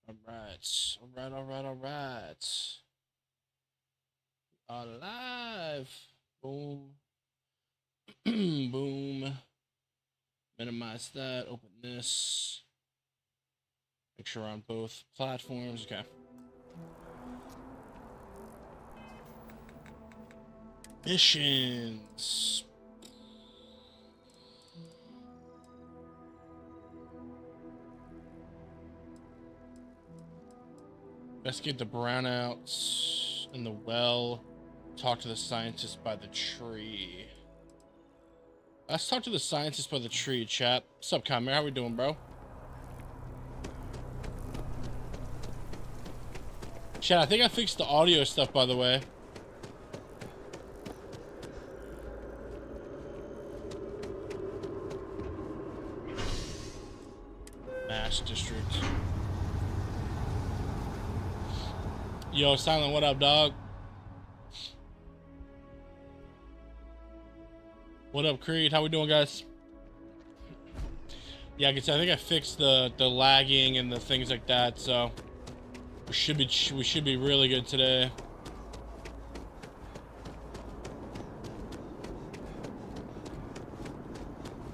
All right. All right. All right. All right. Alive. Boom. Boom. Minimize that. Open this. Make sure we're on both platforms. Okay. Missions. Investigate the brownouts in the well. Talk to the scientist by the tree. Let's talk to the scientist by the tree, chat. What's up, Comer? How we doing, bro? Chat, I think I fixed the audio stuff, by the way. Mass District. Yo, Silent, what up, dog? What up, Creed? How we doing, guys? Yeah, I think I fixed the lagging and the things like that, so we should be really good today.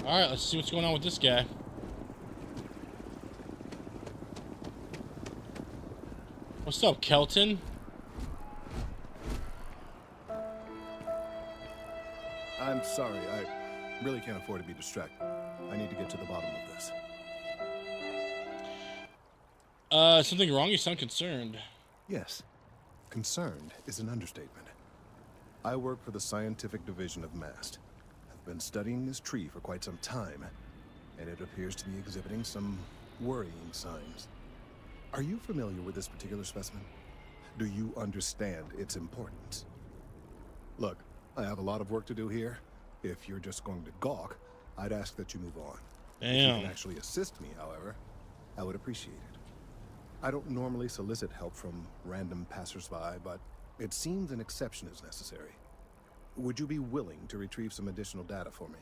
All right, let's see what's going on with this guy. What's up, Kelton? I'm sorry, I really can't afford to be distracted. I need to get to the bottom of this. Something wrong? You sound concerned. Yes, concerned is an understatement. I work for the scientific division of MAST. I've been studying this tree for quite some time, and it appears to be exhibiting some worrying signs. Are you familiar with this particular specimen? Do you understand its importance? Look, I have a lot of work to do here. If you're just going to gawk, I'd ask that you move on. Damn. If you can actually assist me, however, I would appreciate it. I don't normally solicit help from random passersby, but it seems an exception is necessary. Would you be willing to retrieve some additional data for me?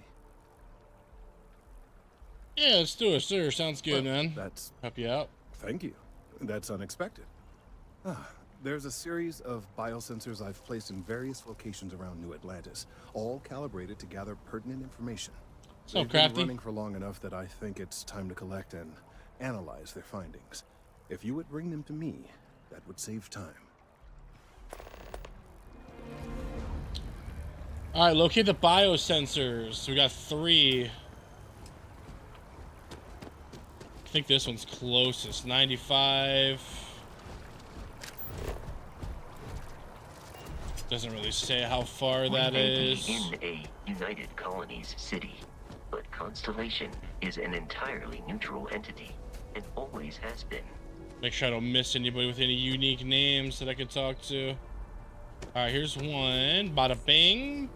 Yeah, let's do it, sir. Sounds good, Well, man. That's... Help you out. Thank you. That's unexpected. There's a series of biosensors I've placed in various locations around New Atlantis, all calibrated to gather pertinent information. So They've crafty. been running for long enough that I think it's time to collect and analyze their findings. If you would bring them to me, that would save time. All right, locate the biosensors. We got 3. I think this one's closest. 95. Doesn't really say how far that is. We may be in a United Colonies city, but Constellation is an entirely neutral entity, and always has been. Make sure I don't miss anybody with any unique names that I could talk to. All right, here's one. Bada bing.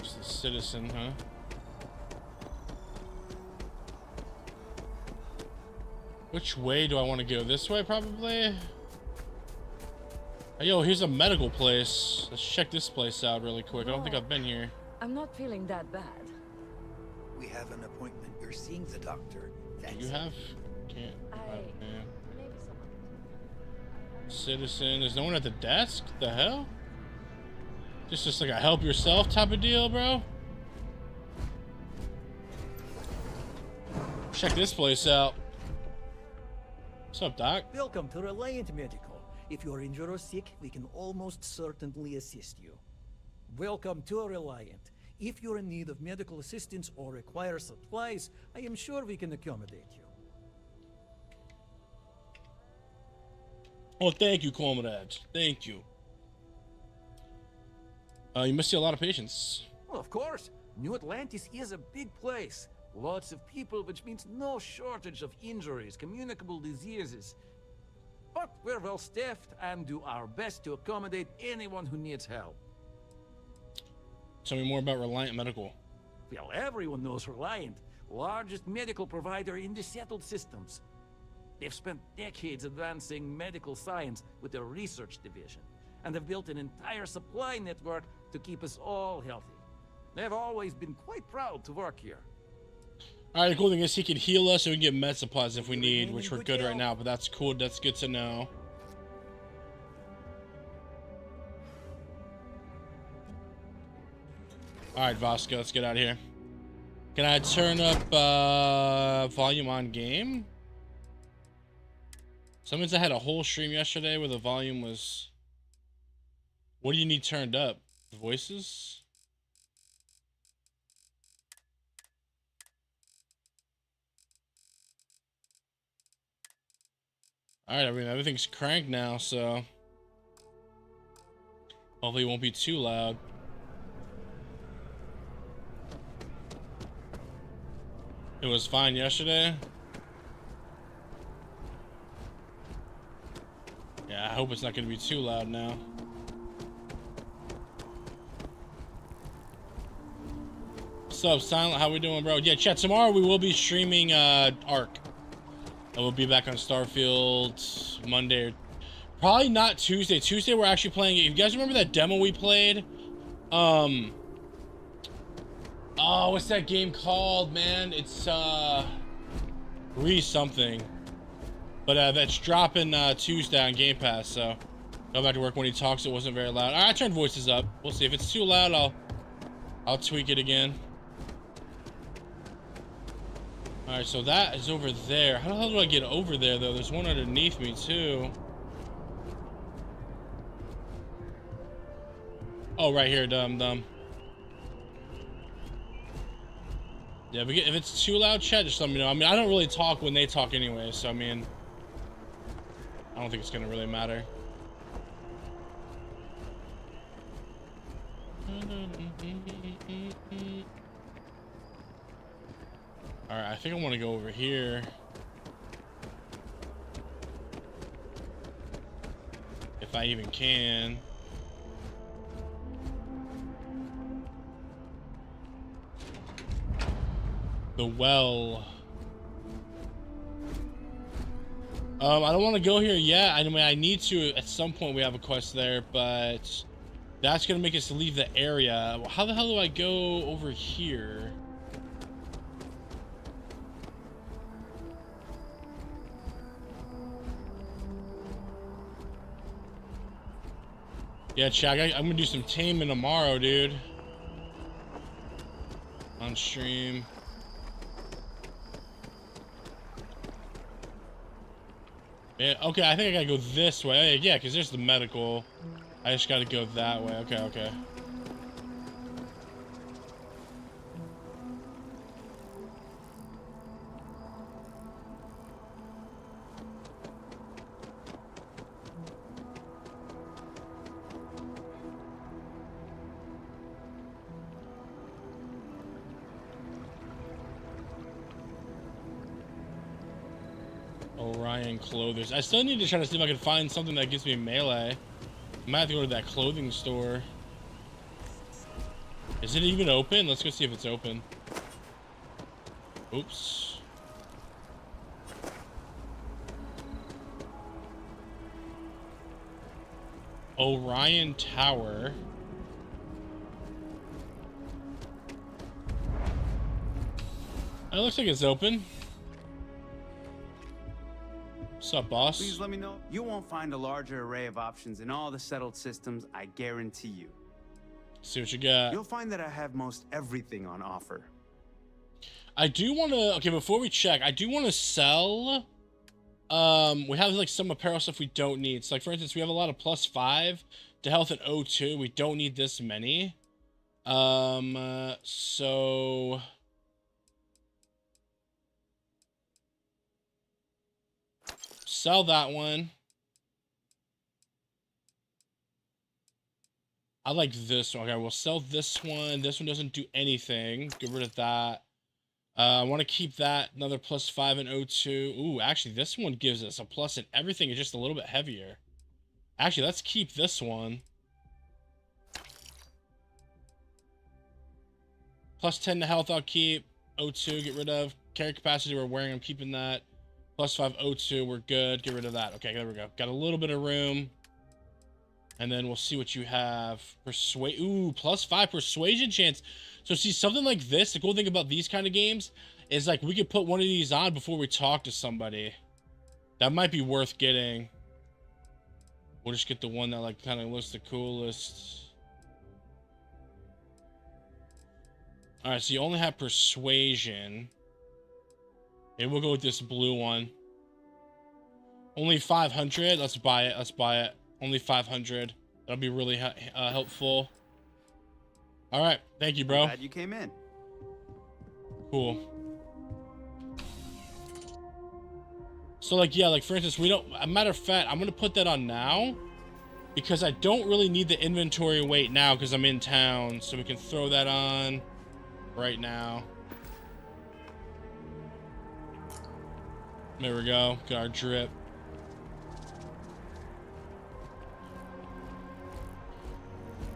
It's the citizen, huh? Which way do I want to go? This way, probably? Hey, yo, here's a medical place. Let's check this place out really quick. I don't think I've been here. I'm not feeling that bad. We have an appointment. You're seeing the doctor. That's You have? Can't. Maybe someone. Citizen. There's no one at the desk? The hell? Just like a help yourself type of deal, bro? Check this place out. What's up, Doc? Welcome to Reliant Medical. If you're injured or sick, we can almost certainly assist you. Welcome to Reliant. If you're in need of medical assistance or require supplies, I am sure we can accommodate you. Oh, thank you, comrade. Thank you. You must see a lot of patients. Well, of course. New Atlantis is a big place. Lots of people, which means no shortage of injuries, communicable diseases. But we're well staffed and do our best to accommodate anyone who needs help. Tell me more about Reliant Medical. Well, everyone knows Reliant, largest medical provider in the settled systems. They've spent decades advancing medical science with their research division, and have built an entire supply network to keep us all healthy. They've always been quite proud to work here. All right, the cool thing is he can heal us and we can get med supplies if we need, which we're good right now, but that's cool. That's good to know. All right, Vasco, let's get out of here. Can I turn up volume on game? Someone's I had a whole stream yesterday where the volume was... What do you need turned up? Voices? Alright, I mean, everything's cranked now, so... Hopefully it won't be too loud. It was fine yesterday. Yeah, I hope it's not going to be too loud now. What's up, Silent? How we doing, bro? Yeah, chat, tomorrow we will be streaming Ark. And we'll be back on Starfield Monday. Probably not Tuesday. Tuesday we're actually playing... If you guys remember that demo we played? Oh, what's that game called, man? It's Re something. But that's dropping Tuesday on Game Pass, so go back to work when he talks. It wasn't very loud. All right, I turned voices up. We'll see. If it's too loud, I'll tweak it again. All right, so that is over there. How the hell do I get over there, though? There's one underneath me, too. Oh, right here, dumb. Yeah, if it's too loud, chat, just let me know. I mean, I don't really talk when they talk anyway, so I mean, I don't think it's gonna really matter. Alright, I think I want to go over here. If I even can. The well. I don't want to go here yet. I mean, I need to at some point. We have a quest there, but that's gonna make us leave the area. How the hell do I go over here? Yeah, Chad, I'm gonna do some taming tomorrow, dude. On stream. Yeah, okay, I think I gotta go this way. Yeah, because there's the medical. I just gotta go that way. Okay. Orion Clothers. I still need to try to see if I can find something that gives me melee. I might have to go to that clothing store. Is it even open? Let's go see if it's open. Oops. Orion Tower. It looks like it's open. What's up, boss? Please let me know. You won't find a larger array of options in all the settled systems, I guarantee you. See what you got. You'll find that I have most everything on offer. I do want to... Okay, before we check, I do want to sell... we have, like, some apparel stuff we don't need. So, like, for instance, we have a lot of +5 to health and O2. We don't need this many. So... Sell that one. I like this one. Okay, we'll sell this one. This one doesn't do anything. Get rid of that. I want to keep that. Another +5 and O2. Ooh, actually, this one gives us a plus in everything. It's just a little bit heavier. Actually, let's keep this one. +10 to health, I'll keep. O2, get rid of. Carry capacity, we're wearing. I'm keeping that. +5 O2, we're good. Get rid of that. Okay, there we go. Got a little bit of room. And then we'll see what you have. Persuade. Ooh, +5 persuasion chance. So see, something like this, the cool thing about these kind of games is like we could put one of these on before we talk to somebody. That might be worth getting. We'll just get the one that like kind of looks the coolest. All right, so you only have persuasion. Maybe we'll go with this blue one. Only 500. Let's buy it. Let's buy it. Only 500. That'll be really helpful. All right, thank you, bro. Glad you came in. Cool. So like, yeah, like for instance, we don't, a matter of fact, I'm gonna put that on now because I don't really need the inventory weight now because I'm in town, so we can throw that on right now. There we go. Got our drip.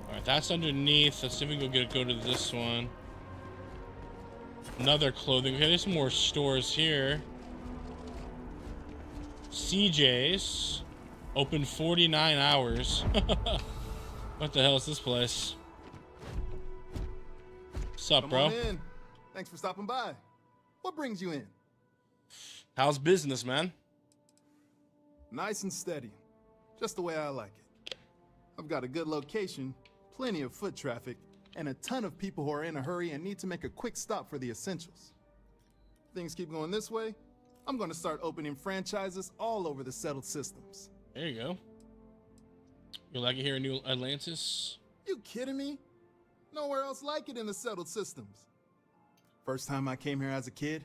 All right, that's underneath. Let's see if we can go to this one. Another clothing. Okay, there's some more stores here. CJ's open 49 hours. What the hell is this place? What's up, bro? Come on in. Thanks for stopping by. What brings you in? How's business, man? Nice and steady. Just the way I like it. I've got a good location, plenty of foot traffic, and a ton of people who are in a hurry and need to make a quick stop for the essentials. Things keep going this way, I'm going to start opening franchises all over the settled systems. There you go. You like it here in New Atlantis? You kidding me? Nowhere else like it in the settled systems. First time I came here as a kid,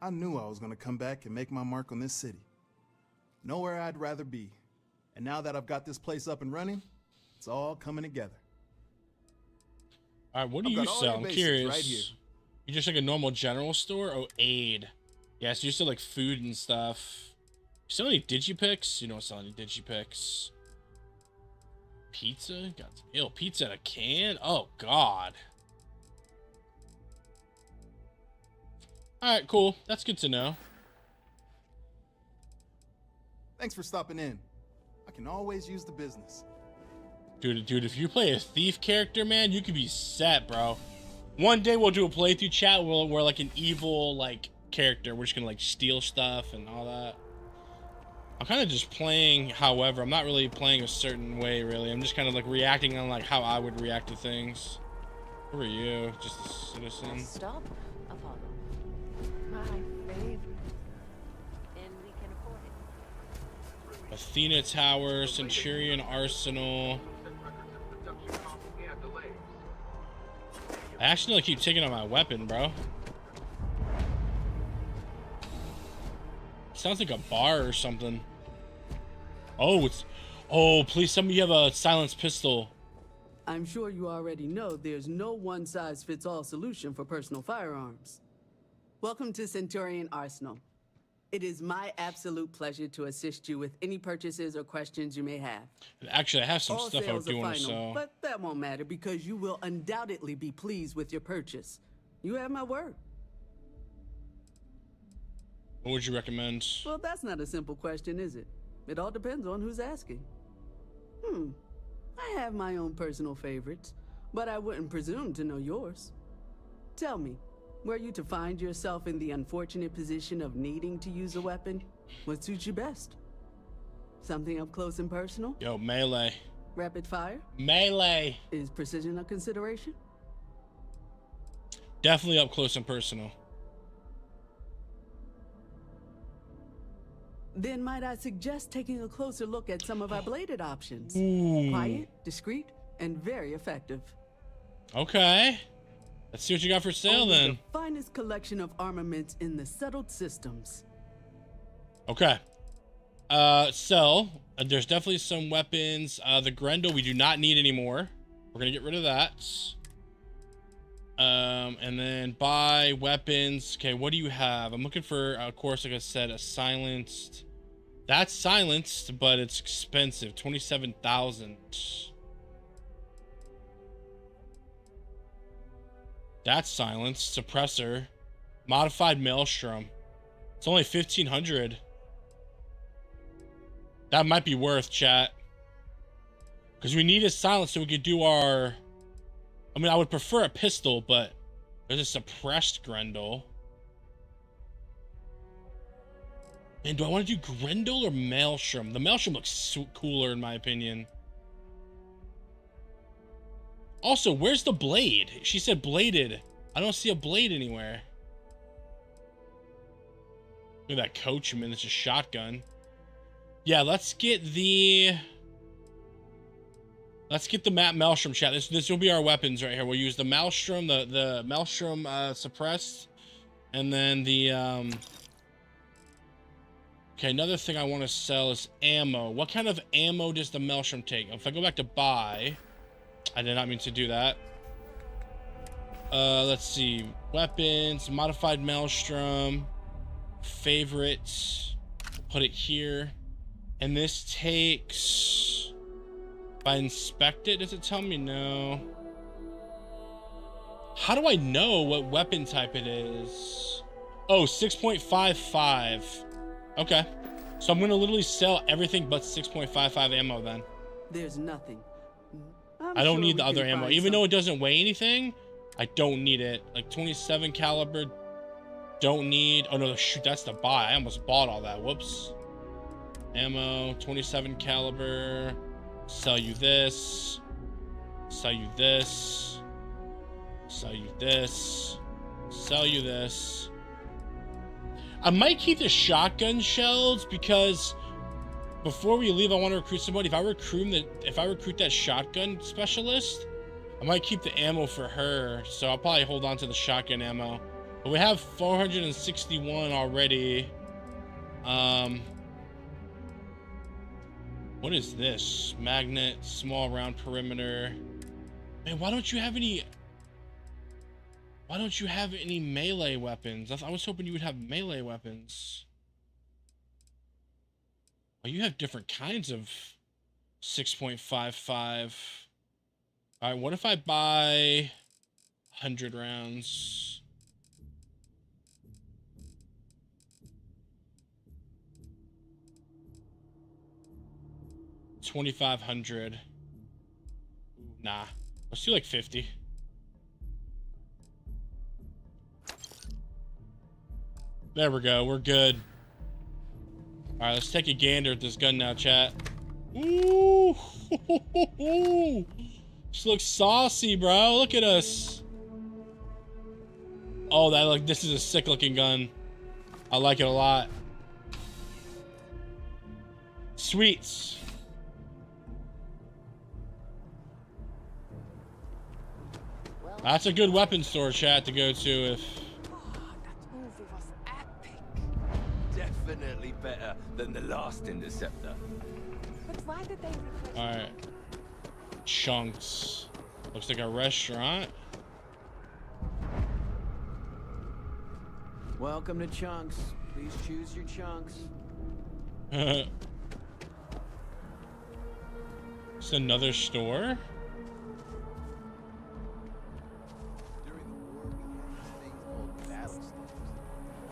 I knew I was going to come back and make my mark on this city. Nowhere I'd rather be. And now that I've got this place up and running, it's all coming together. All right, what do you sell? I'm curious. Right here. You just like a normal general store? Oh, aid. Yeah, so you sell like food and stuff. You sell any digipicks? You don't sell any digipicks. Pizza? Got ew, pizza in a can? Oh god. Alright, cool. That's good to know. Thanks for stopping in. I can always use the business. Dude, if you play a thief character, man, you could be set, bro. One day we'll do a playthrough chat where we're like an evil, like, character. We're just gonna, like, steal stuff and all that. I'm kind of just playing, however. I'm not really playing a certain way, really. I'm just kind of, like, reacting on, like, how I would react to things. Who are you? Just a citizen? Stop, Apollo. My favorite. And we can afford it. Athena Tower, Centurion Arsenal. I actually keep taking out my weapon, bro. Sounds like a bar or something. Oh, it's... Oh, please, somebody have a silenced pistol. I'm sure you already know there's no one-size-fits-all solution for personal firearms. Welcome to Centurion Arsenal. It is my absolute pleasure to assist you with any purchases or questions you may have. Actually, I have some All stuff I sales do are want to final, sell. but that won't matter because you will undoubtedly be pleased with your purchase. You have my word. What would you recommend? Well, that's not a simple question, is it? It all depends on who's asking. I have my own personal favorites, but I wouldn't presume to know yours. Tell me, were you to find yourself in the unfortunate position of needing to use a weapon, what suits you best? Something up close and personal? Yo, melee. Rapid fire? Melee. Is precision a consideration? Definitely up close and personal. Then might I suggest taking a closer look at some of our bladed options? Ooh. Quiet, discreet, and very effective. Okay. Let's see what you got for sale Only then. the finest collection of armaments in the settled systems. Okay. There's definitely some weapons. The Grendel we do not need anymore. We're gonna get rid of that. And then buy weapons. Okay, what do you have? I'm looking for, of course, like I said, a silenced. That's silenced, but it's expensive. 27,000. That's silenced. Suppressor. Modified Maelstrom. It's only 1,500. That might be worth, chat. Because we need a silence so we could do our... I mean, I would prefer a pistol, but there's a suppressed Grendel. And do I want to do Grendel or Maelstrom? The Maelstrom looks cooler in my opinion. Also, where's the blade? She said bladed. I don't see a blade anywhere. Look at that coachman. It's a shotgun. Yeah, let's get the Maelstrom, chat. This will be our weapons right here. We'll use the Maelstrom, the Maelstrom suppressed, and then the okay, another thing I want to sell is ammo. What kind of ammo does the Maelstrom take? If I go back to buy, I did not mean to do that. Let's see. Weapons, modified Maelstrom, favorites. Put it here. And this takes... If I inspect it, does it tell me? No. How do I know what weapon type it is? Oh, 6.55. Okay. So I'm going to literally sell everything but 6.55 ammo then. There's nothing. I don't need the other ammo. Even though it doesn't weigh anything, I don't need it. Like 27 caliber, don't need. Oh no, shoot, that's the buy. I almost bought all that. Whoops. Ammo, 27 caliber. Sell you this. Sell you this. Sell you this. Sell you this. I might keep the shotgun shells because before we leave, I want to recruit somebody. If I recruit that shotgun specialist, I might keep the ammo for her. So I'll probably hold on to the shotgun ammo. But we have 461 already. What is this? Magnet, small round perimeter. Man, why don't you have any melee weapons? I was hoping you would have melee weapons. Oh, you have different kinds of 6.55. All right, what if I buy 100 rounds? $2,500. Nah, let's do like 50. There we go. We're good. All right, let's take a gander at this gun now, chat. Ooh, this looks saucy, bro. Look at us. Oh, this is a sick-looking gun. I like it a lot. Sweets. That's a good weapon store, chat, to go to if... That movie was epic. Definitely better than the last Interceptor. But why did they request? Alright. Chunks. Looks like a restaurant. Welcome to Chunks. Please choose your chunks. It's another store.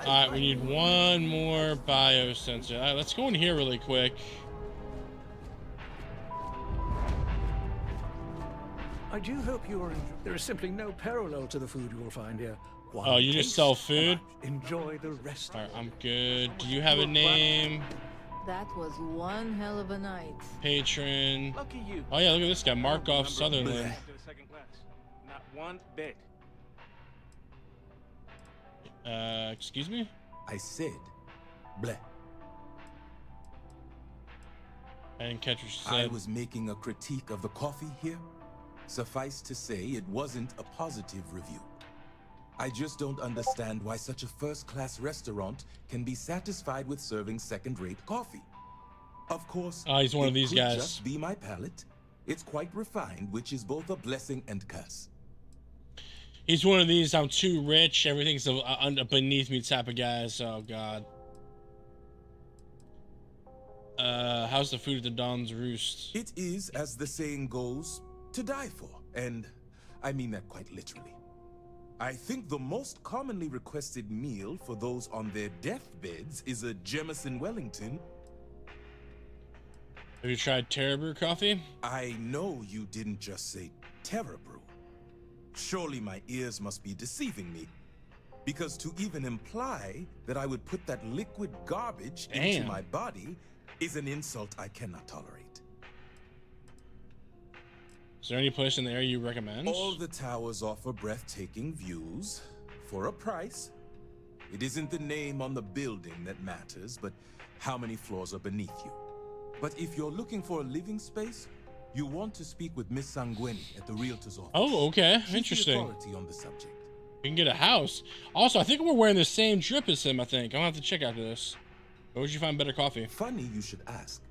Alright, we need one more biosensor. Alright, let's go in here really quick. I do hope you are enjoying. There is simply no parallel to the food you will find here. Oh, you just sell food? Enjoy the rest. Alright, I'm good. Do you have a name? That was one hell of a night. Patron. Lucky you. Oh yeah, look at this guy, Markov Sutherland. Second class. Not one bit. Excuse me? I said, bleh. I didn't catch what you said. I was making a critique of the coffee here. Suffice to say, it wasn't a positive review. I just don't understand why such a first-class restaurant can be satisfied with serving second-rate coffee. Of course, he's one of these guys. It could just be my palate. It's quite refined, which is both a blessing and curse. He's one of these, I'm too rich, everything's beneath me type of guys. Oh, God. How's the food at the Don's Roost? It is, as the saying goes, to die for. And I mean that quite literally. I think the most commonly requested meal for those on their deathbeds is a Jemison Wellington. Have you tried Terra Brew coffee? I know you didn't just say Terra Brew. Surely my ears must be deceiving me. Because to even imply that I would put that liquid garbage into my body is an insult I cannot tolerate. Is there any place in the area you recommend? All the towers offer breathtaking views for a price. It isn't the name on the building that matters, but how many floors are beneath you. But if you're looking for a living space, you want to speak with Miss Sanguini at the realtor's office. Oh, okay. She's Interesting. the authority on the subject. We can get a house. Also, I think we're wearing the same drip as him, I think. I'm gonna have to check after this. Where would you find better coffee? Funny you should ask.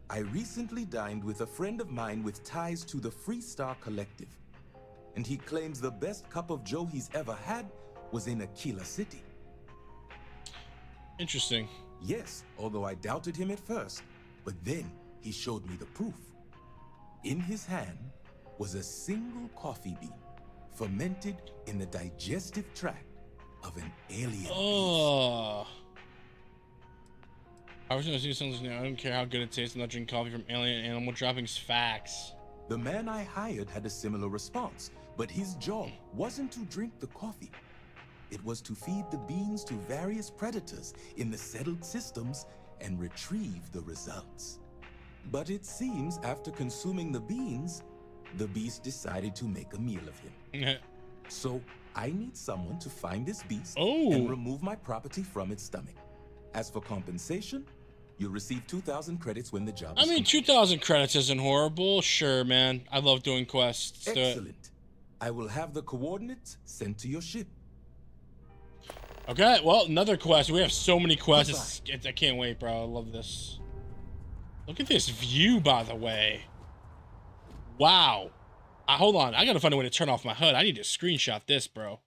I recently dined with a friend of mine with ties to the Freestar Collective. And he claims the best cup of joe he's ever had was in Aquila City. Interesting. Yes, although I doubted him at first. But then he showed me the proof. In his hand was a single coffee bean, fermented in the digestive tract of an alien. Oh. I was gonna do something new. I don't care how good it tastes. I'm not drinking coffee from alien animal droppings. Facts. The man I hired had a similar response, but his job wasn't to drink the coffee. It was to feed the beans to various predators in the settled systems and retrieve the results. But it seems after consuming the beans, the beast decided to make a meal of him. So I need someone to find this beast and remove my property from its stomach. As for compensation, you'll receive 2,000 credits when the job is complete. 2,000 credits isn't horrible. Sure, man. I love doing quests. Excellent. I will have the coordinates sent to your ship. Okay, well, another quest. We have so many quests. I can't wait, bro. I love this. Look at this view, by the way. Wow. Hold on. I gotta find a way to turn off my HUD. I need to screenshot this, bro.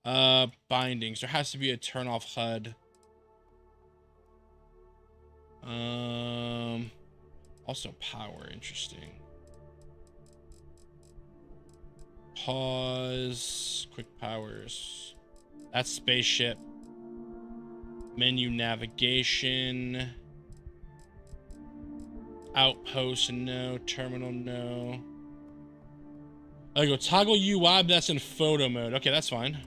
Bindings. There has to be a turn off HUD. Also power. Interesting. Pause. Quick powers. That's spaceship. Menu navigation. Outpost, no. Terminal, no. I go toggle UI, but that's in photo mode. Okay, that's fine.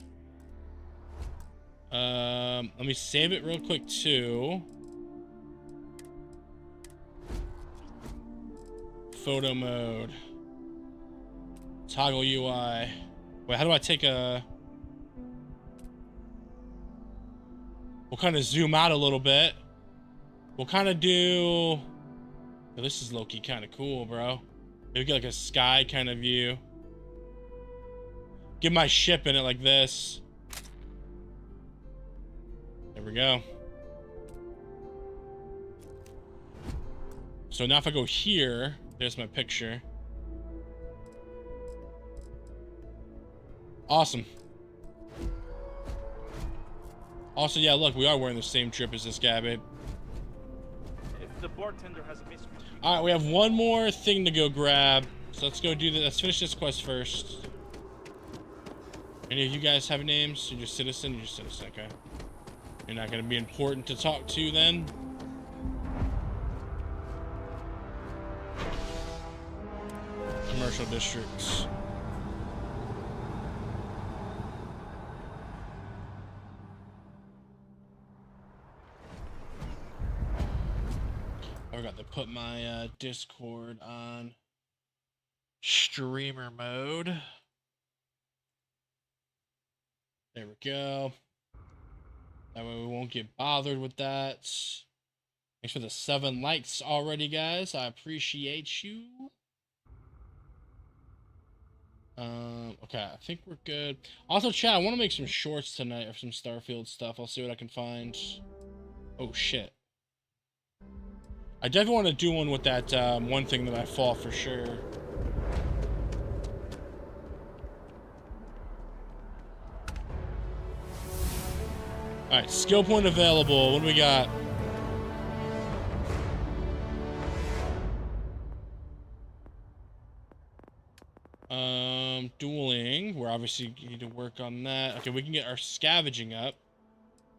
Let me save it real quick too. Photo mode. Toggle UI. Wait, how do I take a... We'll kind of zoom out a little bit. We'll kind of do... Oh, this is low-key kind of cool, bro. Maybe get like a sky kind of view. Get my ship in it like this. There we go. So now if I go here, there's my picture. Awesome. Also, yeah, look, we are wearing the same trip as this guy, babe. If the bartender has a mystery. All right, we have one more thing to go grab. So let's go do that. Let's finish this quest first. Any of you guys have names? You're just citizen? You're just citizen, okay. You're not going to be important to talk to then? Commercial districts. I forgot to put my Discord on streamer mode. There we go. That way we won't get bothered with that. Thanks for the 7 likes already, guys. I appreciate you. Okay, I think we're good. Also, chat, I want to make some shorts tonight of some Starfield stuff. I'll see what I can find. Oh, shit. I definitely want to do one with that one thing that I fought for sure. Alright, skill point available. What do we got? Dueling. We're obviously need to work on that. Okay, we can get our scavenging up.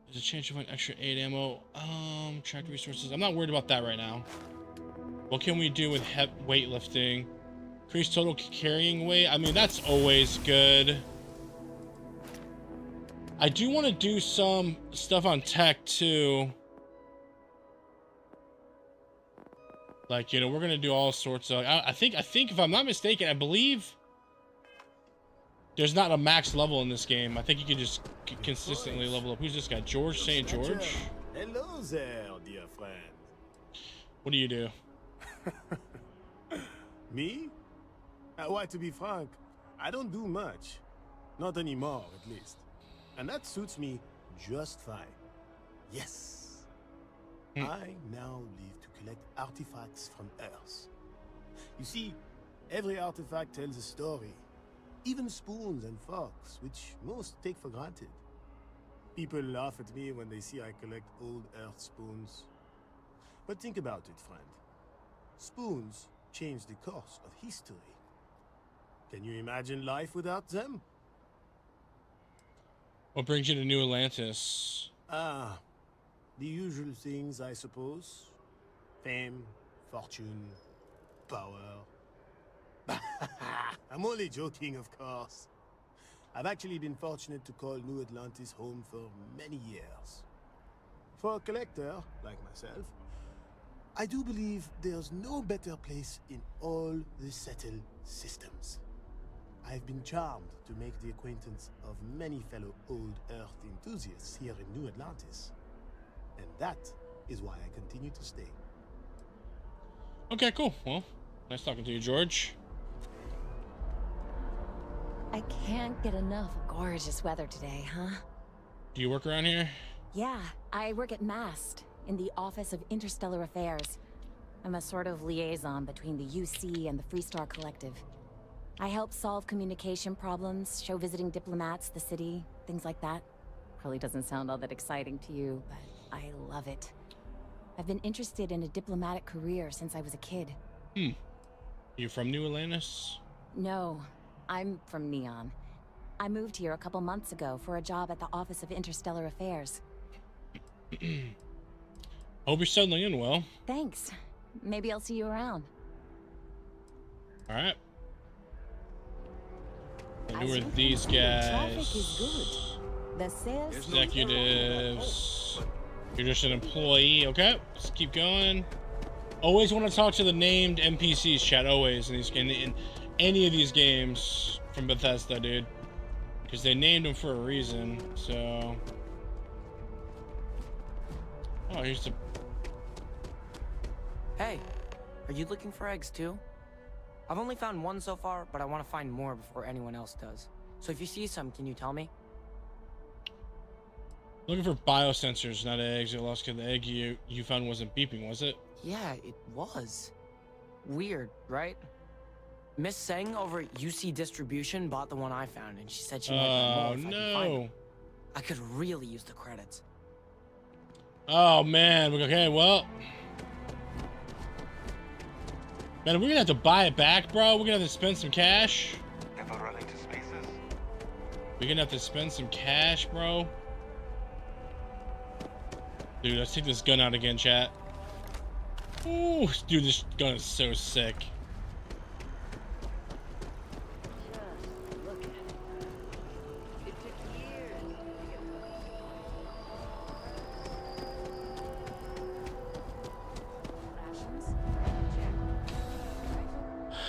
There's a chance to find extra 8 ammo. Track resources. I'm not worried about that right now. What can we do with weightlifting? Increase total carrying weight. I mean, that's always good. I do want to do some stuff on tech too. Like, you know, we're gonna do all sorts of. I think if I'm not mistaken, I believe there's not a max level in this game. I think you can just consistently level up. Who's this guy? George St. George? Hello there, dear friend. What do you do? Me? Why, to be frank, I don't do much. Not anymore, at least. And that suits me just fine. Yes. I now live to collect artifacts from Earth. You see, every artifact tells a story. Even spoons and forks, which most take for granted. People laugh at me when they see I collect old Earth spoons. But think about it, friend. Spoons change the course of history. Can you imagine life without them? What brings you to New Atlantis? Ah, the usual things, I suppose. Fame, fortune, power. I'm only joking, of course. I've actually been fortunate to call New Atlantis home for many years. For a collector, like myself, I do believe there's no better place in all the settled systems. I've been charmed to make the acquaintance of many fellow old Earth enthusiasts here in New Atlantis. And that is why I continue to stay. Okay, cool. Well, nice talking to you, George. I can't get enough of gorgeous weather today, huh? Do you work around here? Yeah, I work at MAST, in the Office of Interstellar Affairs. I'm a sort of liaison between the UC and the Freestar Collective. I help solve communication problems, show visiting diplomats the city, things like that. Probably doesn't sound all that exciting to you, but I love it. I've been interested in a diplomatic career since I was a kid. You from New Atlantis? No, I'm from Neon. I moved here a couple months ago for a job at the Office of Interstellar Affairs. Hope you're settling in well. Thanks. Maybe I'll see you around. All right. And who are these guys? Traffic is good. The sales Executives. You're just an employee. Okay, let's keep going. Always want to talk to the named NPCs, chat. Always in any of these games from Bethesda, dude, because they named them for a reason. So, oh, here's the. Hey, are you looking for eggs too? I've only found one so far, but I want to find more before anyone else does. So if you see some, can you tell me? Looking for biosensors, not eggs. You lost because the egg you found wasn't beeping, was it? Yeah, it was. Weird, right? Miss Seng over at UC Distribution bought the one I found, and she said she might buy more if I could find them. I could really use the credits. Oh man. Okay, well. Man, we're gonna have to buy it back, bro. We're gonna have to spend some cash. Ever running to spaces? We're gonna have to spend some cash, bro. Dude, let's take this gun out again, chat. Ooh, dude, this gun is so sick.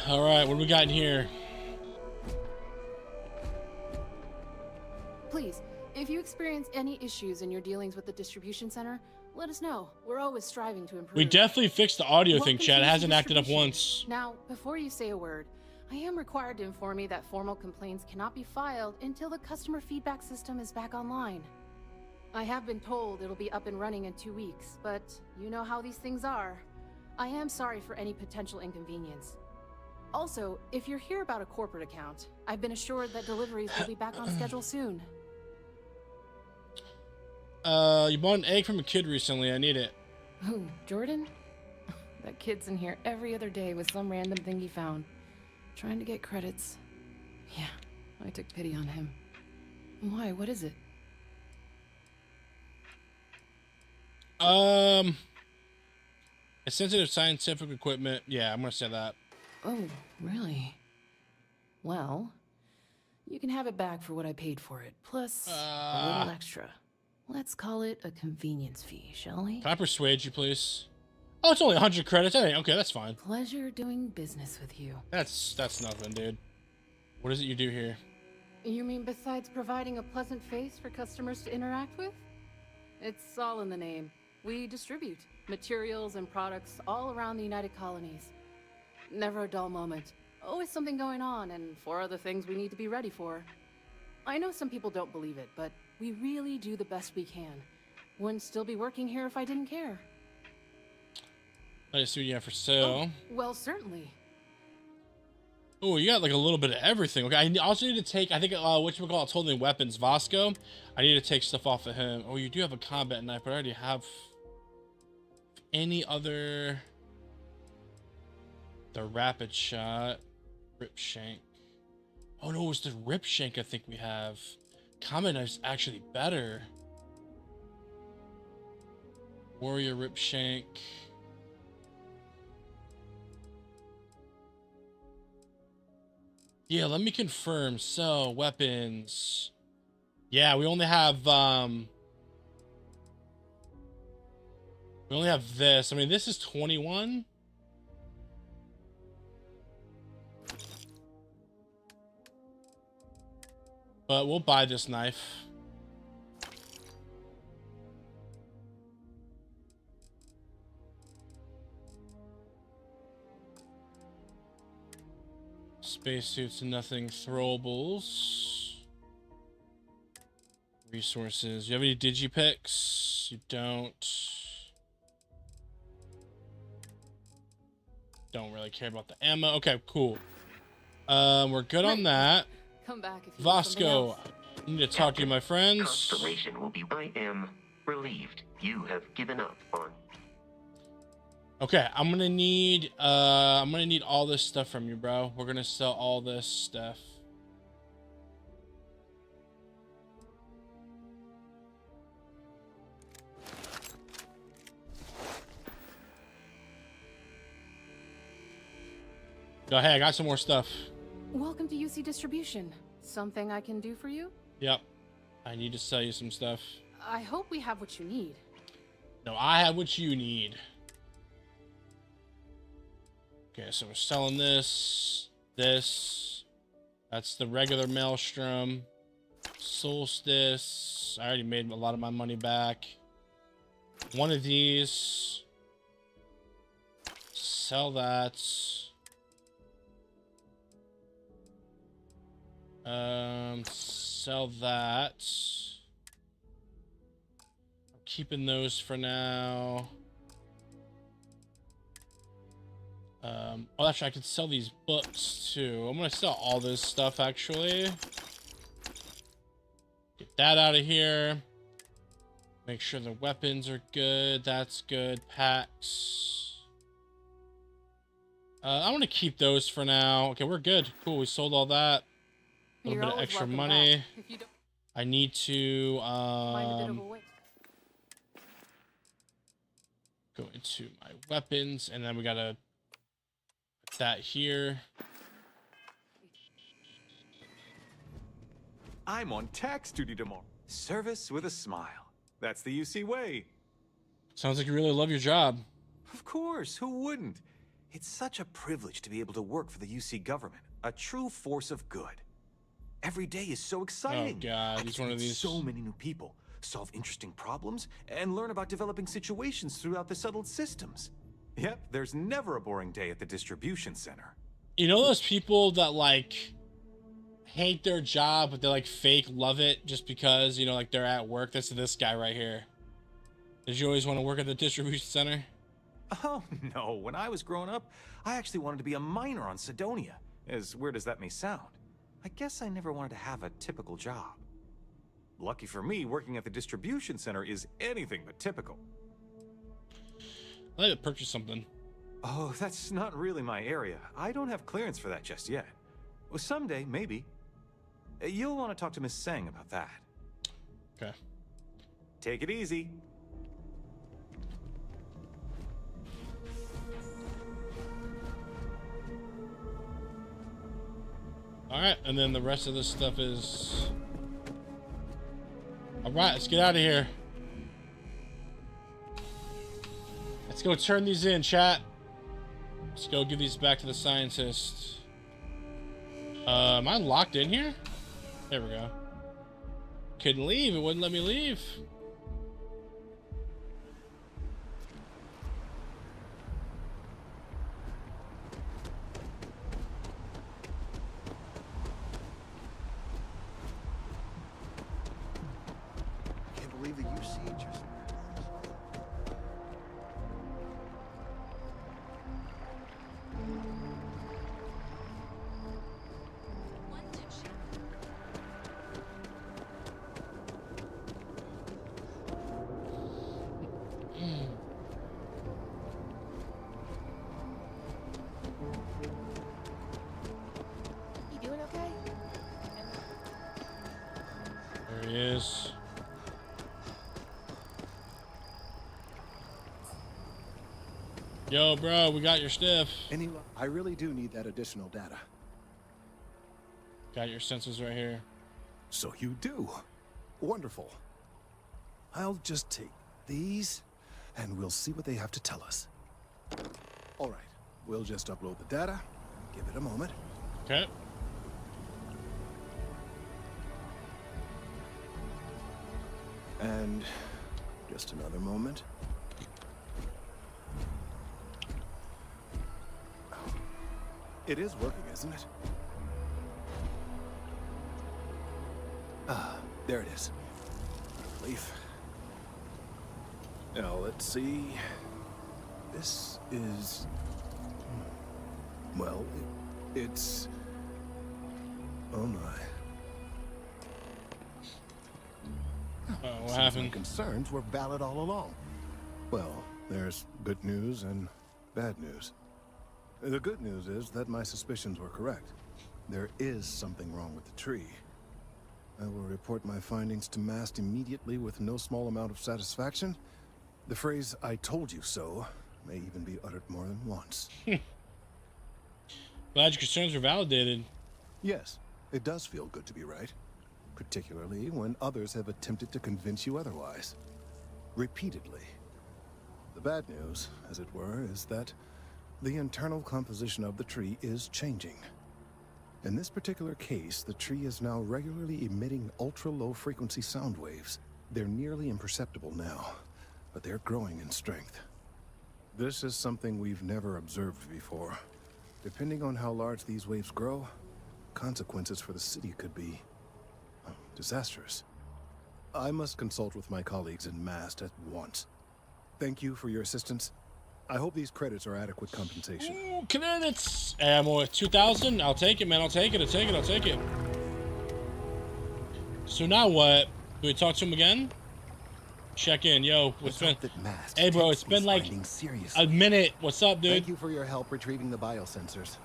All right, what do we got in here? Please, if you experience any issues in your dealings with the distribution center, let us know. We're always striving to improve. We definitely fixed the audio thing, Welcome chat. It to hasn't acted up distribution. once. Now, before you say a word, I am required to inform you that formal complaints cannot be filed until the customer feedback system is back online. I have been told it'll be up and running in 2 weeks, but you know how these things are. I am sorry for any potential inconvenience. Also, if you're here about a corporate account, I've been assured that deliveries will be back on schedule soon. You bought an egg from a kid recently. I need it. Who, Jordan? That kid's in here every other day with some random thing he found. Trying to get credits. Yeah, I took pity on him. Why? What is it? Sensitive scientific equipment. Yeah, I'm gonna say that. Oh, really? Well, you can have it back for what I paid for it, plus a little extra. Let's call it a convenience fee, shall we? Can I persuade you, please? Oh, it's only 100 credits. Hey, okay, that's fine. Pleasure doing business with you. That's nothing, dude. What is it you do here? You mean besides providing a pleasant face for customers to interact with? It's all in the name. We distribute materials and products all around the United Colonies. Never a dull moment. Always something going on, and 4 other things we need to be ready for. I know some people don't believe it, but we really do the best we can. Wouldn't still be working here if I didn't care. Let me see what you have for sale. Oh, well, certainly. Oh, you got like a little bit of everything. Okay, I also need to take, I think, whatchamacallit's holding weapons, Vasco. I need to take stuff off of him. Oh, you do have a combat knife, but I already have any other... The rapid shot, rip shank. Oh no, it's the rip shank I think we have. Combat knife's actually better. Warrior rip shank. Yeah, let me confirm. So, weapons. Yeah, we only have this. I mean, this is 21. But we'll buy this knife. Spacesuits and nothing. Throwables. Resources. You have any digipicks? You don't. Don't really care about the ammo. Okay, cool. We're good on that. Come back if you Vasco, I need to talk to you, my friends. Constellation will be. I am relieved you have given up on. Okay, I'm gonna need all this stuff from you, bro. We're gonna sell all this stuff. Go ahead, I got some more stuff. Welcome to UC Distribution. Something I can do for you? Yep. I need to sell you some stuff. I hope we have what you need. No, I have what you need. Okay, so we're selling this. That's the regular Maelstrom. Solstice. I already made a lot of my money back. One of these. Sell that. Sell that. I'm keeping those for now. Oh, actually, I could sell these books too. I'm gonna sell all this stuff actually. Get that out of here. Make sure the weapons are good. That's good. Packs. I want to keep those for now. Okay, we're good. Cool. We sold all that. A little bit of extra money. I need to go into my weapons, and then we gotta put that here. I'm on tax duty tomorrow. Service with a smile. That's the UC way. Sounds like you really love your job. Of course, who wouldn't? It's such a privilege to be able to work for the UC government, a true force of good. Every day is so exciting. Oh God, he's one of these. So many new people, solve interesting problems, and learn about developing situations throughout the settled systems. Yep, there's never a boring day at the distribution center. You know those people that like hate their job, but they like fake love it just because, you know, like they're at work? That's this guy right here. Did you always want to work at the distribution center? Oh, no. When I was growing up, I actually wanted to be a miner on Sidonia. As weird as that may sound. I guess I never wanted to have a typical job. Lucky for me, working at the distribution center is anything but typical. I'd like to purchase something. Oh, that's not really my area. I don't have clearance for that just yet. Well, someday, maybe. You'll want to talk to Miss Seng about that. Okay. Take it easy. Alright, and then the rest of this stuff is... Alright, let's get out of here. Let's go turn these in, chat. Let's go give these back to the scientist. Am I locked in here? There we go. Couldn't leave, it wouldn't let me leave. Can't believe the UC just... You doing okay? There he is. Yo, bro, we got your stuff. I really do need that additional data. Got your sensors right here. So you do. Wonderful. I'll just take these, and we'll see what they have to tell us. All right, we'll just upload the data. Give it a moment. Okay. And just another moment. It is working, isn't it? Ah, there it is. Relief. Now, let's see. This is... Well, it's... Oh my. What Seems happened? my concerns were valid all along. Well, there's good news and bad news. The good news is that my suspicions were correct. There is something wrong with the tree. I will report my findings to MAST immediately with no small amount of satisfaction. The phrase, "I told you so," may even be uttered more than once. Glad your concerns were validated. Yes, it does feel good to be right. Particularly when others have attempted to convince you otherwise. Repeatedly. The bad news, as it were, is that the internal composition of the tree is changing. In this particular case, the tree is now regularly emitting ultra-low frequency sound waves. They're nearly imperceptible now, but they're growing in strength. This is something we've never observed before. Depending on how large these waves grow, consequences for the city could be disastrous. I must consult with my colleagues in MAST at once. Thank you for your assistance. I hope these credits are adequate compensation. Ooh, credits! Ammo at 2,000? I'll take it, man. I'll take it. I'll take it. I'll take it. So now what? Do we talk to him again? Check in. Yo, what's been... Hey, bro, it's been like a minute. What's up, dude? Thank you for your help retrieving the biosensors.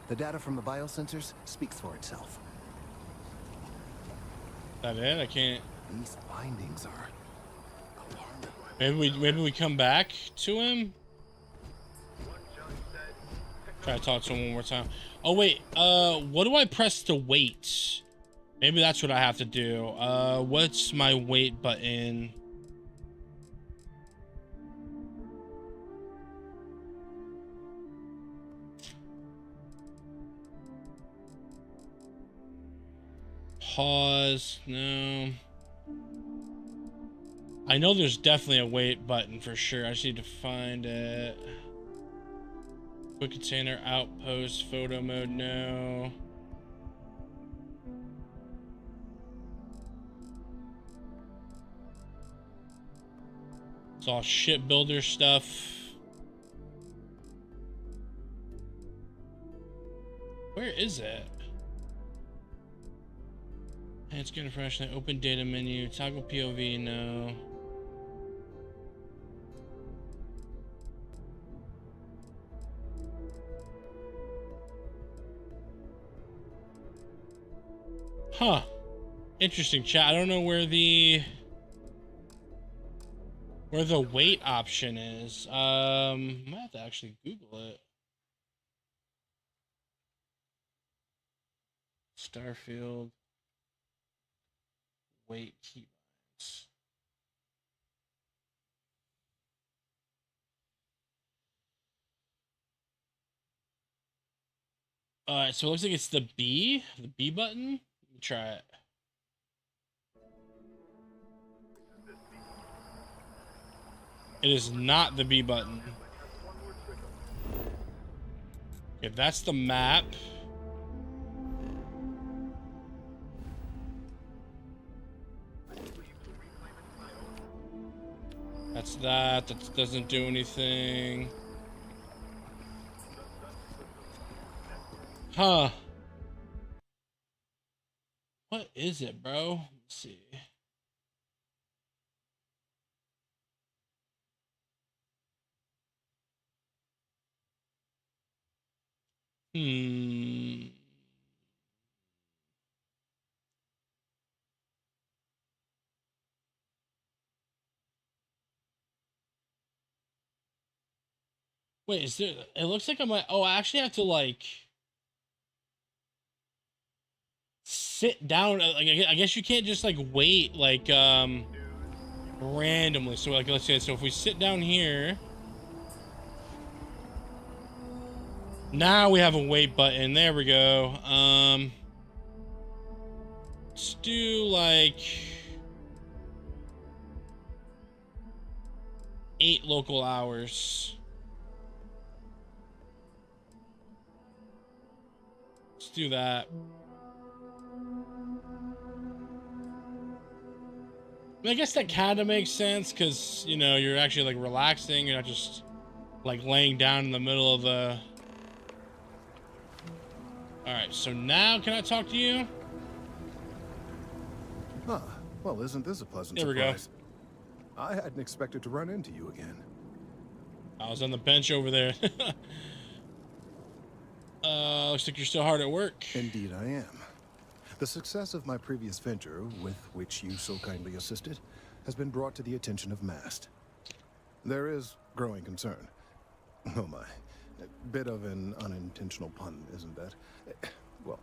The data from the biosensors speaks for itself. That it? I can't... These findings are... Maybe we come back to him? Try to talk to him one more time. Oh, wait. What do I press to wait? Maybe that's what I have to do. What's my wait button? Pause. No. I know there's definitely a wait button for sure. I just need to find it. Quick container, outpost, photo mode, no. It's all shipbuilder stuff. Where is it? It's getting fresh. Open data menu. Toggle POV. No. Huh. Interesting, chat. I don't know where the wait option is. I might have to actually Google it. Starfield. Wait, keybinds. Alright, so it looks like it's the B button. Let me try it. It is not the B button. Okay, that's the map. That's that. That doesn't do anything. Huh. What is it, bro? Let's see. Wait, is there... It looks like I might... Oh, I actually have to, like... sit down. Like, I guess you can't just, like, wait, like, randomly. So, like, let's say... So, if we sit down here... Now we have a wait button. There we go. Let's do, like... 8 local hours. Let's do that. I guess that kind of makes sense because, you know, you're actually like relaxing. You're not just like laying down in the middle of the... Alright, so now can I talk to you? Ah, well, isn't this a pleasant There we surprise? I hadn't expected to run into you again. I was on the bench over there. Looks like you're still hard at work. Indeed I am. The success of my previous venture, with which you so kindly assisted, has been brought to the attention of MAST. There is growing concern. Oh my. A bit of an unintentional pun, isn't that? Well,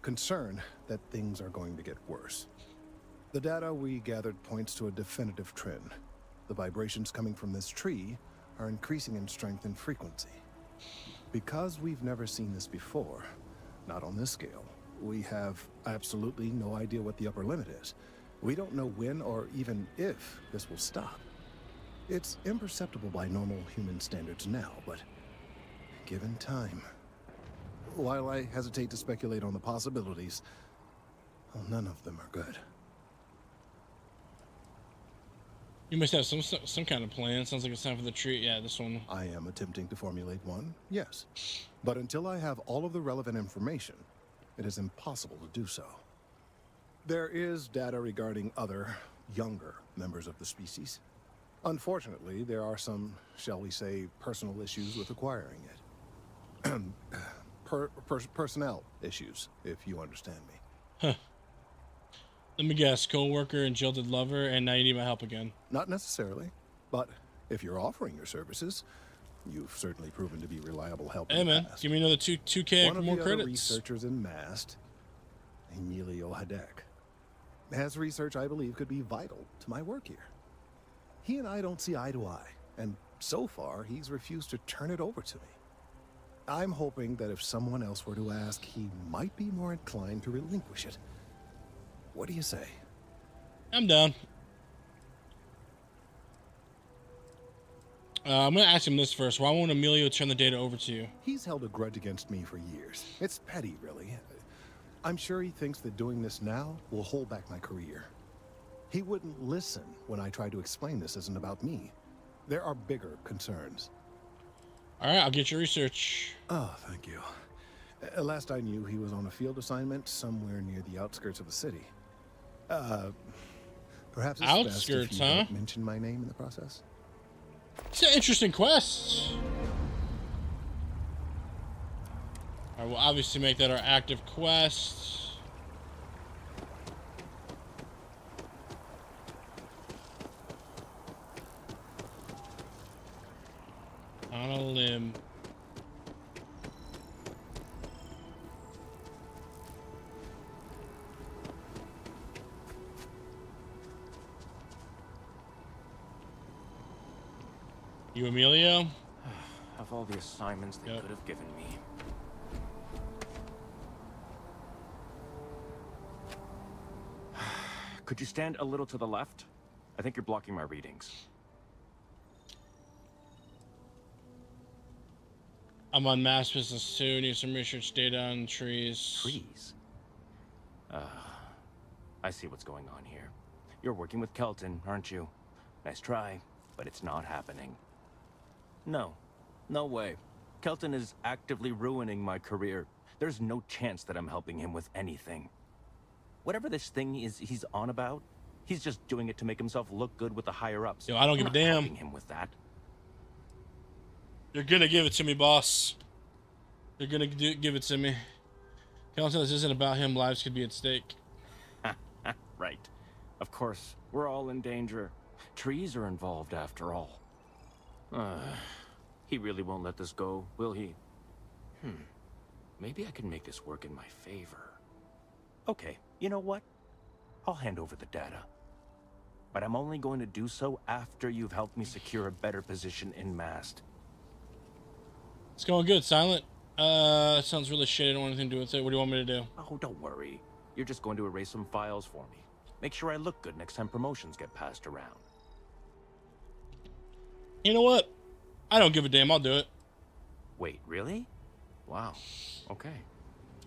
concern that things are going to get worse. The data we gathered points to a definitive trend. The vibrations coming from this tree are increasing in strength and frequency. Because we've never seen this before, not on this scale, we have absolutely no idea what the upper limit is. We don't know when or even if this will stop. It's imperceptible by normal human standards now, but given time... While I hesitate to speculate on the possibilities, well, none of them are good. You must have some kind of plan. Sounds like it's time for the tree. Yeah, this one. I am attempting to formulate one, yes. But until I have all of the relevant information, it is impossible to do so. There is data regarding other, younger members of the species. Unfortunately, there are some, shall we say, personal issues with acquiring it. Personnel issues, if you understand me. Huh. Let me guess, co-worker and jilted lover, and now you need my help again. Not necessarily, but if you're offering your services, you've certainly proven to be reliable help. Hey man, give me another 2K for more credits. One of the other researchers in MAST, Emilio Hadek, has research I believe could be vital to my work here. He and I don't see eye to eye, and so far he's refused to turn it over to me. I'm hoping that if someone else were to ask, he might be more inclined to relinquish it. What do you say? I'm down. I'm going to ask him this first. Why won't Emilio turn the data over to you? He's held a grudge against me for years. It's petty, really. I'm sure he thinks that doing this now will hold back my career. He wouldn't listen when I tried to explain this isn't about me. There are bigger concerns. All right, I'll get your research. Oh, thank you. Last I knew, he was on a field assignment somewhere near the outskirts of the city. Perhaps it's outskirts, best if you huh? don't mention my name in the process. It's an interesting quest. All right, we'll obviously make that our active quest. On a limb. You, Emilio? Of all the assignments they could have given me. Could you stand a little to the left? I think you're blocking my readings. I'm on mass business too. Need some research data on trees. Trees? I see what's going on here. You're working with Kelton, aren't you? Nice try, but it's not happening. No. No way. Kelton is actively ruining my career. There's no chance that I'm helping him with anything. Whatever this thing is he's on about, he's just doing it to make himself look good with the higher-ups. Yo, I don't give a damn. Helping him with that. You're gonna give it to me, boss. You're gonna give it to me. Kelton, this isn't about him. Lives could be at stake. Right. Of course, we're all in danger. Trees are involved after all. He really won't let this go, will he? Maybe I can make this work in my favor. Okay, you know what? I'll hand over the data. But I'm only going to do so after you've helped me secure a better position in Mast. It's going good, Silent. Sounds really shit. I don't want anything to do with it. What do you want me to do? Oh, don't worry. You're just going to erase some files for me. Make sure I look good next time promotions get passed around. You know what? I don't give a damn. I'll do it. Wait, really? Wow. Okay.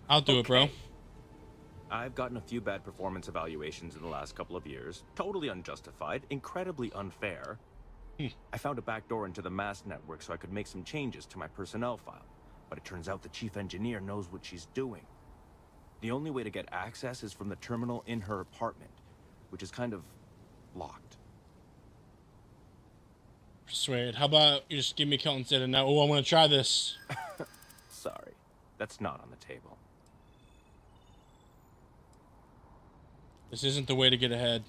I'll do it, bro. I've gotten a few bad performance evaluations in the last couple of years. Totally unjustified, incredibly unfair. I found a backdoor into the Mast network so I could make some changes to my personnel file. But it turns out the chief engineer knows what she's doing. The only way to get access is from the terminal in her apartment, which is kind of locked. Persuade. How about you just give me Kelton's data now? Oh, I want to try this. Sorry, that's not on the table. This isn't the way to get ahead.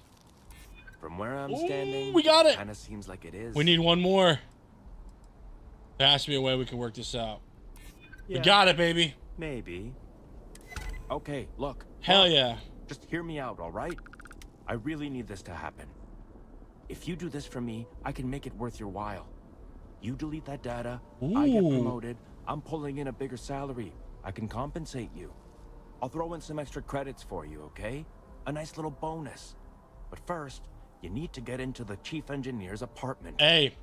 From where I'm standing, we got it. Kinda seems like it is. We need one more. There has to be a way we can work this out. Yeah. We got it, baby. Maybe. Okay, look. Hell yeah. Just hear me out, all right? I really need this to happen. If you do this for me, I can make it worth your while. You delete that data, I get promoted, I'm pulling in a bigger salary. I can compensate you. I'll throw in some extra credits for you, okay? A nice little bonus. But first, you need to get into the chief engineer's apartment. Hey.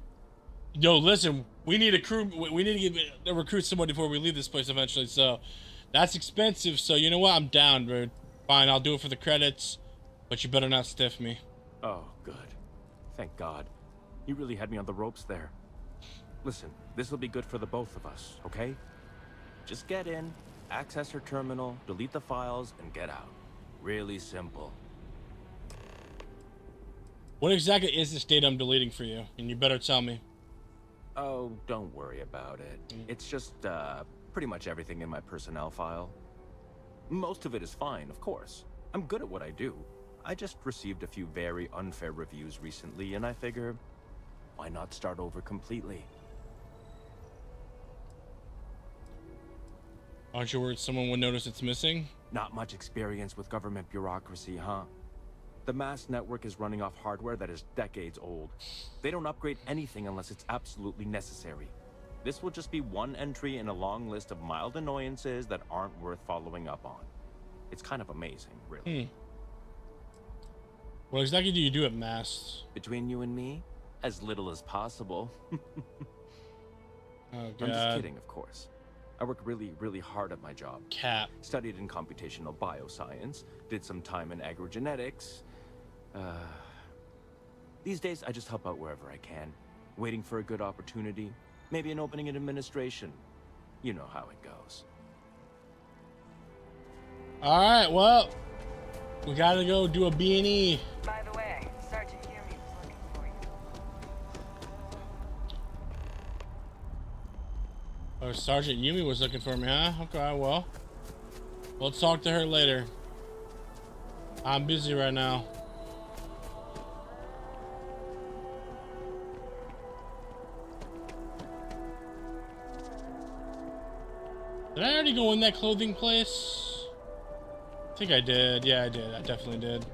Yo, listen, we need a crew. We need to recruit somebody before we leave this place eventually, so that's expensive. So you know what? I'm down, dude. Fine, I'll do it for the credits, but you better not stiff me. Oh, good. Thank God. You really had me on the ropes there. Listen, this will be good for the both of us, okay? Just get in, access her terminal, delete the files, and get out. Really simple. What exactly is this data I'm deleting for you? And you better tell me. Oh, don't worry about it. It's just, pretty much everything in my personnel file. Most of it is fine, of course. I'm good at what I do. I just received a few very unfair reviews recently, and I figure, why not start over completely? Aren't you worried someone would notice it's missing? Not much experience with government bureaucracy, huh? The Mast network is running off hardware that is decades old. They don't upgrade anything unless it's absolutely necessary. This will just be one entry in a long list of mild annoyances that aren't worth following up on. It's kind of amazing, really. What exactly do you do at Mast? Between you and me, as little as possible. Oh, God. I'm just kidding, of course. I work really, really hard at my job. Cap. Studied in computational bioscience, did some time in agrogenetics. These days, I just help out wherever I can. Waiting for a good opportunity. Maybe an opening in administration. You know how it goes. Alright, well, we gotta go do a B&E. By the way, Sergeant Yumi was looking for you. Oh, Sergeant Yumi was looking for me, huh? Okay, well, we'll talk to her later. I'm busy right now. Did I already go in that clothing place? I think I did. Yeah, I did. I definitely did.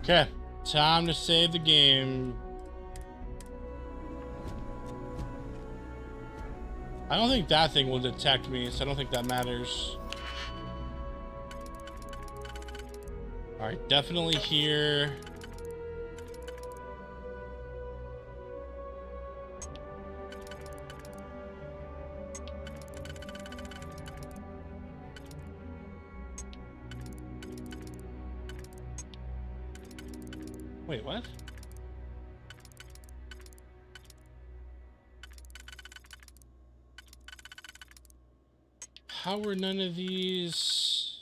Okay, time to save the game. I don't think that thing will detect me, so I don't think that matters. Alright, definitely here. Wait, what? How were none of these?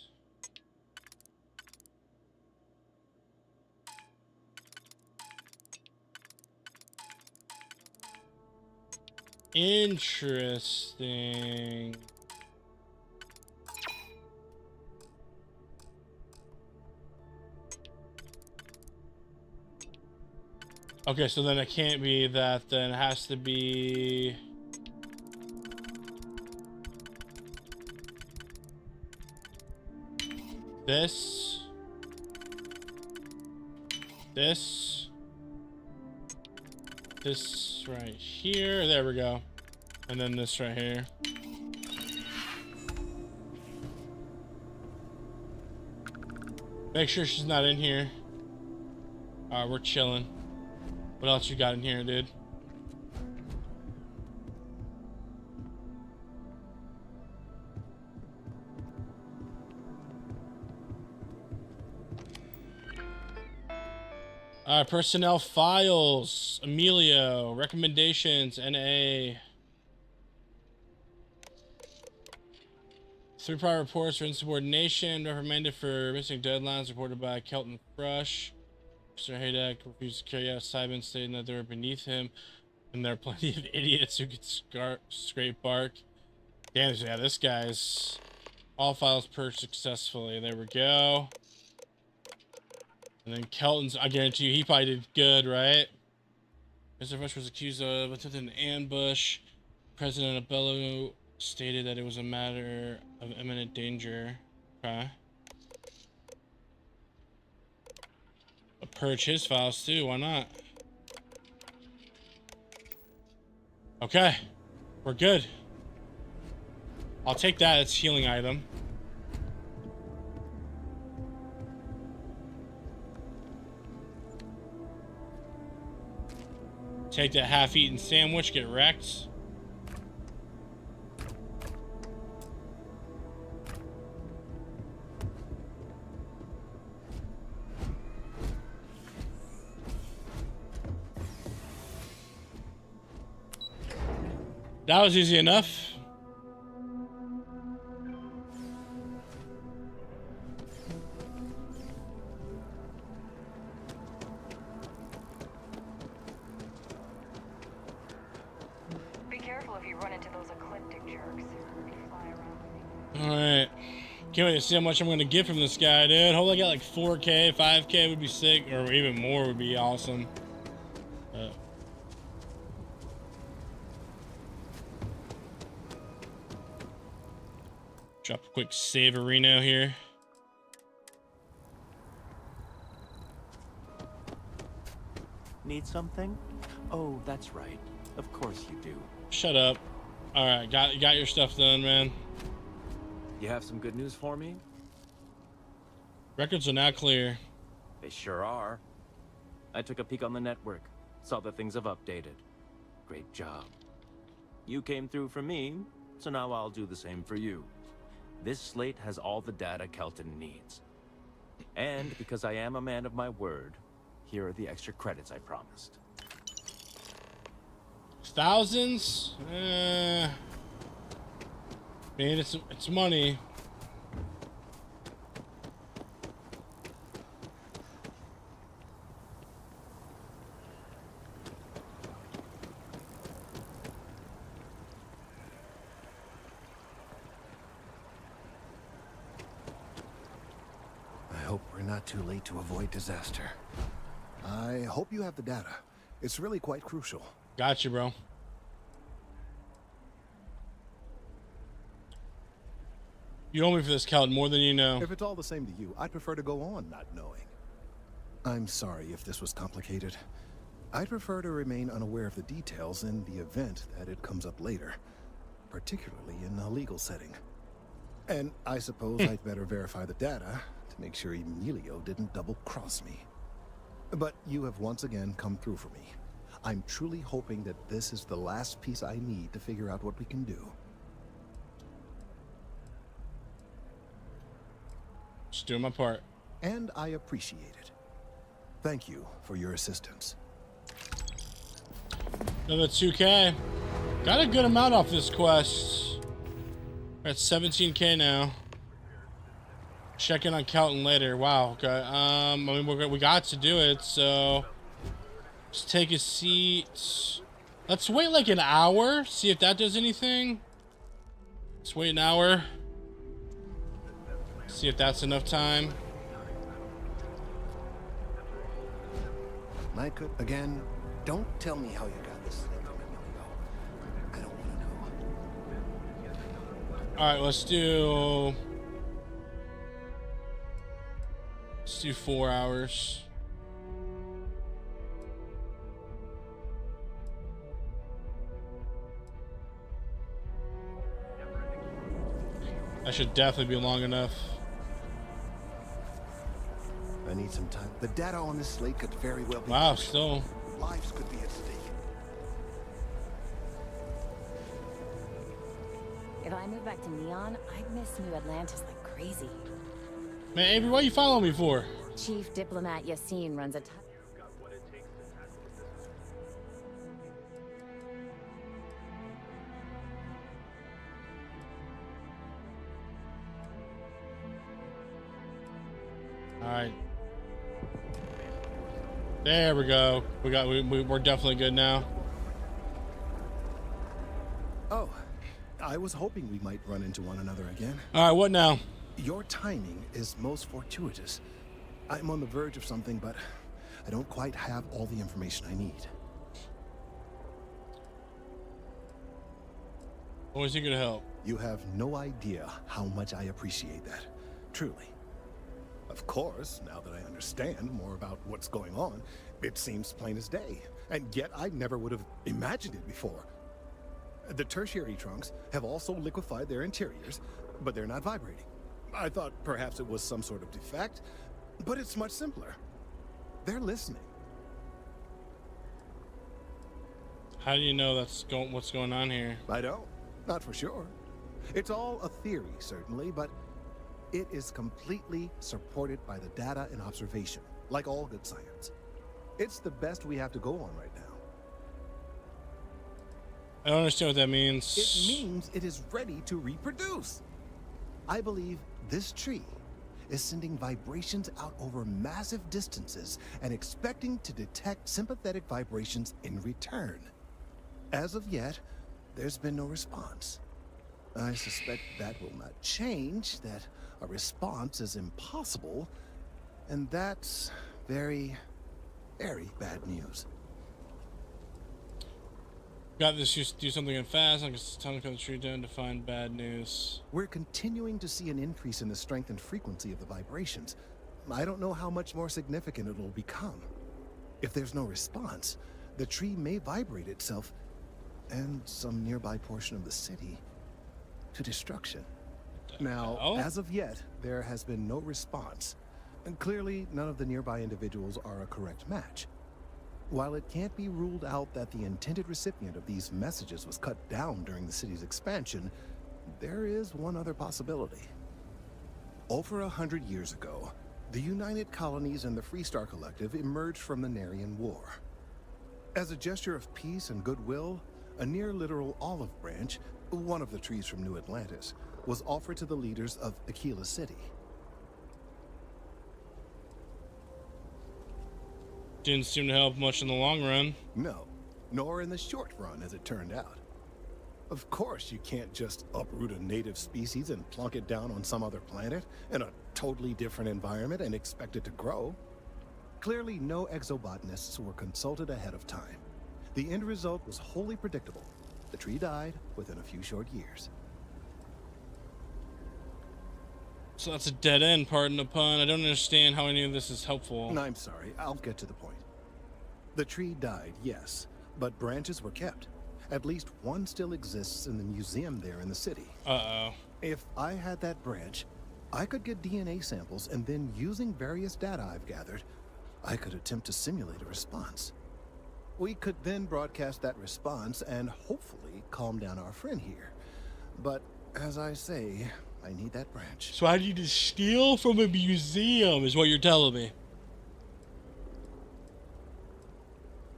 Interesting. Okay, so then it can't be that, then it has to be... This. This. This right here. There we go. And then this right here. Make sure she's not in here. Alright, we're chilling. What else you got in here, dude? Alright, personnel files. Emilio. Recommendations. NA. 3 prior reports for insubordination. Reprimanded for missing deadlines reported by Kelton Fresh. Mr. Haydak refused to carry out assignments stating that they were beneath him. And there are plenty of idiots who could scrape bark. Damn, yeah, this guy's... All files purged successfully. There we go. And then Kelton's, I guarantee you, he probably did good, right? Mr. Fresh was accused of attempting an ambush. President Abello stated that it was a matter of imminent danger. Okay. But purge his files too, why not? Okay. We're good. I'll take that, it's a healing item. Take that half-eaten sandwich, get wrecked. That was easy enough. Be careful if you run into those ecliptic jerks. They fly around. Alright. Can't wait to see how much I'm going to get from this guy, dude. Hopefully I got like 4K, 5K would be sick, or even more would be awesome. Drop a quick Saverino here. Need something? Oh, that's right. Of course you do. Shut up. Alright, got your stuff done, man. You have some good news for me? Records are now clear. They sure are. I took a peek on the network. Saw that things have updated. Great job. You came through for me, so now I'll do the same for you. This slate has all the data Kelton needs. And because I am a man of my word, here are the extra credits I promised. Thousands? Man, it's money. I hope we're not too late to avoid disaster. I hope you have the data. It's really quite crucial. Got you, bro. You owe me for this, Kelton, more than you know. If it's all the same to you, I'd prefer to go on not knowing. I'm sorry if this was complicated. I'd prefer to remain unaware of the details in the event that it comes up later, particularly in a legal setting. And I suppose I'd better verify the data to make sure Emilio didn't double-cross me. But you have once again come through for me. I'm truly hoping that this is the last piece I need to figure out what we can do. Just doing my part. And I appreciate it. Thank you for your assistance. Another 2K. Got a good amount off this quest. We're at 17K now. Check in on Kelton later. Wow. Okay. I mean, we got to do it, so just take a seat. Let's wait like an hour. See if that does anything. Let's wait an hour. See if that's enough time. I could, again, don't tell me how you got this thing from Emilio. I don't want to know. All right, let's do 4 hours. That should definitely be long enough. I need some time. The data on this slate could very well be... Wow, still. Lives could be at stake. If I move back to Neon, I'd miss New Atlantis like crazy. Man, Avery, what are you following me for? Chief Diplomat Yassine runs a All right. There we go. We're definitely good now. Oh, I was hoping we might run into one another again. All right, what now? Your timing is most fortuitous. I'm on the verge of something, but I don't quite have all the information I need. Always eager to help. You have no idea how much I appreciate that. Truly. Of course, now that I understand more about what's going on, it seems plain as day. And yet I never would have imagined it before. The tertiary trunks have also liquefied their interiors, but they're not vibrating. I thought perhaps it was some sort of defect, but it's much simpler. They're listening. How do you know what's going on here? I don't. Not for sure. It's all a theory, certainly, but it is completely supported by the data and observation, like all good science. It's the best we have to go on right now. I don't understand what that means. It means it is ready to reproduce. I believe this tree is sending vibrations out over massive distances and expecting to detect sympathetic vibrations in return. As of yet, there's been no response. I suspect that will not change, that a response is impossible, and that's very, very bad news. Got this, you do something fast, like it's time to cut the tree down to find bad news. We're continuing to see an increase in the strength and frequency of the vibrations. I don't know how much more significant it will become. If there's no response, the tree may vibrate itself and some nearby portion of the city to destruction. Now, as of yet, there has been no response, and clearly none of the nearby individuals are a correct match. While it can't be ruled out that the intended recipient of these messages was cut down during the city's expansion, there is one other possibility. Over 100 years ago, the United Colonies and the Freestar Collective emerged from the Narian War. As a gesture of peace and goodwill, a near-literal olive branch, one of the trees from New Atlantis, was offered to the leaders of Aquila City. Didn't seem to help much in the long run. No, nor in the short run, as it turned out. Of course, you can't just uproot a native species and plunk it down on some other planet in a totally different environment and expect it to grow. Clearly, no exobotanists were consulted ahead of time. The end result was wholly predictable. The tree died within a few short years. So that's a dead end, pardon the pun. I don't understand how any of this is helpful. No, I'm sorry. I'll get to the point. The tree died, yes, but branches were kept. At least one still exists in the museum there in the city. Uh-oh. If I had that branch, I could get DNA samples, and then using various data I've gathered, I could attempt to simulate a response. We could then broadcast that response and hopefully calm down our friend here. But as I say, I need that branch. So I need to steal from a museum is what you're telling me.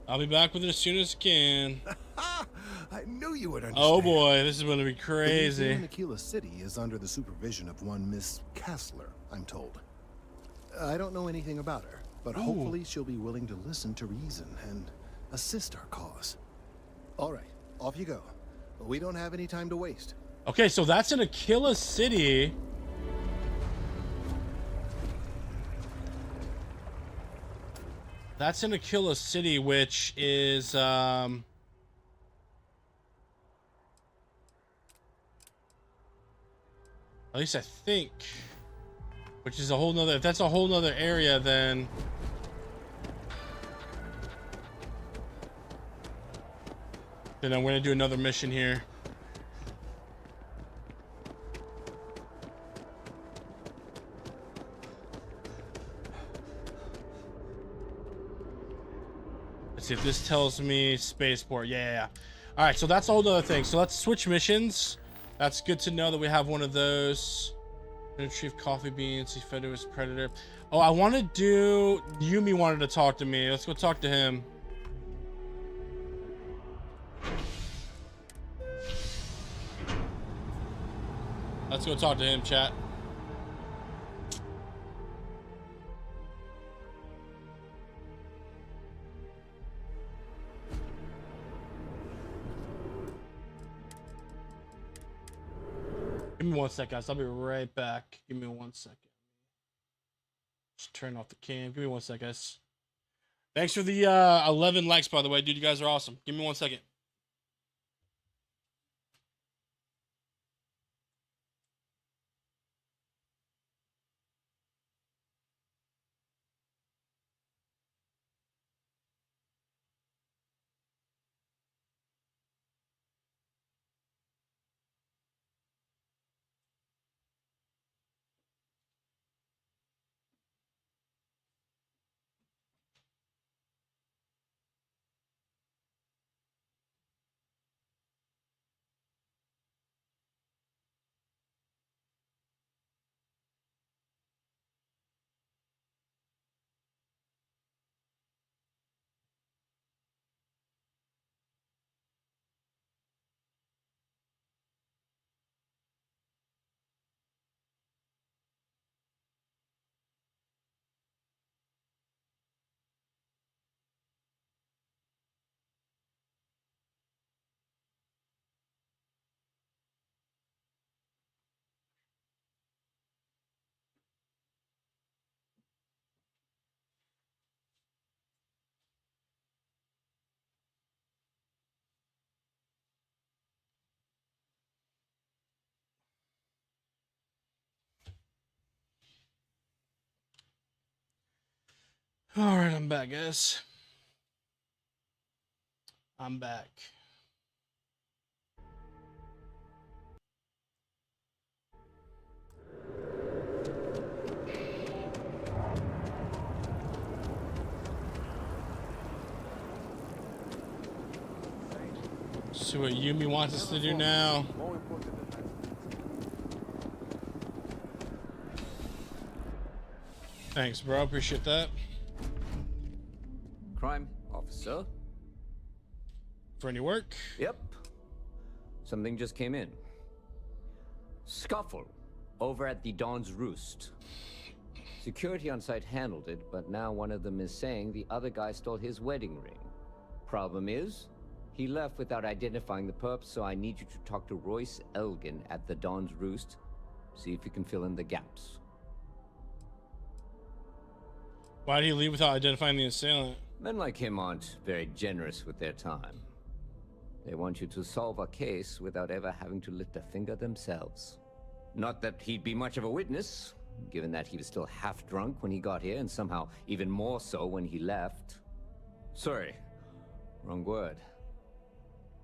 I'll be back with it as soon as I can. I knew you would understand. Oh boy, this is going to be The crazy. museum in Aquila City is under the supervision of one Miss Kassler, I'm told. I don't know anything about her, but hopefully she'll be willing to listen to reason and assist our cause. All right, off you go. We don't have any time to waste. Okay, so that's in Aquila City. That's in Aquila City, which is at least I think, which is a whole nother, if that's a whole nother area, then I'm gonna do another mission here. Let's see if this tells me spaceport. Yeah. All right, so that's a whole other thing. So let's switch missions. That's good to know that we have one of those. Retrieve coffee beans. He fed to his predator. Oh, I want to do. Yumi wanted to talk to me. Let's go talk to him. Let's go talk to him, chat. Give me 1 sec, guys. I'll be right back. Give me 1 second. Just turn off the cam. Give me 1 sec, guys. Thanks for the 11 likes, by the way, dude. You guys are awesome. Give me 1 second. All right, I'm back, guys. I'm back. See what Yumi wants us to do now. Thanks, bro. Appreciate that. Crime officer. For any work? Yep. Something just came in. Scuffle over at the Dawn's Roost. Security on site handled it, but now one of them is saying the other guy stole his wedding ring. Problem is, he left without identifying the perp, so I need you to talk to Royce Elgin at the Dawn's Roost. See if you can fill in the gaps. Why did he leave without identifying the assailant? Men like him aren't very generous with their time. They want you to solve a case without ever having to lift a finger themselves. Not that he'd be much of a witness. given that he was still half drunk when he got here and somehow even more so when he left. Sorry, wrong word.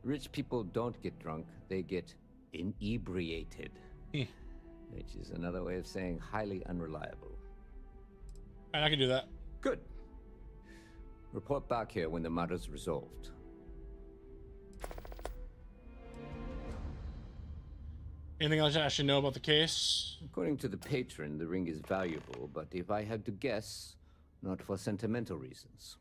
Rich people don't get drunk, they get inebriated. Which is another way of saying highly unreliable. I can do that. Good. Report back here when the matter's resolved. Anything else I should know about the case? According to the patron, the ring is valuable, but if I had to guess, not for sentimental reasons.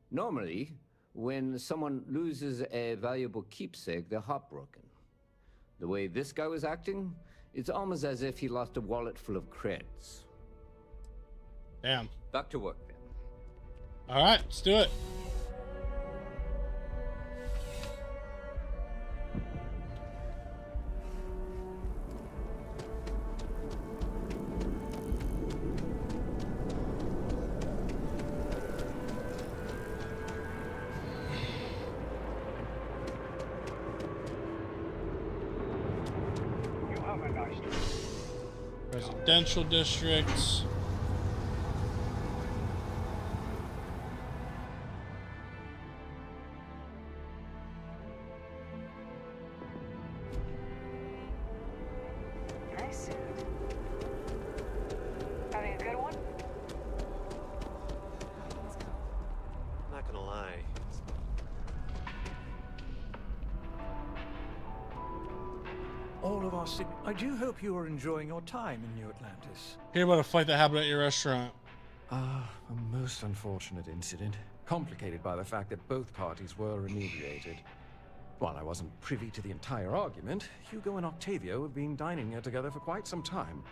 Normally, when someone loses a valuable keepsake, they're heartbroken. The way this guy was acting, it's almost as if he lost a wallet full of creds. Damn. Back to work then. All right, let's do it. Residential districts. Nice suit. Having a good one? I'm not gonna lie. All of our I do hope you are enjoying your time in New Atlantis. Hear about a fight that happened at your restaurant. A most unfortunate incident, complicated by the fact that both parties were inebriated. While I wasn't privy to the entire argument, Hugo and Octavio have been dining here together for quite some time.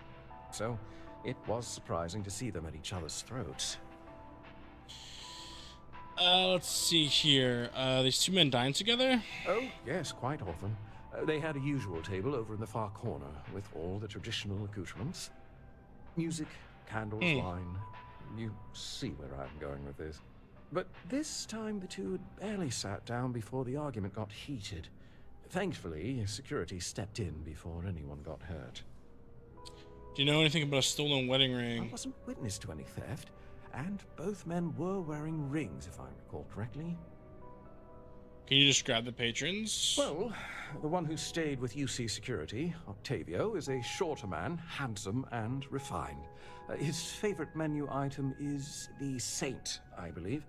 So, it was surprising to see them at each other's throats. Let's see here. These two men dined together? Oh, yes, quite often. They had a usual table over in the far corner, with all the traditional accoutrements. Music, candles, wine. You see where I'm going with this. But this time the two had barely sat down before the argument got heated. Thankfully, security stepped in before anyone got hurt. Do you know anything about a stolen wedding ring? I wasn't witness to any theft, and both men were wearing rings, if I recall correctly. Can you describe the patrons? Well, the one who stayed with UC Security, Octavio, is a shorter man, handsome and refined. His favorite menu item is the Saint, I believe.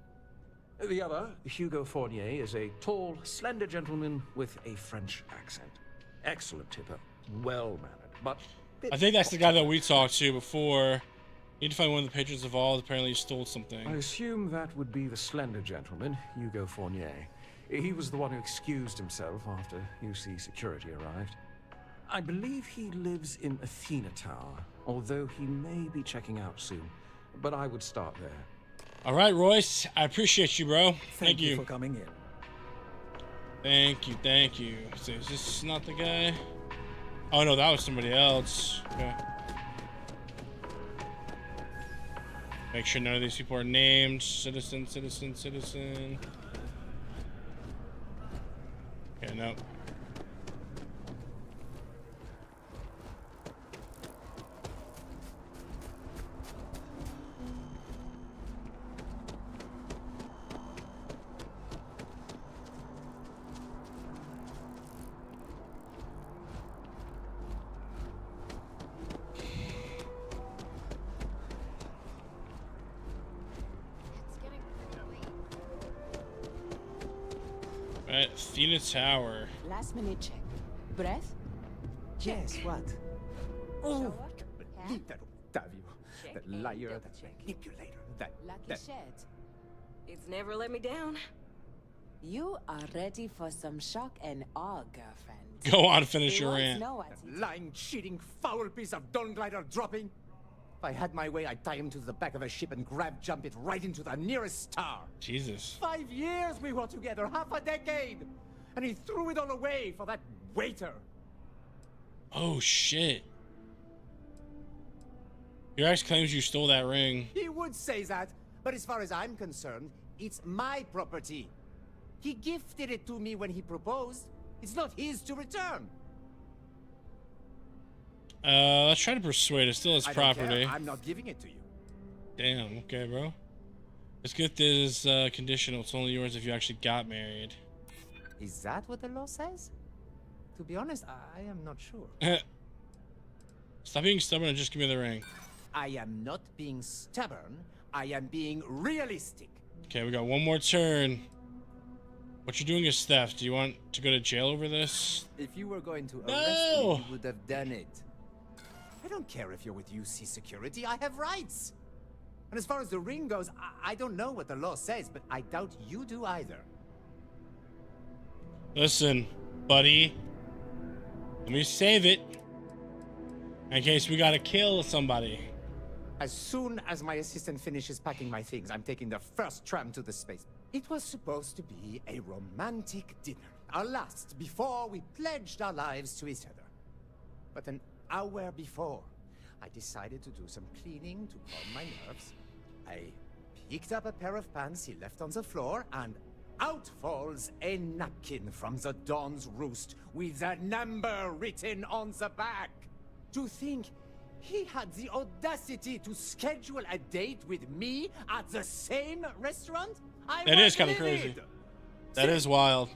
The other, Hugo Fournier, is a tall, slender gentleman with a French accent. Excellent tipper, well-mannered, but... I think that's the guy that we talked to before. Need to find one of the patrons involved. Apparently he stole something. I assume that would be the slender gentleman, Hugo Fournier. He was the one who excused himself after UC Security arrived. I believe he lives in Athena Tower, although he may be checking out soon. But I would start there. All right, Royce. I appreciate you, bro. Thank you for coming in. Thank you, thank you. So is this not the guy? Oh no, that was somebody else. Okay. Make sure none of these people are named. Citizen, citizen, citizen. Okay, no. Right, Athena Tower. Last minute check. Breath? Yes, what? Oh, Believe that Octavio, that liar, that manipulator, that... Lucky shed. It's never let me down. You are ready for some shock and awe, girlfriend. Go on, finish your Once rant. know what That lying, cheating, foul piece of dung glider dropping. If I had my way, I'd tie him to the back of a ship and jump it right into the nearest star. Jesus. 5 years we were together, half a decade. And he threw it all away for that waiter. Oh shit. Your ex claims you stole that ring. He would say that, but as far as I'm concerned, it's my property. He gifted it to me when he proposed. It's not his to return. Let's try to persuade. It's still his property. I'm not giving it to you. Damn. Okay, bro. Let's get this conditional. It's only yours if you actually got married. Is that what the law says? To be honest, I am not sure. Stop being stubborn and just give me the ring. I am not being stubborn. I am being realistic. Okay, we got one more turn. What you're doing is theft. Do you want to go to jail over this? If you were going to arrest me, you would have done it. I don't care if you're with UC security. I have rights. And as far as the ring goes, I don't know what the law says, but I doubt you do either. Listen, buddy. Let me save it. In case we gotta kill somebody. As soon as my assistant finishes packing my things, I'm taking the first tram to the space. It was supposed to be a romantic dinner. Our last, before we pledged our lives to each other. But an hour before, I decided to do some cleaning to calm my nerves. I picked up a pair of pants he left on the floor, and out falls a napkin from the Dawn's Roost with a number written on the back. To think he had the audacity to schedule a date with me at the same restaurant? That is kind of crazy. That is wild.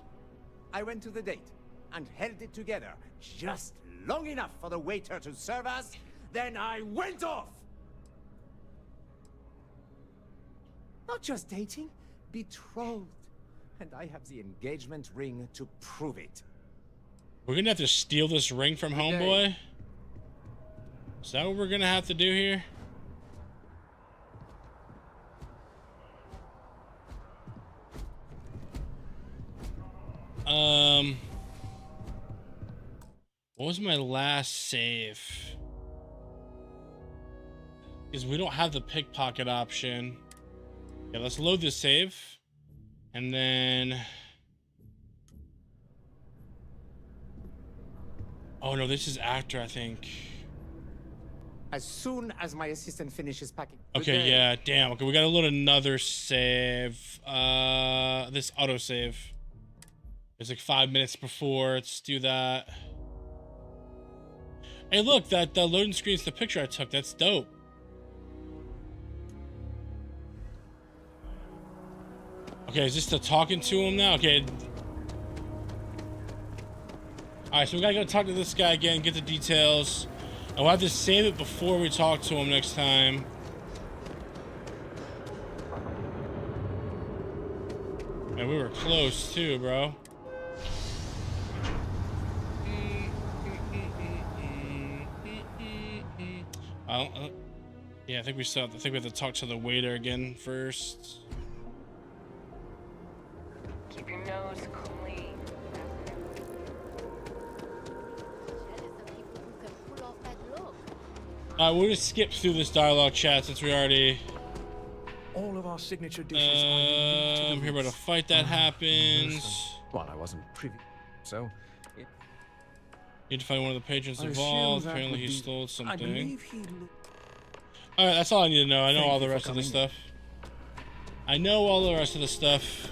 I went to the date and held it together just long enough for the waiter to serve us. Then I went off. Not just dating, betrothed. And I have the engagement ring to prove it. We're gonna have to steal this ring from homeboy? Is that what we're gonna have to do here? What was my last save? Because we don't have the pickpocket option. Yeah, let's load this save. And then... Oh no, this is after, I think. As soon as my assistant finishes packing. Okay, yeah, damn. Okay, we gotta load another save. This autosave. It's like 5 minutes before. Let's do that. Hey, look, that loading screen's the picture I took. That's dope. Okay, is this the talking to him now? Okay. Alright, so we gotta go talk to this guy again, get the details. And we'll have to save it before we talk to him next time. Man, we were close too, bro. Yeah, I think we have to talk to the waiter again first. Keep your nose clean. We'll just skip through this dialogue chat since we already. All of our signature dishes are I'm here about a fight that happens. Well, I wasn't privy, so. Need to find one of the patrons involved. Apparently, he stole something. All right, that's all I need to know. I know all the rest of the stuff. I know all the rest of the stuff.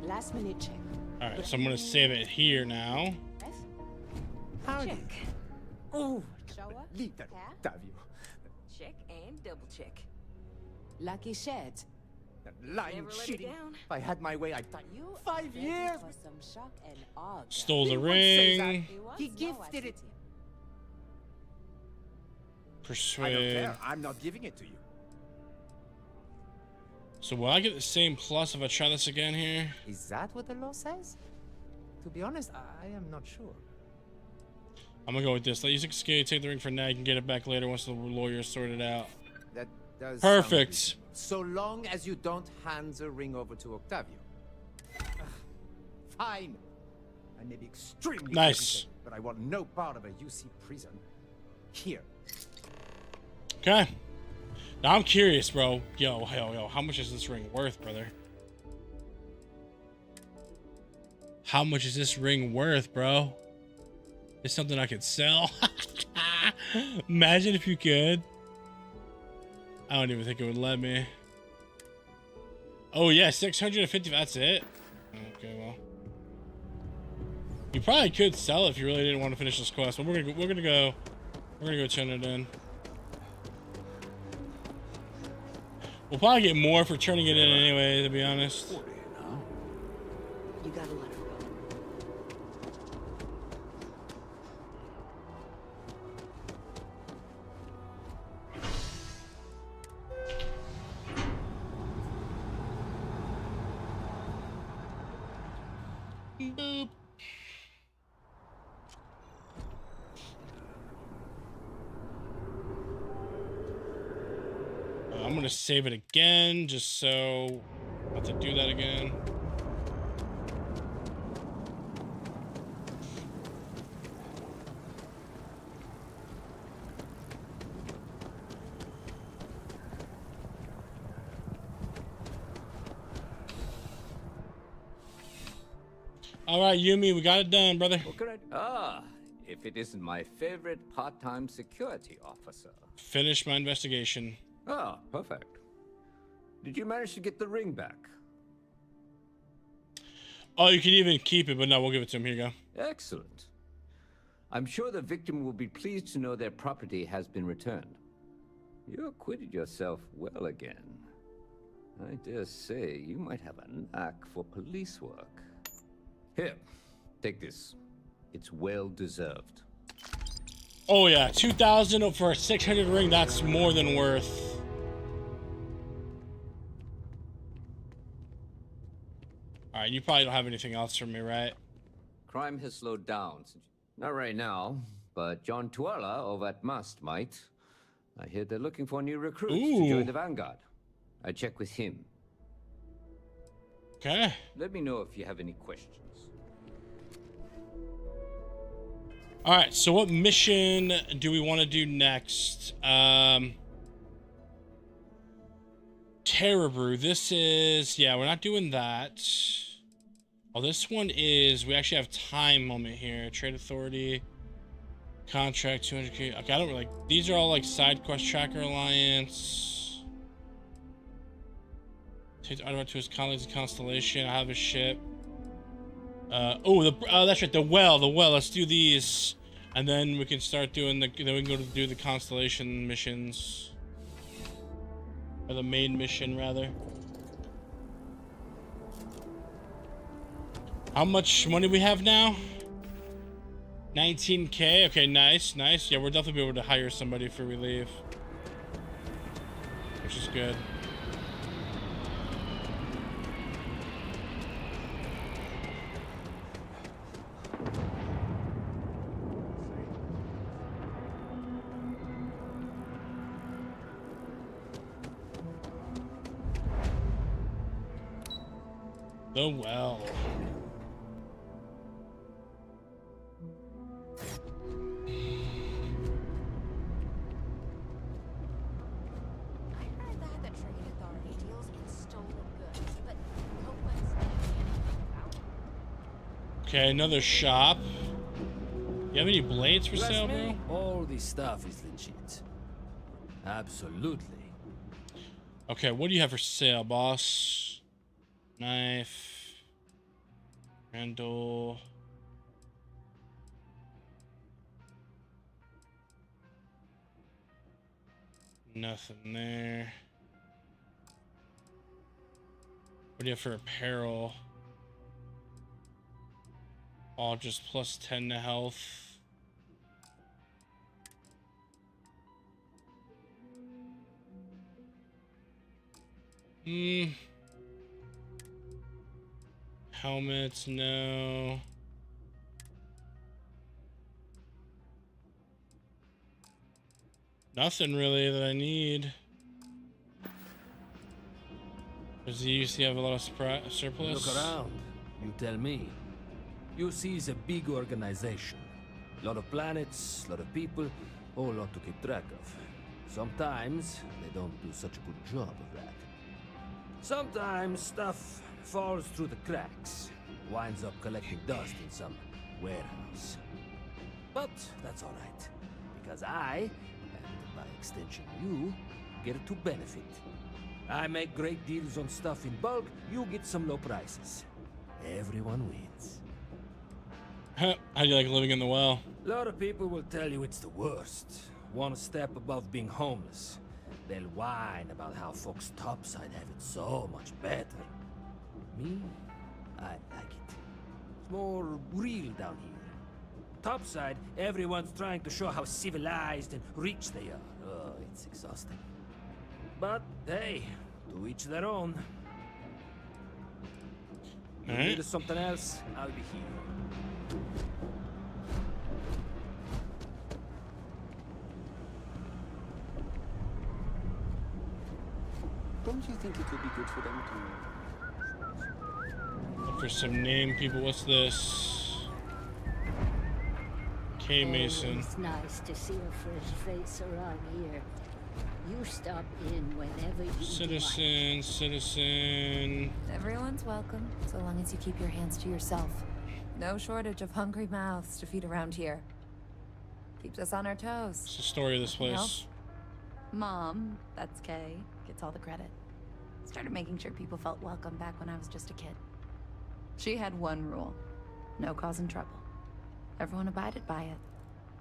Last minute check. All right, so I'm gonna save it here now. Check. Oh, Shower. leave that, Octavio. Check and double check. Lucky shed. That lying, Never let me cheating. down. If I had my way, I'd die. You 5 years. For some shock and awe. Stole the He won't say that. ring. He gifted it. I don't Persuade. care. I'm not giving it to you. So will I get the same plus if I try this again here? Is that what the law says? To be honest, I am not sure. I'm gonna go with this. Let you escape, take the ring for now. You can get it back later once the lawyer's sorted out. That does Perfect. sound reasonable. So long as you don't hand the ring over to Octavio. Fine. I may be extremely Nice. educated, but I want no part of a UC prison. Here. Okay. Now I'm curious, bro. Yo, how much is this ring worth, brother? How much is this ring worth, bro? It's something I could sell. Imagine if you could. I don't even think it would let me. Oh yeah, 650. That's it. Okay, well, you probably could sell it if you really didn't want to finish this quest. But we're gonna go turn it in. We'll probably get more for turning it in anyway, to be honest. You gotta let her go. Boop. I'm gonna save it again, just so I have to do that again. All right, Yumi, we got it done, brother. What could I... Ah, if it isn't my favorite part-time security officer. Finish my investigation. Ah, perfect. Did you manage to get the ring back? Oh, you can even keep it, but no, we'll give it to him. Here you go. Excellent. I'm sure the victim will be pleased to know their property has been returned. You acquitted yourself well again. I dare say you might have a knack for police work. Here, take this. It's well deserved. Oh yeah, 2,000 for a 600 ring. That's more than worth. All right, you probably don't have anything else for me, right? Crime has slowed down. Not right now, but John Tuala over at Must might. I hear they're looking for new recruits to join the Vanguard. I check with him. Okay. Let me know if you have any questions. All right, so what mission do we want to do next? Terror Brew. This is, yeah, we're not doing that. Oh, this one is, we actually have time moment here. Trade Authority, contract, 200K. Okay, I don't really, these are all like side quest. Tracker Alliance. Takes Autobot to his colleagues in Constellation. I have a ship. That's right, the well. Let's do these, and then we can start doing then we can go to do the Constellation missions, or the main mission rather. How much money we have now? 19K. Okay, nice. Yeah, we'll definitely be able to hire somebody for we leave, which is good. The well. Okay, another shop. You have any blades for sale, bro? All this stuff is legit. Absolutely. Okay, what do you have for sale, boss? Knife. Handle. Nothing there. What do you have for apparel? All just plus 10 to health. Helmets, no. Nothing really that I need. Does he UC have a lot of surplus? Look around. You tell me. UC is a big organization. A lot of planets, a lot of people, whole lot to keep track of. Sometimes they don't do such a good job of that. Sometimes stuff falls through the cracks, winds up collecting dust in some warehouse. But that's all right, because I, and by extension you, get to benefit. I make great deals on stuff in bulk, you get some low prices. Everyone wins. How do you like living in the well? A lot of people will tell you it's the worst. One step above being homeless. They'll whine about how folks topside have it so much better. Me, I like it. It's more real down here. Topside, everyone's trying to show how civilized and rich they are. Oh, it's exhausting. But, hey, to each their own. If you need something else, I'll be here. Don't you think it would be good for them to... Look for some name people. What's this? K Mason. It's nice to see a fresh face around here. You stop in whenever you Citizen. Everyone's welcome, so long as you keep your hands to yourself. No shortage of hungry mouths to feed around here. Keeps us on our toes. What's the story of this place? Else? Mom, that's Kay, gets all the credit. Started making sure people felt welcome back when I was just a kid. She had one rule: no causing trouble. Everyone abided by it,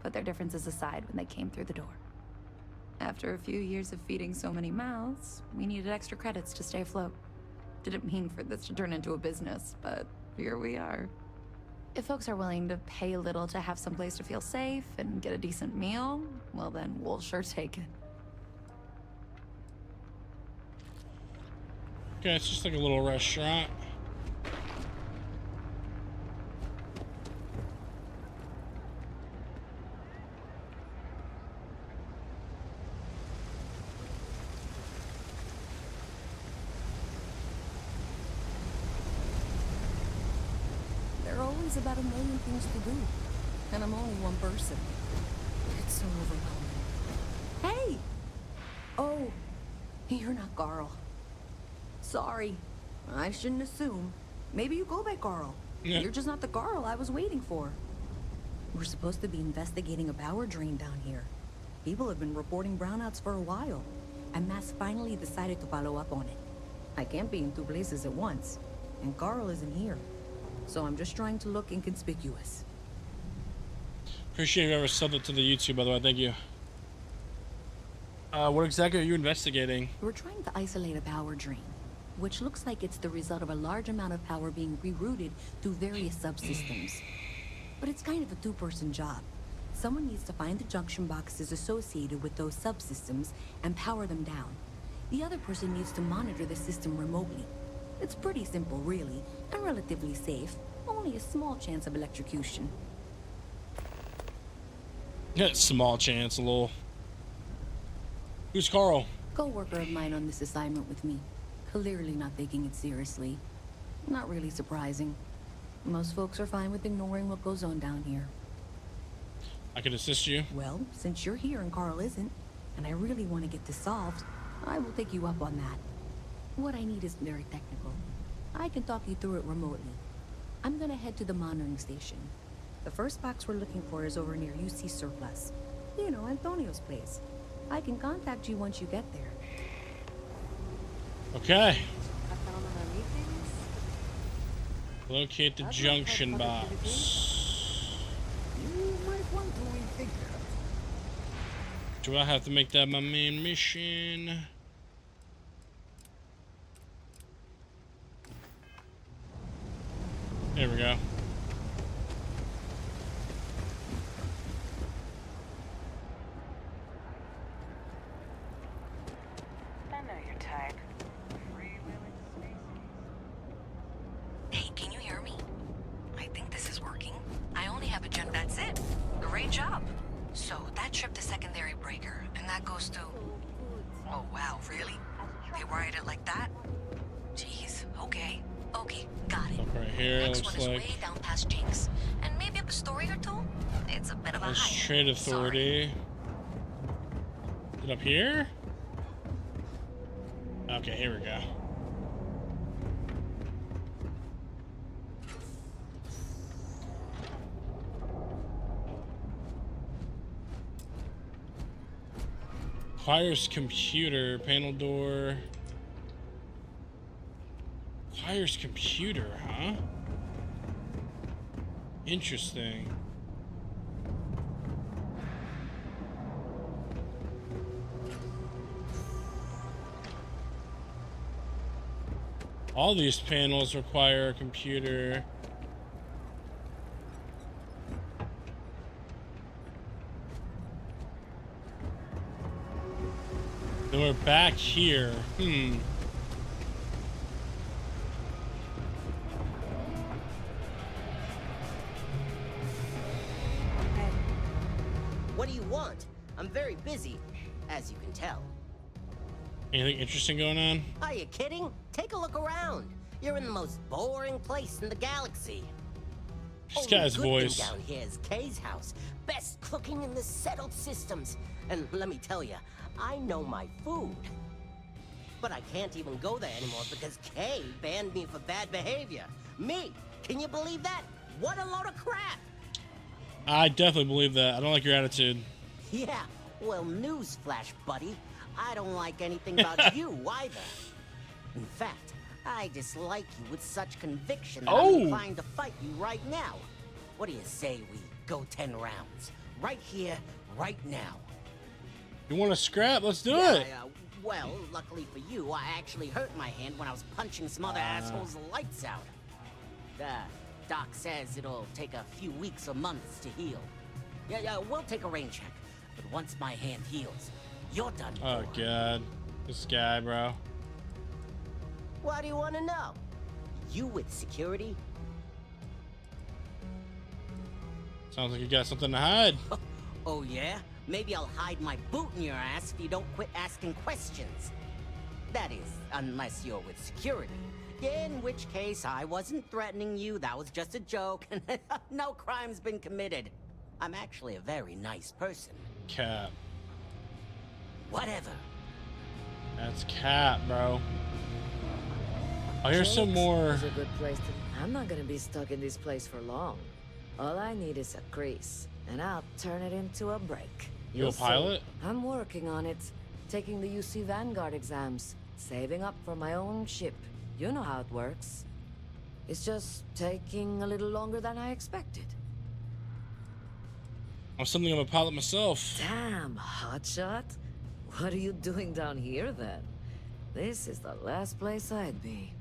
put their differences aside when they came through the door. After a few years of feeding so many mouths, we needed extra credits to stay afloat. Didn't mean for this to turn into a business, but here we are. If folks are willing to pay a little to have someplace to feel safe and get a decent meal, well then we'll sure take it. Okay, it's just like a little restaurant. There are always about a million things to do, and I'm only one person. It's so overwhelming. Hey! Oh, you're not Garl. Sorry, I shouldn't assume. Maybe you go by Garl. Yeah. You're just not the Garl I was waiting for. We're supposed to be investigating a power drain down here. People have been reporting brownouts for a while, and Mass finally decided to follow up on it. I can't be in two places at once, and Garl isn't here. So I'm just trying to look inconspicuous. Appreciate whoever subbed it to the YouTube, by the way. Thank you. What exactly are you investigating? We're trying to isolate a power drain, which looks like it's the result of a large amount of power being rerouted through various subsystems. But it's kind of a two-person job. Someone needs to find the junction boxes associated with those subsystems and power them down. The other person needs to monitor the system remotely. It's pretty simple, really, and relatively safe. Only a small chance of electrocution. Yeah, small chance, a little. Who's Carl? Co-worker of mine on this assignment with me. Clearly not taking it seriously. Not really surprising. Most folks are fine with ignoring what goes on down here. I could assist you. Well, since you're here and Carl isn't, and I really want to get this solved, I will take you up on that. What I need isn't very technical. I can talk you through it remotely. I'm gonna head to the monitoring station. The first box we're looking for is over near UC Surplus. You know, Antonio's place. I can contact you once you get there. Okay. Locate the junction box. You might want to rethink that. Do I have to make that my main mission? There we go. I know your type. Hey, can you hear me? I think this is working. I only have a gen. That's it. Great job. So that trip to secondary breaker, and that goes to... Oh, wow, really? They wired it like that? Jeez, okay. Okay, got it. Right here, Next looks one is like way down past Jinx, and maybe up a story or two. It's a bit of a hike. Trade Authority. Up here? Okay, here we go. Choir's computer, panel door. Choir's computer, huh? Interesting. All these panels require a computer. Then we're back here. Hey, what do you want? I'm very busy, as you can tell. Anything interesting going on? Are you kidding? Take a look around. You're in the most boring place in the galaxy. This guy's voice. Down here is Kay's house. Best cooking in the settled systems. And let me tell you, I know my food. But I can't even go there anymore because Kay banned me for bad behavior. Me? Can you believe that? What a load of crap! I definitely believe that. I don't like your attitude. Yeah, well, newsflash, buddy. I don't like anything about you either. In fact, I dislike you with such conviction that I'm inclined to fight you right now. What do you say we go 10 rounds? Right here, right now. You want to scrap? Let's do it. Well, luckily for you, I actually hurt my hand when I was punching some other assholes' lights out. Doc says it'll take a few weeks or months to heal. Yeah, we'll take a rain check. But once my hand heals, you're done. Oh, God. This guy, bro. Why do you want to know? You with security? Sounds like you got something to hide. Oh, yeah? Maybe I'll hide my boot in your ass if you don't quit asking questions. That is, unless you're with security. In which case, I wasn't threatening you. That was just a joke. No crime's been committed. I'm actually a very nice person. Cap. Whatever. That's cap, bro. Oh, here's some more. Is a good place to... I'm not gonna be stuck in this place for long. All I need is a crease, and I'll turn it into a break. You a pilot? I'm working on it. Taking the UC Vanguard exams. Saving up for my own ship. You know how it works. It's just taking a little longer than I expected. I'm something of a pilot myself. Damn, hotshot. What are you doing down here, then? This is the last place I'd be.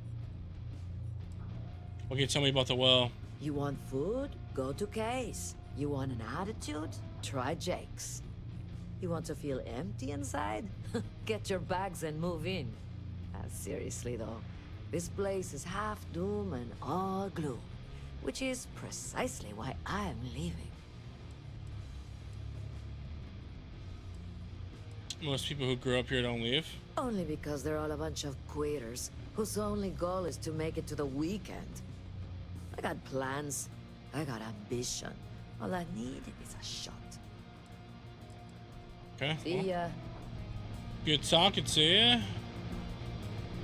What can you tell me about the well? You want food? Go to Kay's. You want an attitude? Try Jake's. You want to feel empty inside? Get your bags and move in. Seriously, though, this place is half doom and all gloom, which is precisely why I'm leaving. Most people who grow up here don't leave. Only because they're all a bunch of quitters whose only goal is to make it to the weekend. I got plans. I got ambition. All I need is a shot. Okay. See ya. Good talking to you.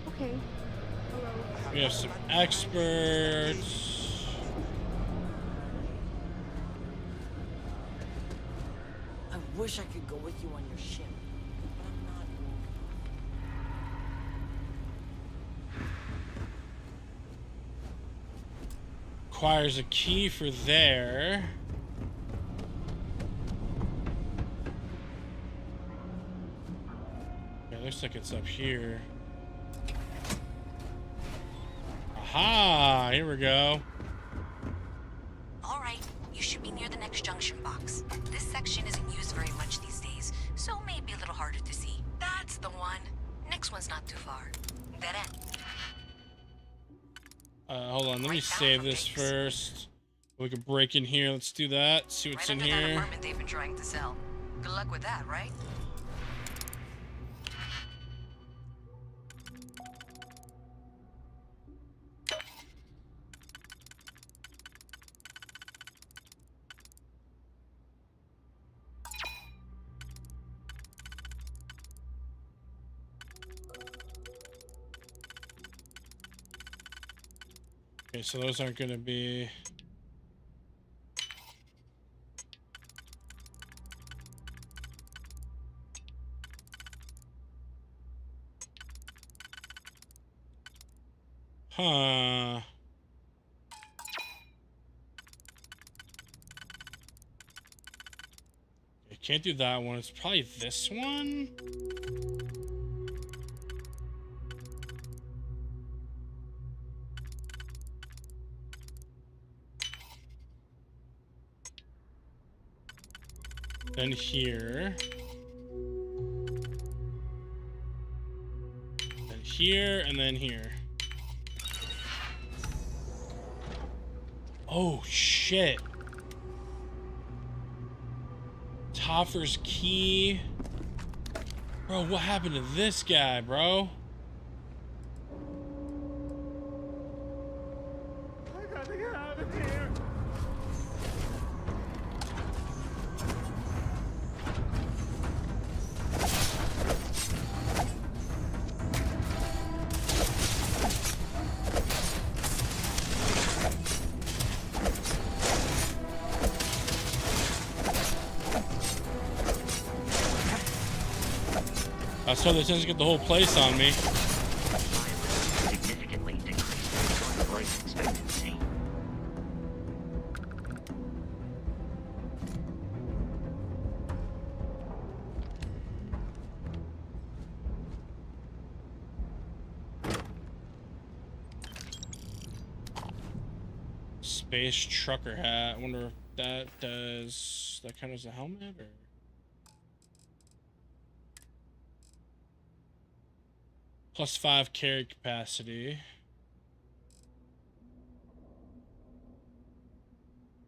Okay. Hello. We have some experts. I wish I could go with you on your ship. Requires a key for there. Okay, looks like it's up here. Aha! Here we go. All right, you should be near the next junction box. This section isn't used very much these days, so maybe a little harder to see. That's the one. Next one's not too far. Dead end. Hold on, let me save this first. We can break in here. Let's do that. See what's in That here. apartment they've been trying to sell. Good luck with that, right? Okay, so those aren't gonna be... Huh. I can't do that one. It's probably this one? Then here. Then here, and then here. Oh, shit. Toffer's key. Bro, what happened to this guy, bro? I gotta get out of here. So they tend to get the whole place on me. Significantly decreased life expectancy. Space trucker hat. I wonder if that does that count as a helmet or... +5 carry capacity.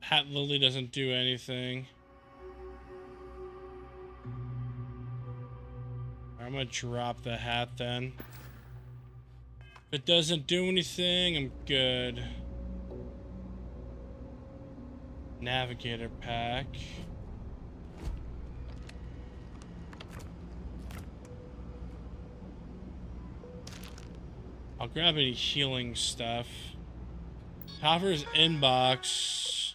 Hat Lily doesn't do anything. I'm gonna drop the hat then. If it doesn't do anything, I'm good. Navigator pack. I'll grab any healing stuff. Toffer's inbox.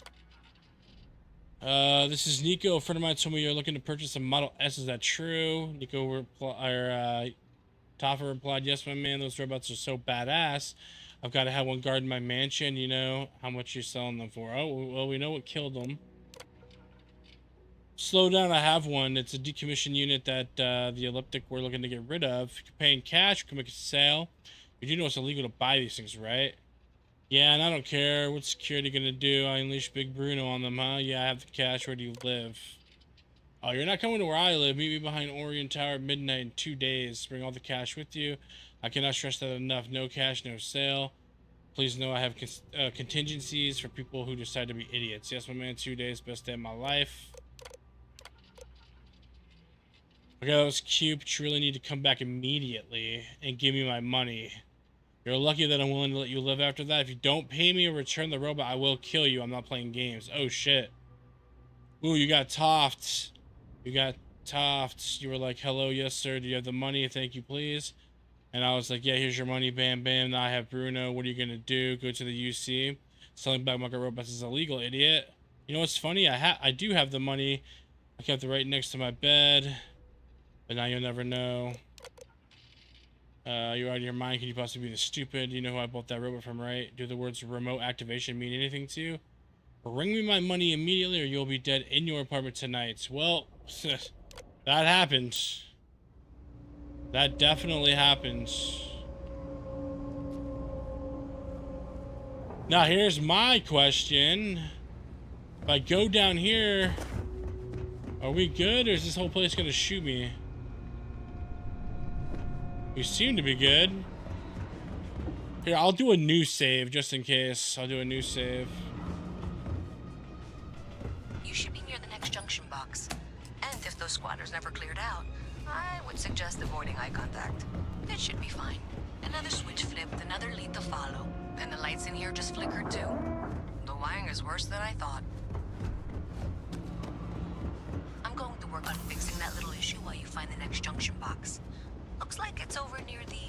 This is Nico. A friend of mine told me you're looking to purchase a Model S. Is that true? Toffer replied, yes, my man. Those robots are so badass. I've got to have one guard in my mansion. You know how much you're selling them for. Oh, well, we know what killed them. Slow down, I have one. It's a decommissioned unit that the Elliptic we're looking to get rid of. If you're paying cash, we can make a sale. You do know it's illegal to buy these things, right? Yeah, and I don't care. What's security gonna do? I unleash Big Bruno on them, huh? Yeah, I have the cash. Where do you live? Oh, you're not coming to where I live. Meet me behind Orion Tower at midnight in 2 days. Bring all the cash with you. I cannot stress that enough. No cash, no sale. Please know I have contingencies for people who decide to be idiots. Yes, my man, 2 days. Best day of my life. Okay, that was cute, but you really need to come back immediately and give me my money. You're lucky that I'm willing to let you live after that. If you don't pay me or return the robot, I will kill you. I'm not playing games. Oh, shit. Ooh, you got toffed. You got toffed. You were like, hello, yes, sir. Do you have the money? Thank you, please. And I was like, yeah, here's your money. Bam, bam. Now I have Bruno. What are you going to do? Go to the UC. Selling black market robots is illegal, idiot. You know what's funny? I do have the money. I kept it right next to my bed. But now you'll never know. You're out of your mind. Can you possibly be this stupid? You know who I bought that robot from, right? Do the words remote activation mean anything to you? Bring me my money immediately or you'll be dead in your apartment tonight. Well, that happened. That definitely happened. Now here's my question. If I go down here, are we good or is this whole place gonna shoot me? We seem to be good. Here, I'll do a new save just in case. I'll do a new save. You should be near the next junction box. And if those squatters never cleared out, I would suggest avoiding eye contact. It should be fine. Another switch flipped, another lead to follow. And the lights in here just flickered too. The wiring is worse than I thought. I'm going to work on fixing that little issue while you find the next junction box. Looks like it's over near the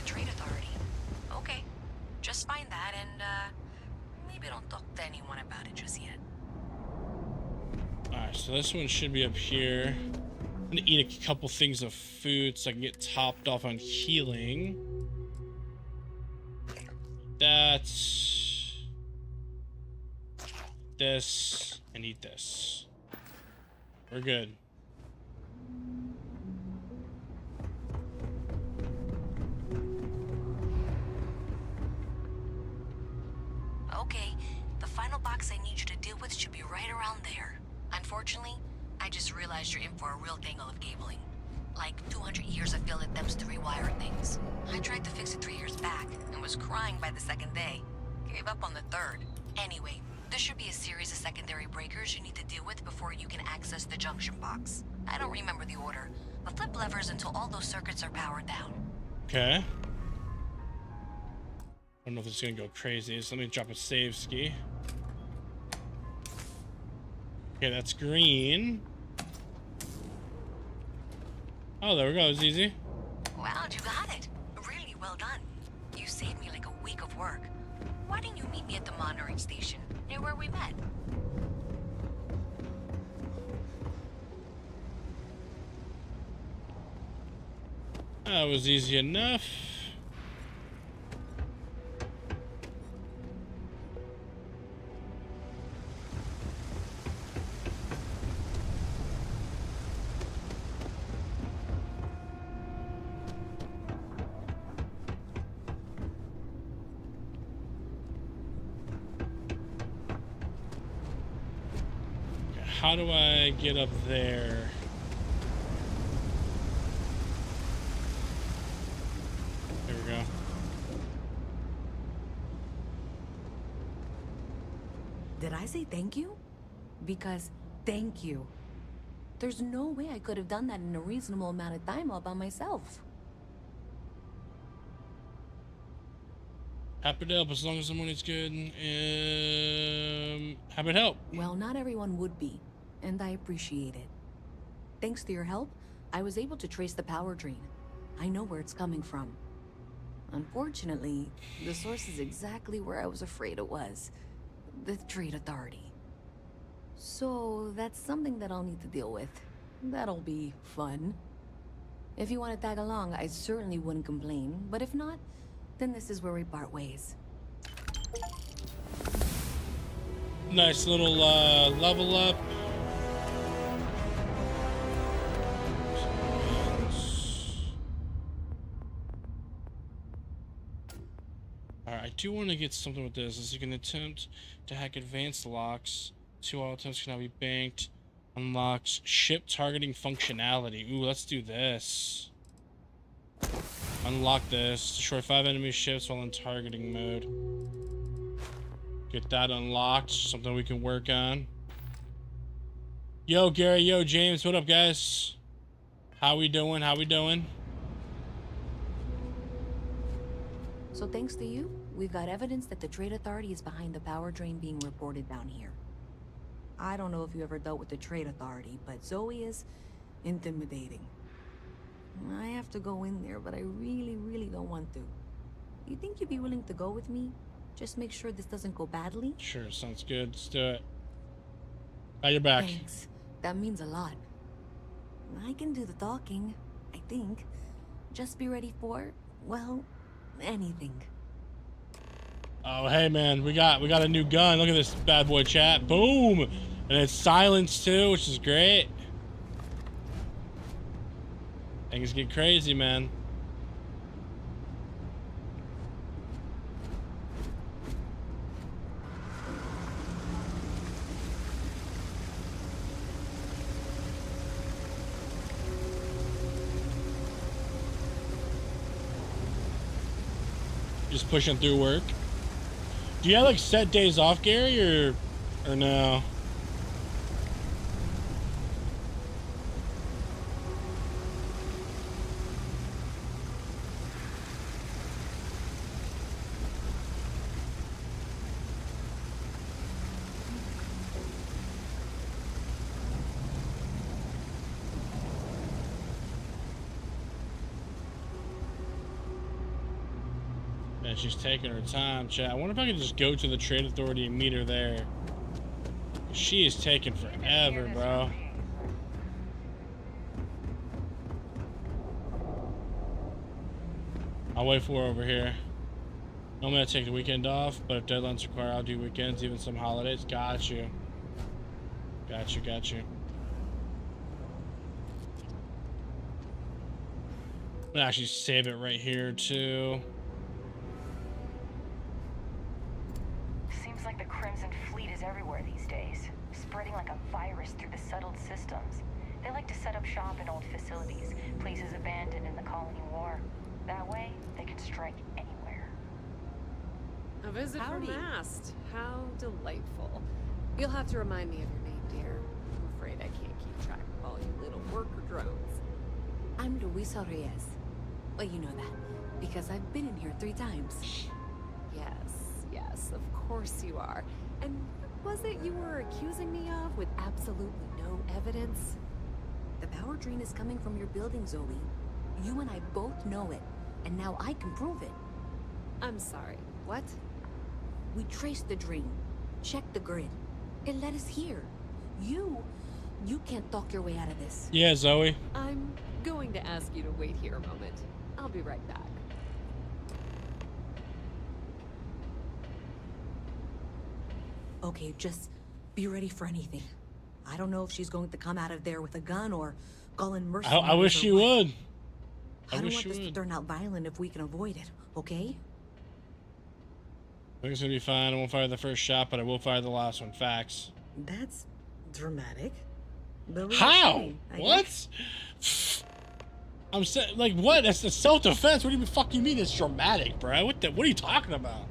Trade Authority. just find that and, maybe don't talk to anyone about it just yet. Alright, so this one should be up here. I'm gonna eat a couple things of food so I can get topped off on healing. That's this and eat this. We're good. Okay, the final box I need you to deal with should be right around there. Unfortunately, I just realized you're in for a real tangle of cabling. Like 200 years of field attempts to rewire things. I tried to fix it 3 years back and was crying by the second day. Gave up on the third. Anyway, there should be a series of secondary breakers you need to deal with before you can access the junction box. I don't remember the order, but flip levers until all those circuits are powered down. Okay. I don't know if this is gonna go crazy, so let me drop a save ski. Okay, that's green. Oh, there we go. It was easy. Wow, you got it. Really well done. You saved me like a week of work. Why didn't you meet me at the monitoring station, near where we met? That was easy enough. How do I get up there? There we go. Did I say thank you? Because thank you. There's no way I could have done that in a reasonable amount of time all by myself. Happy to help as long as the money's good. Happy to help. Well, not everyone would be, and I appreciate it. Thanks to your help, I was able to trace the power drain. I know where it's coming from. Unfortunately, the source is exactly where I was afraid it was. The Trade Authority. So, that's something that I'll need to deal with. That'll be fun. If you want to tag along, I certainly wouldn't complain, but if not, then this is where we part ways. Nice little level up. Alright, I do want to get something with this. This is an attempt to hack advanced locks. 2 all attempts can now be banked. Unlocks ship targeting functionality. Ooh, let's do this. Unlock this. Destroy 5 enemy ships while in targeting mode. Get that unlocked. Something we can work on. Yo, Gary. Yo, James. What up, guys? How we doing? How we doing? So thanks to you, we've got evidence that the Trade Authority is behind the power drain being reported down here. I don't know if you ever dealt with the Trade Authority, but Zoe is intimidating. I have to go in there, but I really don't want to. You think you'd be willing to go with me? Just make sure this doesn't go badly? Sure, sounds good. Let's do it. Got your back. Thanks. That means a lot. I can do the talking, I think. Just be ready for, well, anything. Oh, hey, man. We got a new gun. Look at this bad boy, chat. Boom! And it's silenced, too, which is great. Things get crazy, man. Just pushing through work. Do you have like set days off, Gary, or no? And she's taking her time, chat. I wonder if I can just go to the Trade Authority and meet her there. She is taking forever, bro. I'll wait for her over here. Normally I take the weekend off, but if deadlines require, I'll do weekends, even some holidays. Got you. Got you, got you. I'm gonna actually save it right here, too. Seems like the Crimson Fleet is everywhere these days, spreading like a virus through the settled systems. They like to set up shop in old facilities, places abandoned in the colony war. That way, they can strike anywhere. A visit Howdy. from Mast. How delightful. You'll have to remind me of your name, dear. I'm afraid I can't keep track of all you little worker drones. I'm Luisa Reyes. Well, you know that, because I've been in here 3 times. Yes, of course you are. And what was it you were accusing me of with absolutely no evidence? The power drain is coming from your building, Zoe. You and I both know it, and now I can prove it. I'm sorry, what? We traced the drain, checked the grid. It led us here. You can't talk your way out of this. Yeah, Zoe. I'm going to ask you to wait here a moment. I'll be right back. Okay, just be ready for anything. I don't know if she's going to come out of there with a gun or calling mercenaries. I wish she would. I don't want this to turn out violent if we can avoid it, okay? I think it's gonna be fine. I won't fire the first shot, but I will fire the last one. Facts. That's dramatic. But How? I What? guess. I'm saying, like, what? That's the self-defense. What do you fucking mean it's dramatic, bro? What are you talking about?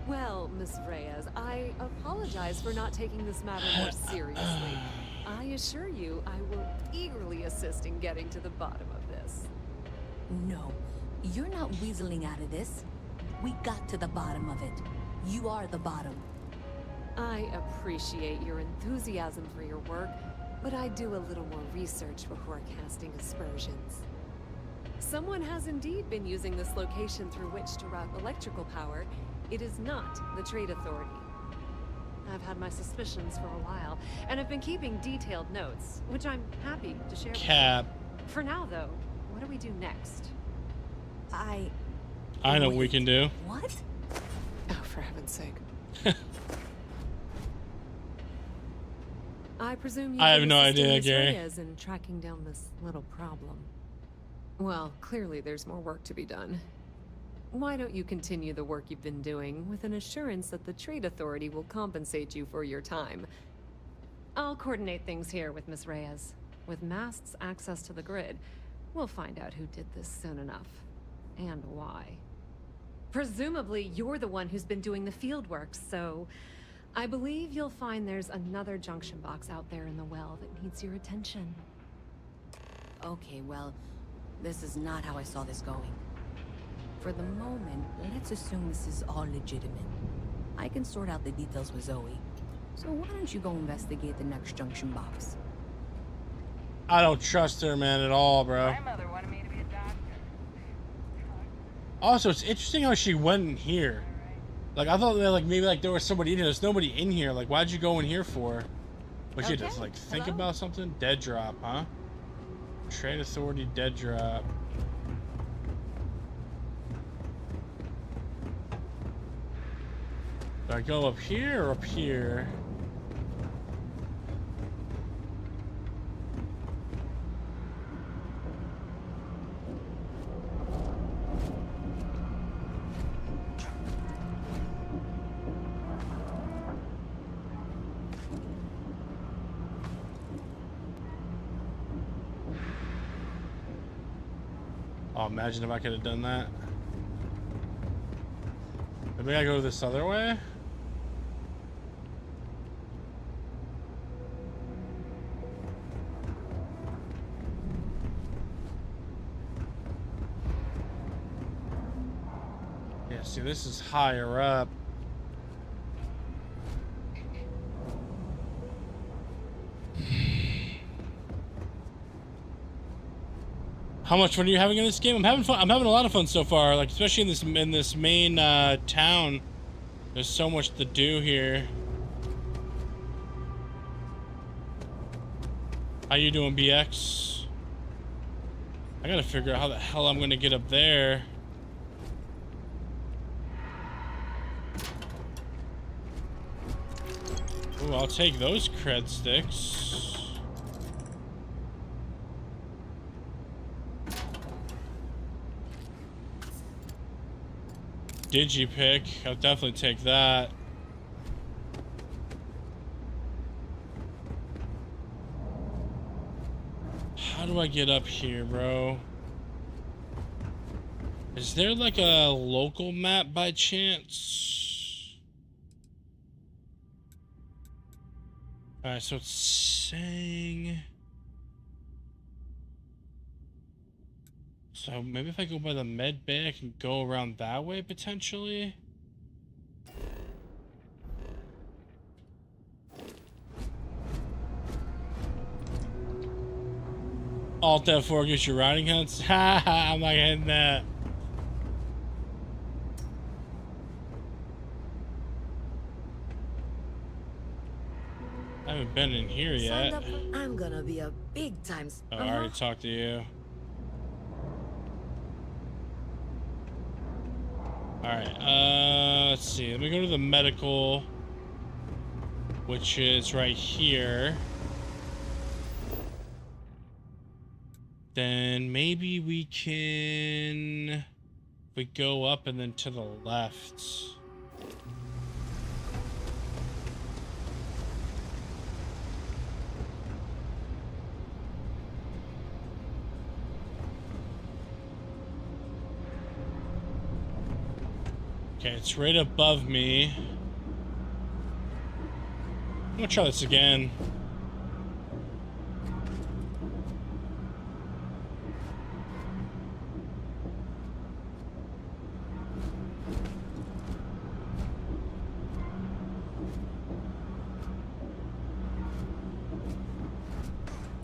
Well, Miss Reyes, I apologize for not taking this matter more seriously. I assure you, I will eagerly assist in getting to the bottom of this. No, you're not weaseling out of this. We got to the bottom of it. You are the bottom. I appreciate your enthusiasm for your work, but I do a little more research before casting aspersions. Someone has indeed been using this location through which to route electrical power. It is not the Trade Authority. I've had my suspicions for a while, and have been keeping detailed notes, which I'm happy to share with you. For now, though, what do we do next? I know what we can do. What? Oh, for heaven's sake. I presume you I have no assisting idea, Miss Gary. Reyes in tracking down this little problem. Well, clearly there's more work to be done. Why don't you continue the work you've been doing with an assurance that the Trade Authority will compensate you for your time? I'll coordinate things here with Miss Reyes. With Mast's access to the grid, we'll find out who did this soon enough. And why. Presumably, you're the one who's been doing the field work, so I believe you'll find there's another junction box out there in the well that needs your attention. Okay, well, this is not how I saw this going. For the moment, let's assume this is all legitimate. I can sort out the details with Zoe. So why don't you go investigate the next junction box? I don't trust her, man, at all, bro. My mother wanted me to be a doctor. Also, it's interesting how she went in here. Like, I thought that, like, maybe, like, there was somebody in here. There's nobody in here. Like, why'd you go in here for? What, she just, like, think about something? Dead drop, huh? Trade Authority dead drop. Do I go up here or up here? Oh, imagine if I could have done that. Maybe I go this other way? Yeah, see, this is higher up. How much fun are you having in this game? I'm having fun. I'm having a lot of fun so far. Like, especially in this main town. There's so much to do here. How you doing, BX? I gotta figure out how the hell I'm gonna get up there. Ooh, I'll take those cred sticks. Digipick, I'll definitely take that. How do I get up here, bro? Is there like a local map by chance? Alright, so it's saying... So maybe if I go by the med bay, I can go around that way potentially. Alt F4 gives you riding hunts. Ha ha! I'm not getting that. I haven't been in here yet. I'm gonna be a big time. Oh, I already talked to you. Alright, let's see. Let me go to the medical, which is right here. Then maybe we can... we go up and then to the left. Okay, it's right above me. I'm gonna try this again.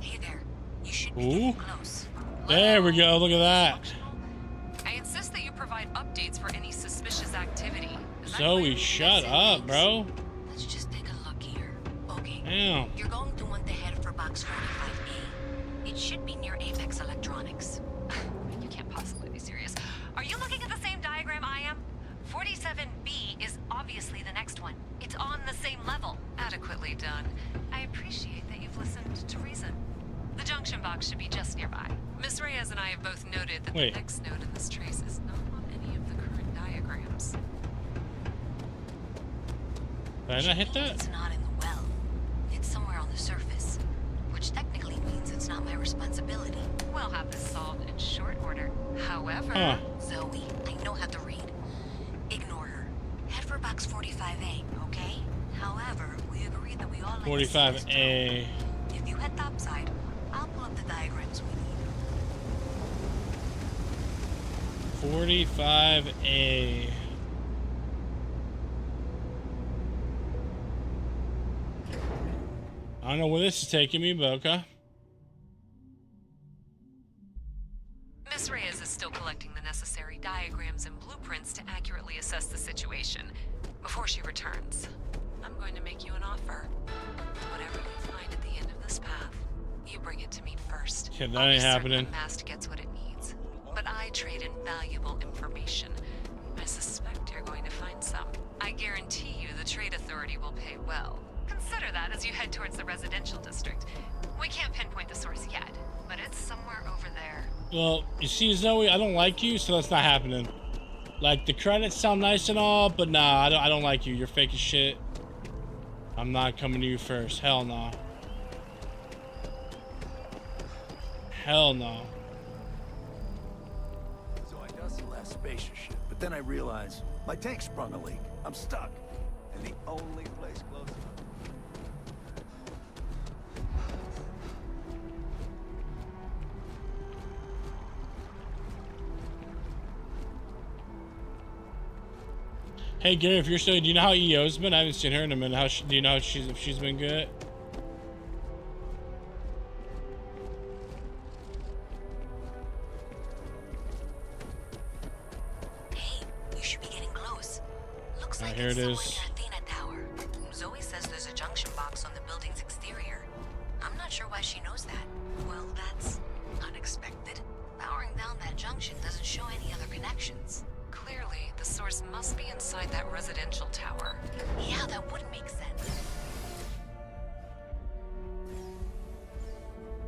Hey there. You should be Ooh. close. There we go, look at that. I insist that you provide updates for any suspicious activity. Zoe, shut up, bro. Let's just take a look here. Okay. Damn. You're going to want to head for box 45A. It should be near Apex Electronics. You can't possibly be serious. Are you looking at the same diagram I am? 47B is obviously the next one. It's on the same level. Adequately done. I appreciate that you've listened to reason. The junction box should be just nearby. Miss Reyes and I have both noted that the next node in this trace is not on any of the current diagrams. Did I not hit that? It's not in the well. It's somewhere on the surface, which technically means it's not my responsibility. We'll have this solved in short order. However, Zoe, I know how to read. Ignore her. Head for box 45A, okay? However, we agreed that we all like 45A. If you head topside, I'll pull up the diagrams we need. 45A. I don't know where this is taking me, but okay. Miss Reyes is still collecting the necessary diagrams and blueprints to accurately assess the situation. Before she returns, I'm going to make you an offer. Whatever you find at the end of this path, you bring it to me first. Yeah, that ain't happening. Mast gets what it needs, but I trade in valuable information. I suspect you're going to find some. I guarantee you the Trade Authority will pay well. Consider that as you head towards the residential district. We can't pinpoint the source yet, but it's somewhere over there. Well, you see, Zoe, I don't like you, so that's not happening. Like, the credits sound nice and all, but nah, I don't like you. You're fake as shit. I'm not coming to you first. Hell no. Hell no. So I got the last spacer ship, but then I realized my tank sprung a leak. I'm stuck. And the only place close enough. Hey Gary, if you're still, do you know how EO's been? I haven't seen her in a minute. Do you know if she's been good? here it is. Tower. Zoe says there's a junction box on the building's exterior. I'm not sure why she knows that. Well, that's unexpected. Powering down that junction doesn't show any other connections. Clearly, the source must be inside that residential tower. Yeah, that would make sense.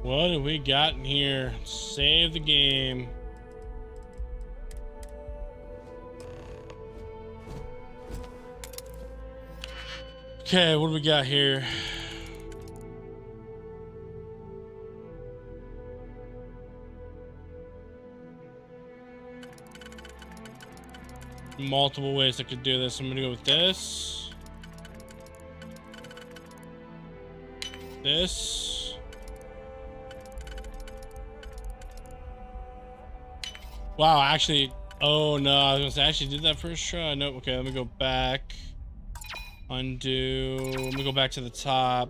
What have we got in here? Save the game. Okay, what do we got here? Multiple ways I could do this. I'm gonna go with this. This. Wow, actually, oh no, I was gonna say I actually did that first try. Nope, okay, let me go back. Undo. Let me go back to the top.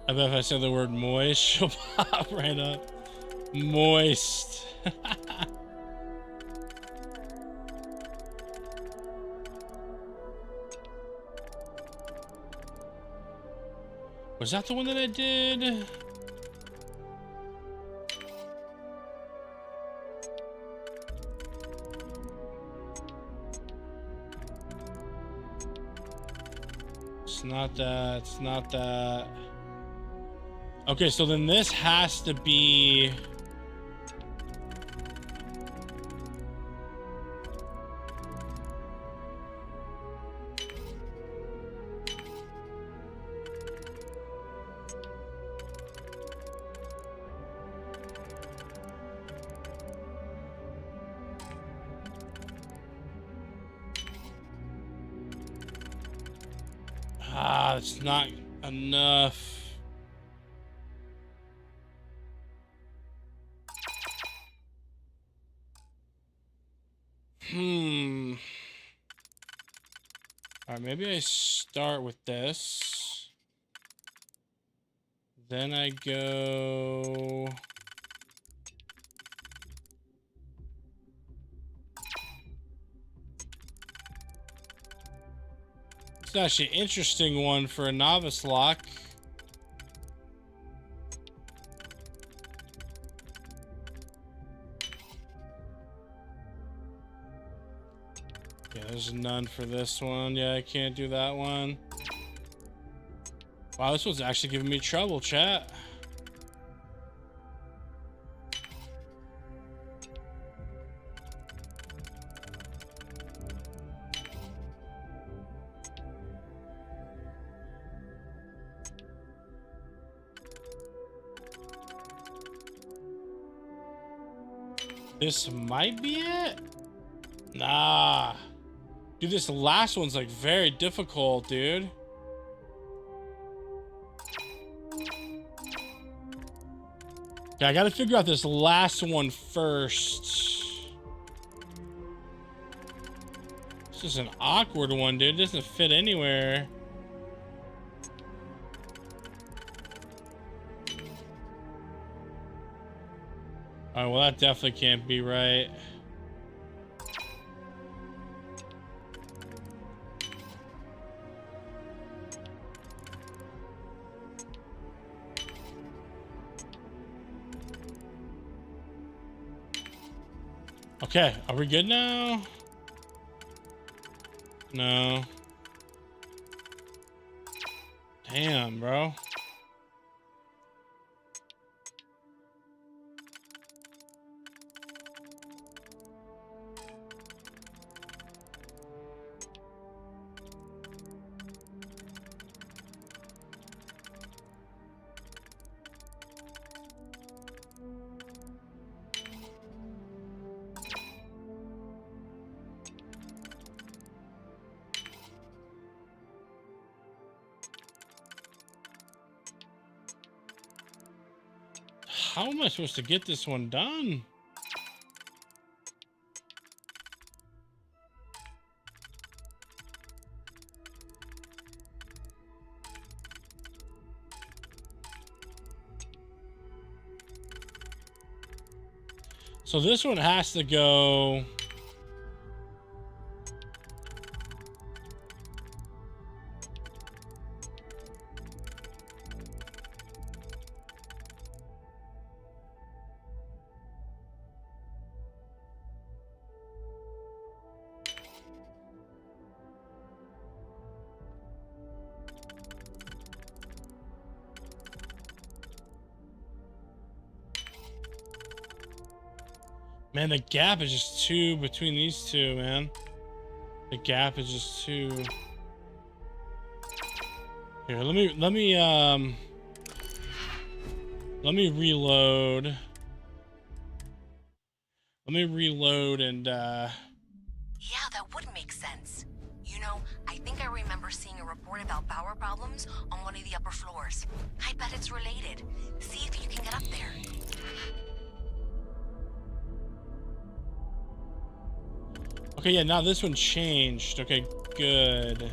I bet if I say the word moist, she'll pop right up. Moist. Was that the one that I did? It's not that. It's not that. Okay, so then this has to be... Ah, it's not enough. All right, maybe I start with this. Then I go... It's actually an interesting one for a novice lock. Yeah, there's none for this one. Yeah, I can't do that one. Wow, this one's actually giving me trouble, chat. This might be it? Nah. Dude, this last one's like very difficult, dude. Okay, I gotta figure out this last one first. This is an awkward one, dude. It doesn't fit anywhere. All right, well, that definitely can't be right. Okay, are we good now? No. Damn, bro. How am I supposed to get this one done? So this one has to go Man, the gap is just too between these two, man. The gap is just too. Here, let me reload. Let me reload and Yeah, that would make sense. You know, I think I remember seeing a report about power problems on one of the upper floors. I bet it's related. See if you can get up there. Okay, yeah, now this one changed. Okay, good.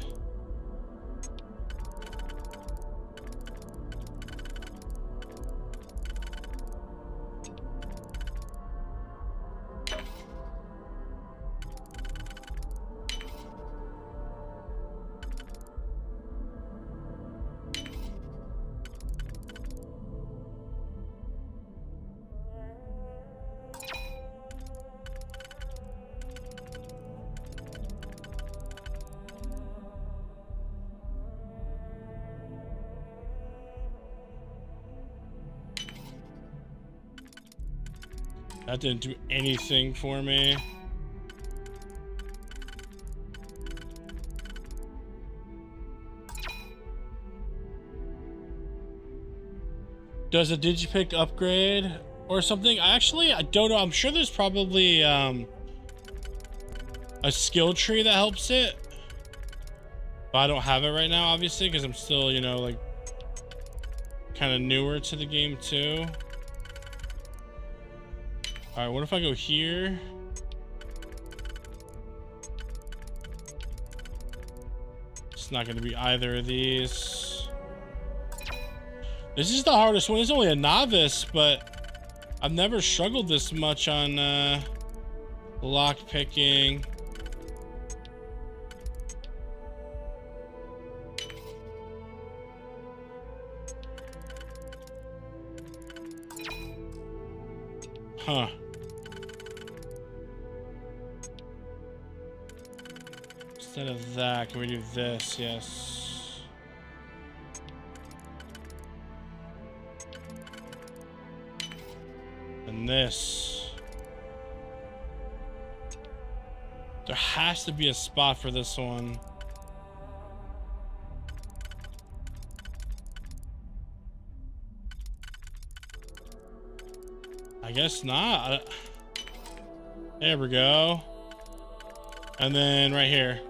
That didn't do anything for me. Does a Digipick upgrade or something? I don't know. I'm sure there's probably a skill tree that helps it. But I don't have it right now, obviously, because I'm still, you know, like kind of newer to the game too. All right, what if I go here? It's not going to be either of these. This is the hardest one. It's only a novice, but I've never struggled this much on lock picking. Huh. Instead of that, can we do this? Yes. And this. There has to be a spot for this one. I guess not. There we go. And then right here.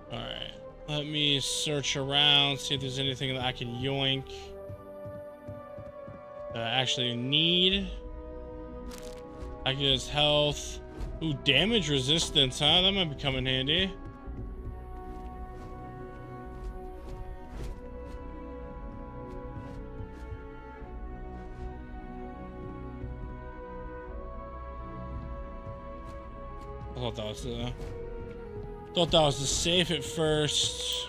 Alright. Let me search around, see if there's anything that I can yoink that I actually need. I get his health. Ooh, damage resistance, huh? That might be coming handy. I thought that was the safe at first.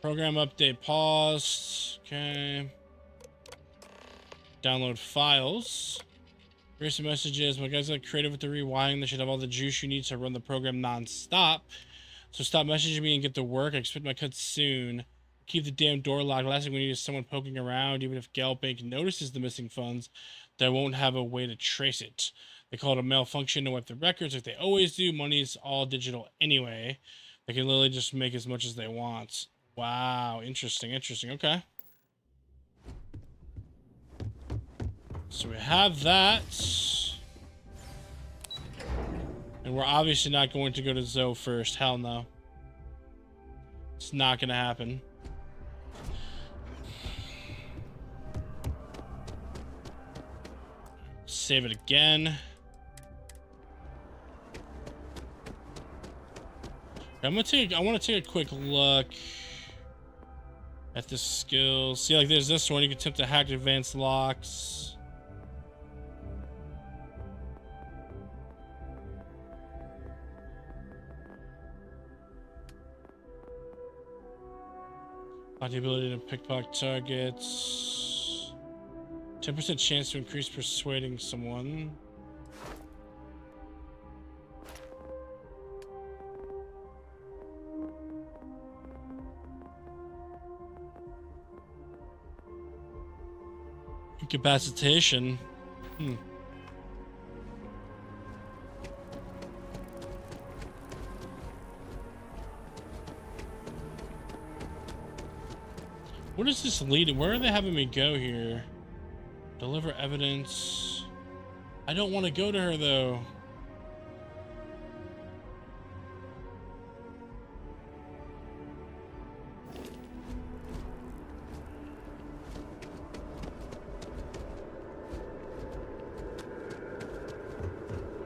Program update paused. Okay. Download files. Recent messages. My guys got creative with the rewiring. They should have all the juice you need to run the program non-stop. So stop messaging me and get to work. I expect my cuts soon. Keep the damn door locked. Last thing we need is someone poking around. Even if Gal Bank notices the missing funds, they won't have a way to trace it. They call it a malfunction to wipe the records like they always do. Money's all digital anyway. They can literally just make as much as they want. Wow. Interesting. Interesting. Okay. So we have that. And we're obviously not going to go to Zoe first. Hell no. It's not going to happen. Save it again. I want to take a quick look at the skills. See, like there's this one. You can attempt to hack advanced locks. The ability to pickpocket targets. 10% chance to increase persuading someone. Incapacitation. What is this leading? Where are they having me go here? Deliver evidence. I don't want to go to her though.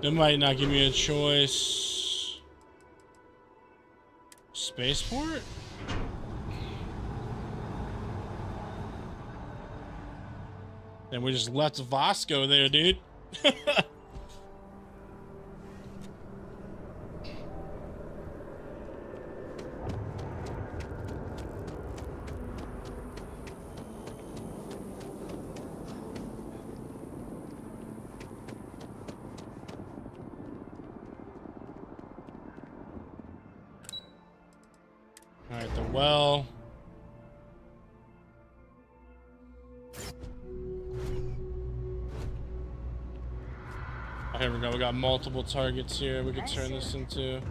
They might not give me a choice. Spaceport? And we just left Vasco there, dude. Alright, the well. Oh, here we go. We got multiple targets here. We could turn this into.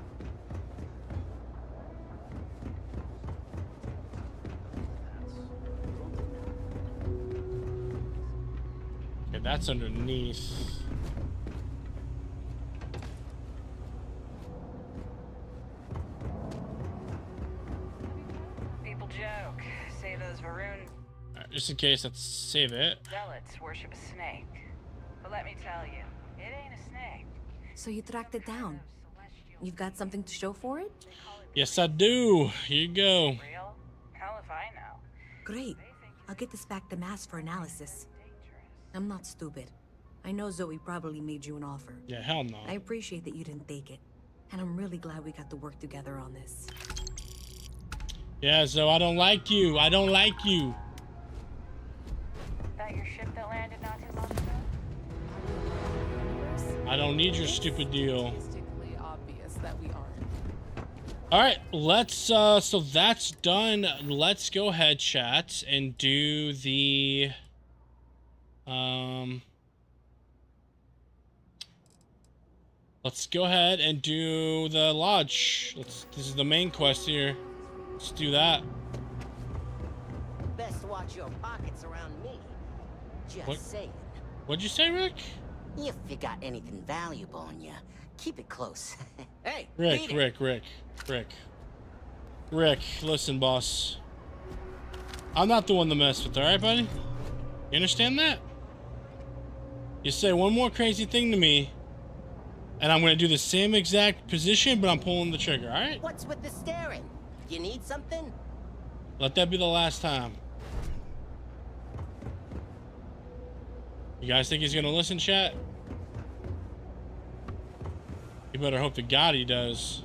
Okay, that's underneath. People joke. Say those Varun Alright, just in case, let's save it. zealots worship a snake. But let me tell you, it ain't a snake. So you tracked it down. You've got something to show for it? Yes, I do. Here you go. Real? Hell if I know. Great. I'll get this back to Mass for analysis. I'm not stupid. I know Zoe probably made you an offer. Yeah, hell no. I appreciate that you didn't take it. And I'm really glad we got to work together on this. Yeah, so I don't like you. I don't like you. That your ship that landed not too long ago? I don't need your stupid deal. Statistically obvious that we aren't. All right, let's so that's done. Let's go ahead, chat, and do the let's go ahead and do the lodge. This is the main quest here. Let's do that. Best watch your pockets around me. Just saying. What'd you say, Rick? If you got anything valuable on you, keep it close. Hey, Rick, listen, boss. I'm not the one to mess with, alright, buddy? You understand that? You say one more crazy thing to me, and I'm gonna do the same exact position, but I'm pulling the trigger, alright? What's with the staring? You need something? Let that be the last time. You guys think he's gonna listen, chat? You better hope to God he does.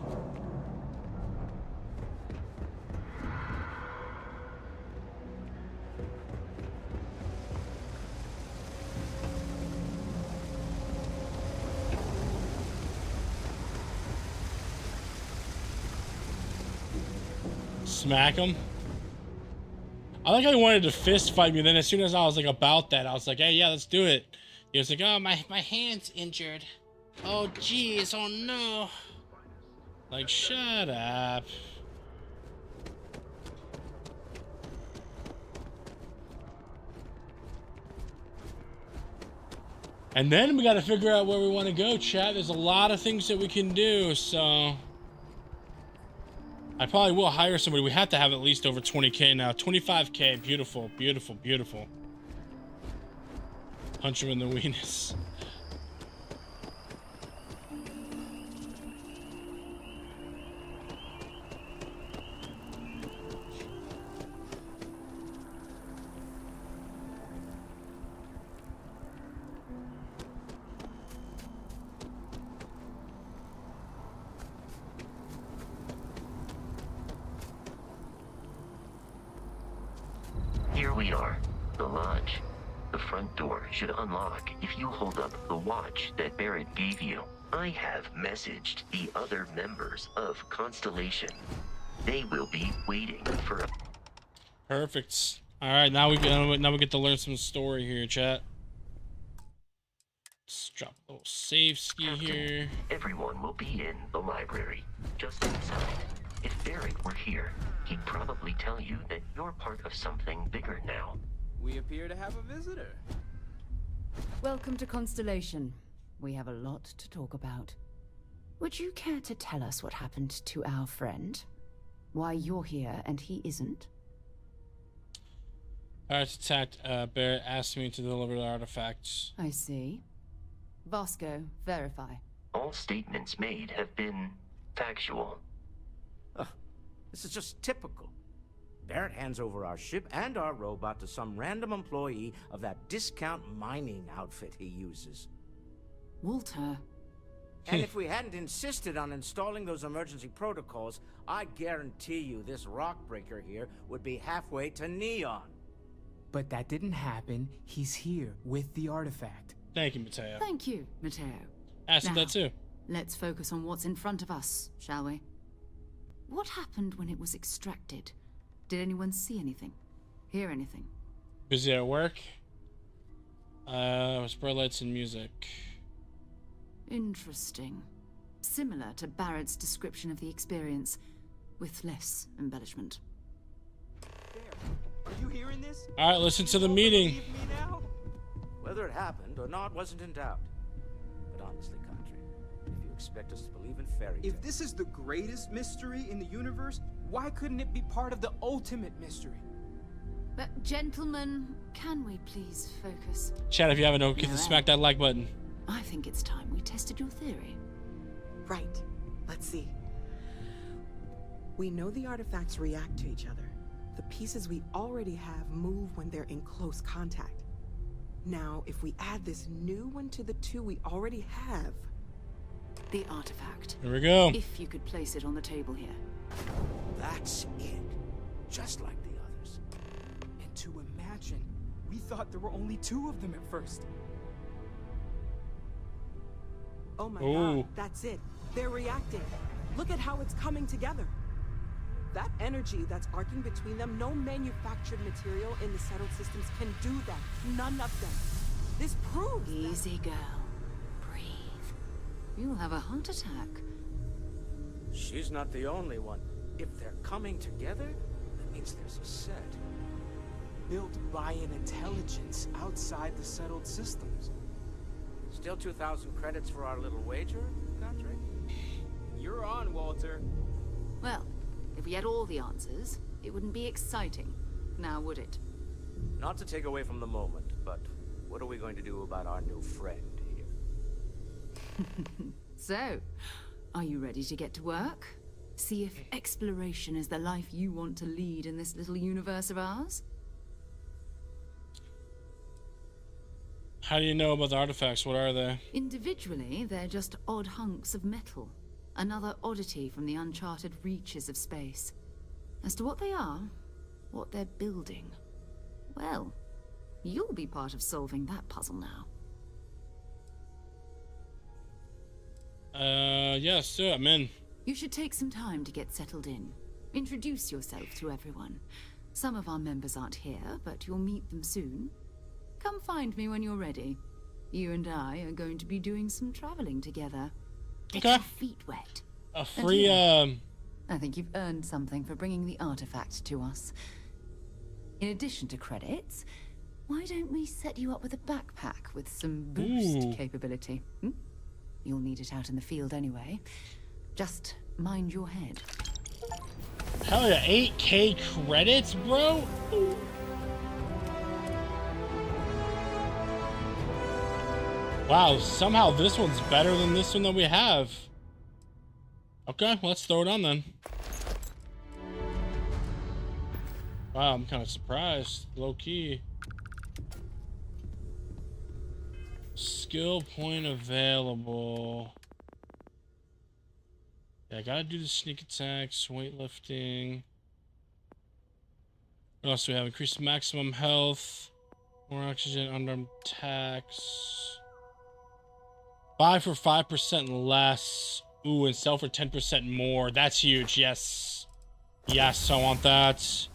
Smack him. I like how he wanted to fist fight me, then as soon as I was like about that, I was like, hey, yeah, let's do it. He was like, oh, my hand's injured. Oh, jeez, oh no. Like, shut up. And then we gotta figure out where we want to go, chat. There's a lot of things that we can do, so... I probably will hire somebody. We have to have at least over 20K now. 25K. Beautiful, beautiful, beautiful. Punch him in the weenus. Here we are, the lodge. The front door should unlock if you hold up the watch that Barrett gave you. I have messaged the other members of Constellation. They will be waiting for a... Perfect. All right, now we get to learn some story here, chat. Let's drop a little save ski here. Everyone will be in the library, just inside. If Barrett were here, he'd probably tell you that you're part of something bigger now. We appear to have a visitor. Welcome to Constellation. We have a lot to talk about. Would you care to tell us what happened to our friend? Why you're here and he isn't? Pirates attacked. Barrett asked me to deliver the artifacts. I see. Vasco, verify. All statements made have been factual. This is just typical. Barrett hands over our ship and our robot to some random employee of that discount mining outfit he uses. Walter. And if we hadn't insisted on installing those emergency protocols, I guarantee you this rock breaker here would be halfway to Neon. But that didn't happen. He's here with the artifact. Thank you, Mateo. Thank you, Mateo. Asked that too. Let's focus on what's in front of us, shall we? What happened when it was extracted? Did anyone see anything? Hear anything? Busy at work. Spread lights and music. Interesting. Similar to Barrett's description of the experience, with less embellishment. Are you hearing this? All right, listen to the meeting. Whether it happened or not wasn't in doubt. But honestly, Country, if you expect us to believe in fairy tales... If this is the greatest mystery in the universe, why couldn't it be part of the ultimate mystery? But gentlemen, can we please focus? Chat, if you haven't, don't forget to smack that like button. I think it's time we tested your theory. Right. Let's see. We know the artifacts react to each other. The pieces we already have move when they're in close contact. Now, if we add this new one to the two we already have... The artifact. Here we go. If you could place it on the table here. That's it. Just like the others. And to imagine, we thought there were only 2 of them at first. Oh my god, that's it. They're reacting. Look at how it's coming together. That energy that's arcing between them, no manufactured material in the settled systems can do that. None of them. This proves Easy, girl. Breathe. You'll have a heart attack. She's not the only one. If they're coming together, that means there's a set. Built by an intelligence outside the settled systems. Still 2,000 credits for our little wager, Country? You're on, Walter. Well, if we had all the answers, it wouldn't be exciting, now would it? Not to take away from the moment, but what are we going to do about our new friend here? So, are you ready to get to work? See if exploration is the life you want to lead in this little universe of ours? How do you know about the artifacts? What are they? Individually, they're just odd hunks of metal. Another oddity from the uncharted reaches of space. As to what they are, what they're building, well, you'll be part of solving that puzzle now. Yes, yeah, I'm in. You should take some time to get settled in. Introduce yourself to everyone. Some of our members aren't here, but you'll meet them soon. Come find me when you're ready. You and I are going to be doing some traveling together. Get your feet wet. A free, I think you've earned something for bringing the artifact to us. In addition to credits, why don't we set you up with a backpack with some boost capability? You'll need it out in the field anyway. Just mind your head. Hell yeah, 8K credits, bro? Wow, somehow this one's better than this one that we have. Okay, let's throw it on then. Wow, I'm kind of surprised. Low key. Skill point available. Yeah, I gotta do the sneak attacks, weightlifting. What else do we have? Increase maximum health. More oxygen, unarmed attacks. Buy for 5% less. Ooh, and sell for 10% more. That's huge. Yes. Yes, I want that.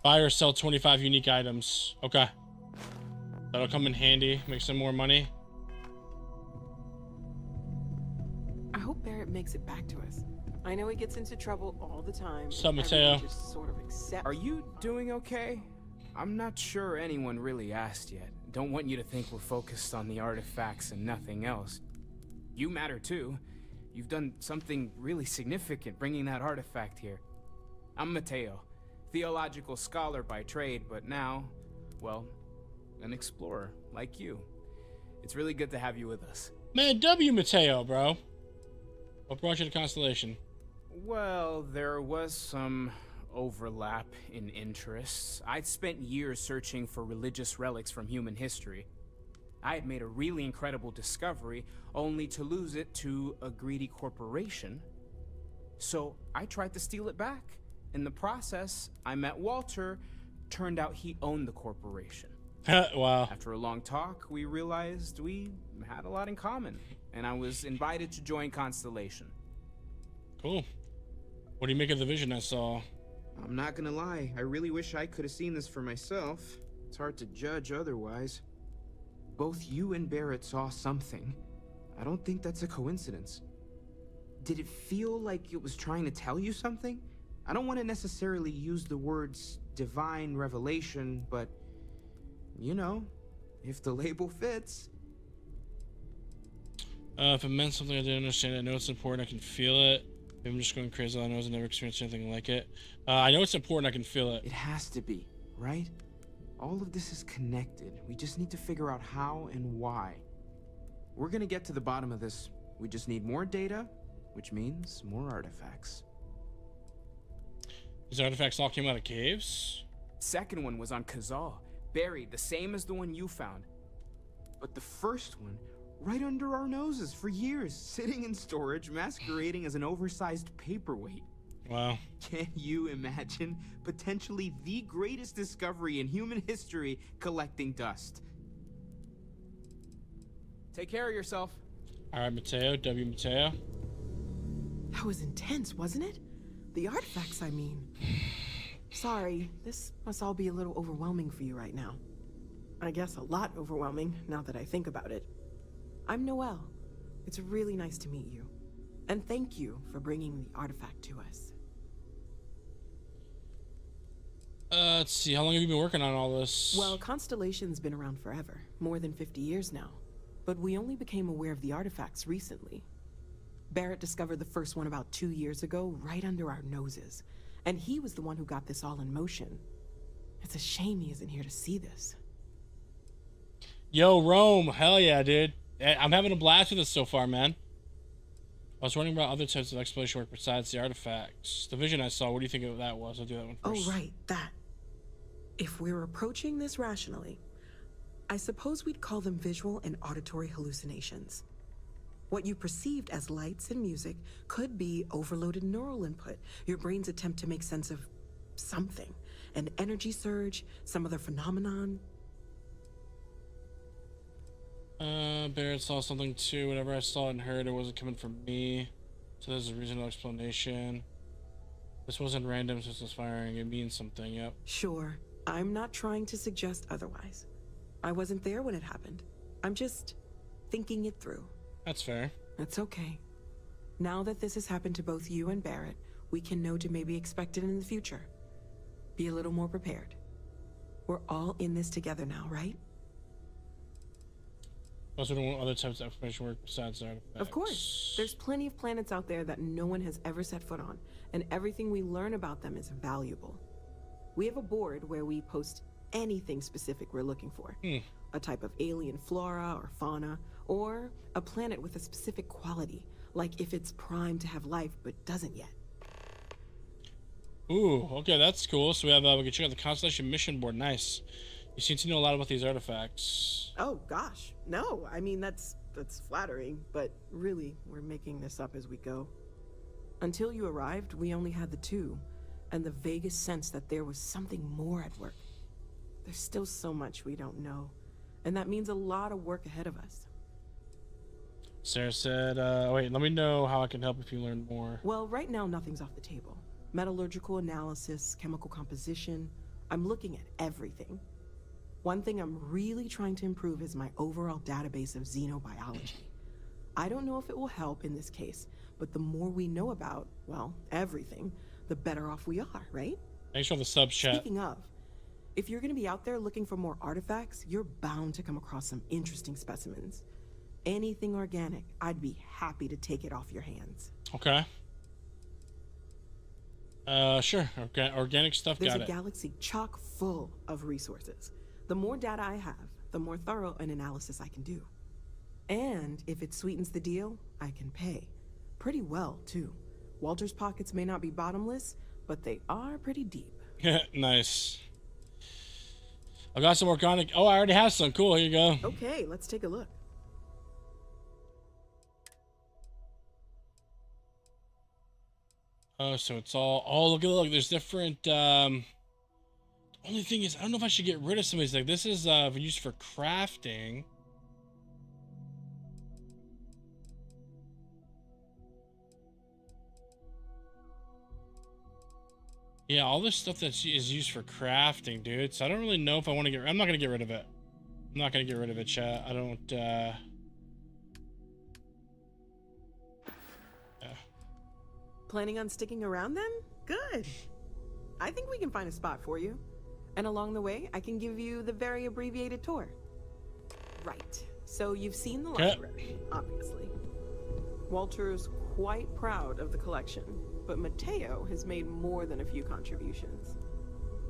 Buy or sell 25 unique items. Okay. That'll come in handy. Make some more money. I hope Barrett makes it back to us. I know he gets into trouble all the time. What's up, Mateo? Everyone just sort of accept. Are you doing okay? I'm not sure anyone really asked yet. Don't want you to think we're focused on the artifacts and nothing else. You matter too. You've done something really significant bringing that artifact here. I'm Mateo, theological scholar by trade, but now, well, an explorer like you. It's really good to have you with us. Man, W Mateo, bro. What brought you to Constellation? Well, there was some overlap in interests. I'd spent years searching for religious relics from human history. I had made a really incredible discovery, only to lose it to a greedy corporation. So I tried to steal it back. In the process, I met Walter. Turned out he owned the corporation. Wow. After a long talk, we realized we had a lot in common, and I was invited to join Constellation. Cool. What do you make of the vision I saw? I'm not gonna lie, I really wish I could have seen this for myself. It's hard to judge otherwise. Both you and Barrett saw something. I don't think that's a coincidence. Did it feel like it was trying to tell you something? I don't want to necessarily use the words divine revelation, but you know, if the label fits. If it meant something I didn't understand, I know it's important, I can feel it. Maybe I'm just going crazy, I know I've never experienced anything like it. I know it's important, I can feel it. It has to be, right? All of this is connected. We just need to figure out how and why. We're gonna get to the bottom of this. We just need more data, which means more artifacts. These artifacts all came out of caves? Second one was on Kazal, buried, the same as the one you found. But the first one, right under our noses for years, sitting in storage, masquerading as an oversized paperweight. Wow. Can you imagine potentially the greatest discovery in human history collecting dust? Take care of yourself. All right, Mateo, W Mateo. That was intense, wasn't it? The artifacts, I mean. Sorry, this must all be a little overwhelming for you right now. I guess a lot overwhelming, now that I think about it. I'm Noelle. It's really nice to meet you. And thank you for bringing the artifact to us. Let's see, how long have you been working on all this? Well, Constellation's been around forever, more than 50 years now. But we only became aware of the artifacts recently. Barrett discovered the first one about 2 years ago, right under our noses. And he was the one who got this all in motion. It's a shame he isn't here to see this. Yo, Rome, hell yeah, dude. I'm having a blast with this so far, man. I was wondering about other types of exploration work besides the artifacts. The vision I saw, what do you think of that was? I'll do that one first. Oh, right, that. If we're approaching this rationally, I suppose we'd call them visual and auditory hallucinations. What you perceived as lights and music could be overloaded neural input, your brain's attempt to make sense of something. An energy surge, some other phenomenon. Barrett saw something too. Whatever I saw and heard, it wasn't coming from me. So there's a reasonable explanation. This wasn't random since it's firing. It means something, yep. Sure. I'm not trying to suggest otherwise. I wasn't there when it happened. I'm just thinking it through. That's fair. That's okay. Now that this has happened to both you and Barrett, we can know to maybe expect it in the future. Be a little more prepared. We're all in this together now, right? Also, don't want other types of exploration work besides the artifacts. Of course. There's plenty of planets out there that no one has ever set foot on, and everything we learn about them is valuable. We have a board where we post anything specific we're looking for. A type of alien flora or fauna, or a planet with a specific quality, like if it's primed to have life but doesn't yet. Ooh, okay, that's cool. So we have we can check out the Constellation mission board. Nice. You seem to know a lot about these artifacts. Oh gosh, no. I mean, that's flattering, but really, we're making this up as we go. Until you arrived, we only had the two, and the vaguest sense that there was something more at work. There's still so much we don't know, and that means a lot of work ahead of us. Sarah said, wait, let me know how I can help if you learn more. Well, right now, nothing's off the table. Metallurgical analysis, chemical composition, I'm looking at everything. One thing I'm really trying to improve is my overall database of xenobiology. I don't know if it will help in this case, but the more we know about, well, everything, the better off we are, right? Thanks for the sub chat. Speaking of, if you're gonna be out there looking for more artifacts, you're bound to come across some interesting specimens. Anything organic, I'd be happy to take it off your hands. Okay. Sure. Okay. Organic stuff. There's Got a it. galaxy chock full of resources. The more data I have, the more thorough an analysis I can do. And if it sweetens the deal, I can pay. Pretty well, too. Walter's pockets may not be bottomless, but they are pretty deep. Nice. I got some organic. Oh, I already have some. Cool. Here you go. Okay, let's take a look. Oh, so it's all. Oh, look. There's different. Only thing is, I don't know if I should get rid of some of these. Like, this is used for crafting. Yeah, all this stuff is used for crafting, dude. So I don't really know if I want to get. I'm not gonna get rid of it. I'm not gonna get rid of it, chat. I don't. Yeah. Planning on sticking around then? Good. I think we can find a spot for you. And along the way, I can give you the very abbreviated tour. Right. So you've seen the library, obviously. Walter's quite proud of the collection, but Mateo has made more than a few contributions.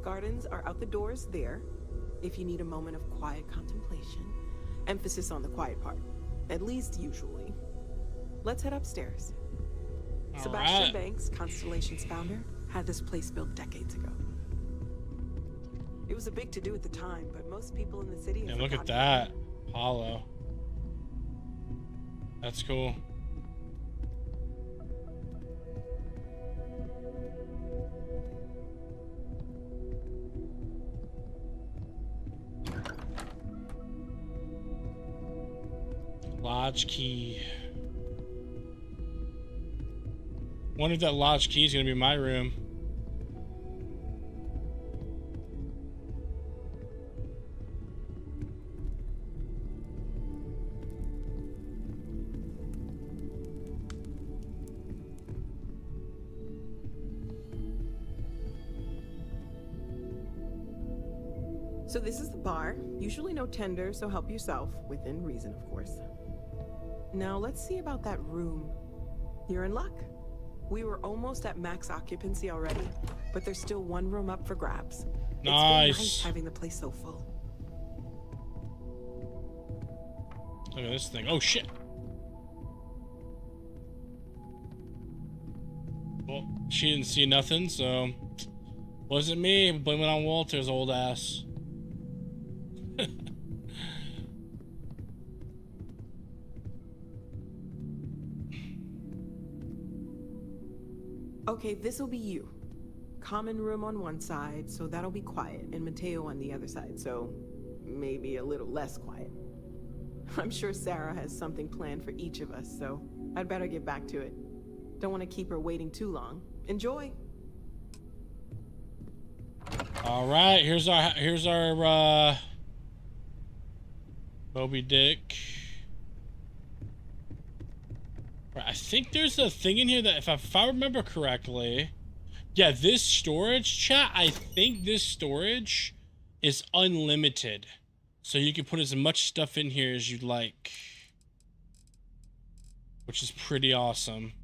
Gardens are out the doors there, if you need a moment of quiet contemplation. Emphasis on the quiet part, at least usually. Let's head upstairs. Sebastian Banks, Constellation's founder, had this place built decades ago. It was a big to-do at the time, but most people in the city have And look at forgotten that. Hollow. That's cool. Lodge key. Wonder if that lodge key is gonna be my room. So this is the bar. Usually no tender, so help yourself, within reason, of course. Now let's see about that room. You're in luck. We were almost at max occupancy already, but there's still one room up for grabs. Nice. It's been nice having the place so full. Look at this thing. Oh shit. Well, she didn't see nothing, so wasn't me. Blame it on Walter's old ass. Okay, this'll be you. Common room on one side, so that'll be quiet, and Mateo on the other side, so maybe a little less quiet. I'm sure Sarah has something planned for each of us, so I'd better get back to it. Don't want to keep her waiting too long. Enjoy! All right, here's our Moby Dick. Right, I think there's a thing in here that, if I remember correctly, yeah, this storage, chat, I think this storage is unlimited. So you can put as much stuff in here as you'd like, which is pretty awesome.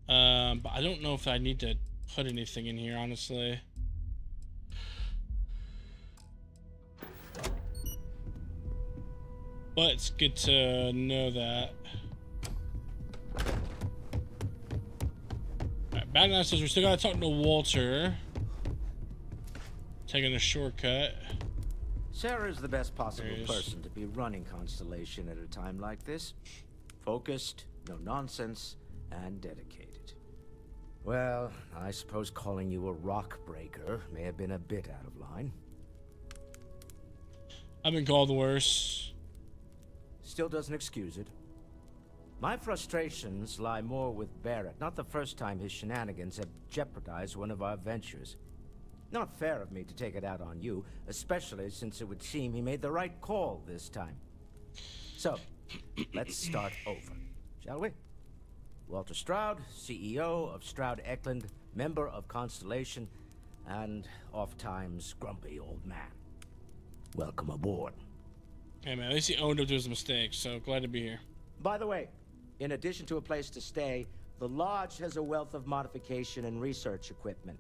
But I don't know if I need to put anything in here, honestly. But it's good to know that. Alright, back downstairs. We still gotta talk to Walter. Taking a shortcut. Sarah's the best possible person to be running Constellation at a time like this. Focused, no nonsense, and dedicated. Well, I suppose calling you a rock breaker may have been a bit out of line. I've been called worse. Still doesn't excuse it. My frustrations lie more with Barrett. Not the first time his shenanigans have jeopardized one of our ventures. Not fair of me to take it out on you, especially since it would seem he made the right call this time. So, let's start over, shall we? Walter Stroud, CEO of Stroud Eklund, member of Constellation, and oft-times grumpy old man. Welcome aboard. Hey man, at least he owned up to his mistakes, so glad to be here. By the way, in addition to a place to stay, the Lodge has a wealth of modification and research equipment.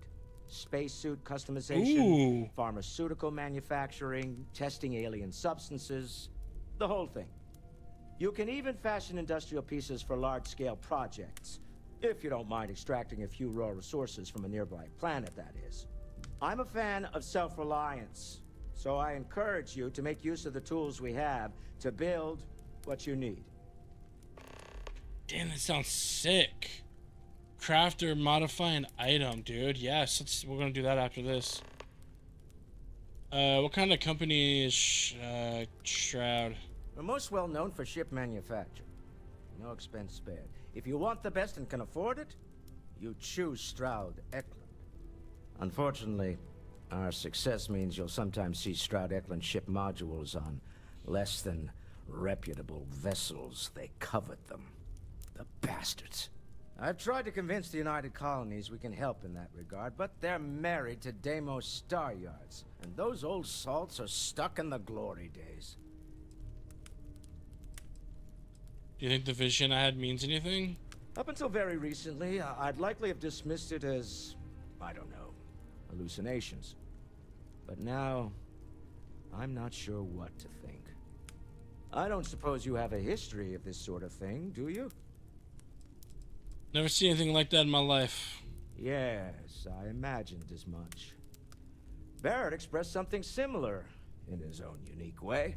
Spacesuit customization, pharmaceutical manufacturing, testing alien substances, the whole thing. You can even fashion industrial pieces for large-scale projects, if you don't mind extracting a few raw resources from a nearby planet, that is. I'm a fan of self-reliance, so I encourage you to make use of the tools we have to build what you need. Damn, that sounds sick. Craft or modify an item, dude. Yes, we're gonna do that after this. What kind of company is Shroud? We're most well known for ship manufacture. No expense spared. If you want the best and can afford it, you choose Stroud Eklund. Unfortunately, our success means you'll sometimes see Stroud Eklund ship modules on less than reputable vessels. They covet them. The bastards. I've tried to convince the United Colonies we can help in that regard, but they're married to Deimos Star Yards, and those old salts are stuck in the glory days. Do you think the vision I had means anything? Up until very recently, I'd likely have dismissed it as, I don't know, hallucinations. But now, I'm not sure what to think. I don't suppose you have a history of this sort of thing, do you? Never seen anything like that in my life. Yes, I imagined as much. Barrett expressed something similar in his own unique way.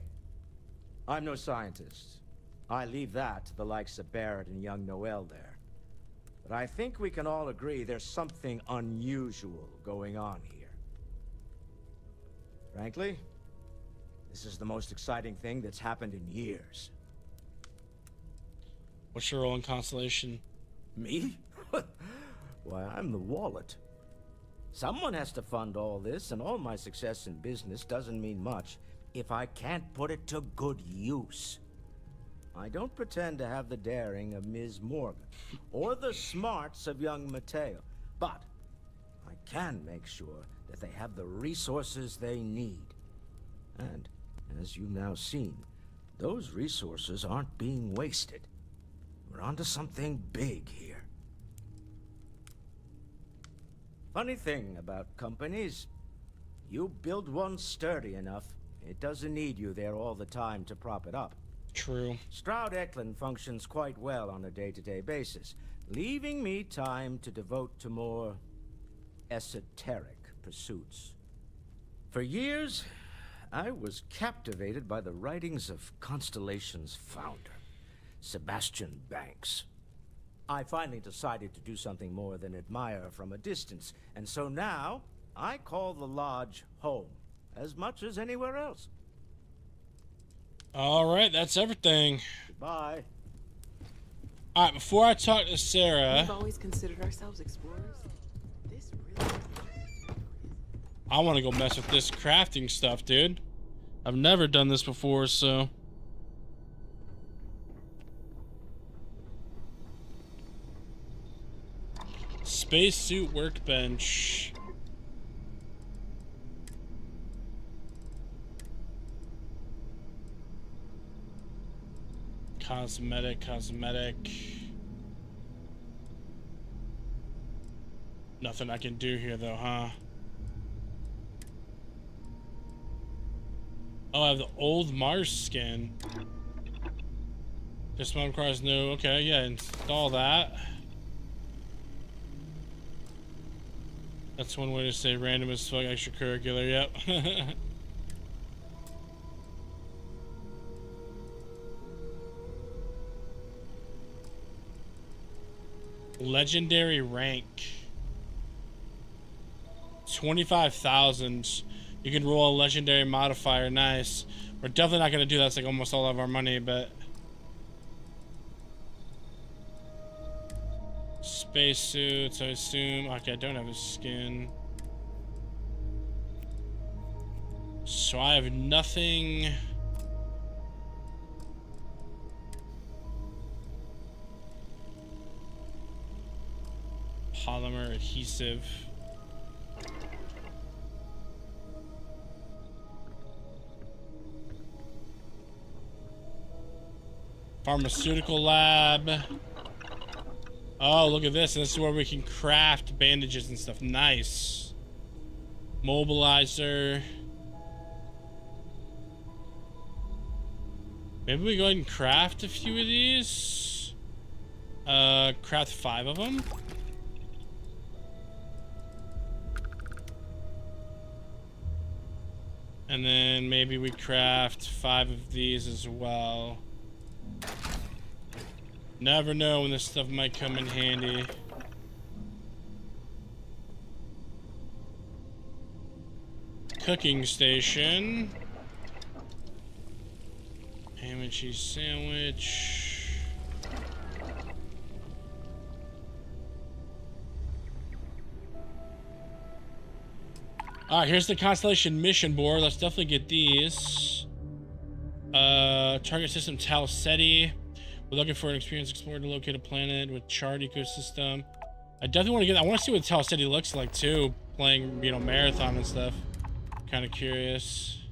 I'm no scientist. I leave that to the likes of Barrett and young Noel there. But I think we can all agree there's something unusual going on here. Frankly, this is the most exciting thing that's happened in years. What's your role in Constellation? Me? Why, I'm the wallet. Someone has to fund all this, and all my success in business doesn't mean much if I can't put it to good use. I don't pretend to have the daring of Ms. Morgan, or the smarts of young Mateo, but I can make sure that they have the resources they need. And, as you've now seen, those resources aren't being wasted. We're onto something big here. Funny thing about companies, you build one sturdy enough, it doesn't need you there all the time to prop it up. True. Stroud Eklund functions quite well on a day-to-day basis, leaving me time to devote to more esoteric pursuits. For years, I was captivated by the writings of Constellation's founder, Sebastian Banks. I finally decided to do something more than admire from a distance, and so now I call the Lodge home, as much as anywhere else. Alright, that's everything. Goodbye. Alright, before I talk to Sarah... We've always considered ourselves explorers. This really... I want to go mess with this crafting stuff, dude. I've never done this before, so... Spacesuit workbench. Cosmetic. Nothing I can do here though, huh? Oh, I have the old Mars skin. This one requires no... Okay, yeah, install that. That's one way to say random as fuck extracurricular, yep. Legendary rank. 25,000. You can roll a legendary modifier, nice. We're definitely not gonna do that, it's like almost all of our money, but... spacesuits, I assume. Okay, I don't have his skin. So I have nothing. Polymer adhesive. Pharmaceutical lab. Oh, look at this. This is where we can craft bandages and stuff. Nice. Mobilizer. Maybe we go ahead and craft a few of these. Craft 5 of them. And then maybe we craft 5 of these as well. Never know when this stuff might come in handy. Cooking station. Ham and cheese sandwich. Alright, here's the Constellation mission board. Let's definitely get these. Target system Talseti. We're looking for an experienced explorer to locate a planet with chart ecosystem. I definitely want to get. I want to see what Talseti looks like too. Playing, you know, marathon and stuff. Kind of curious.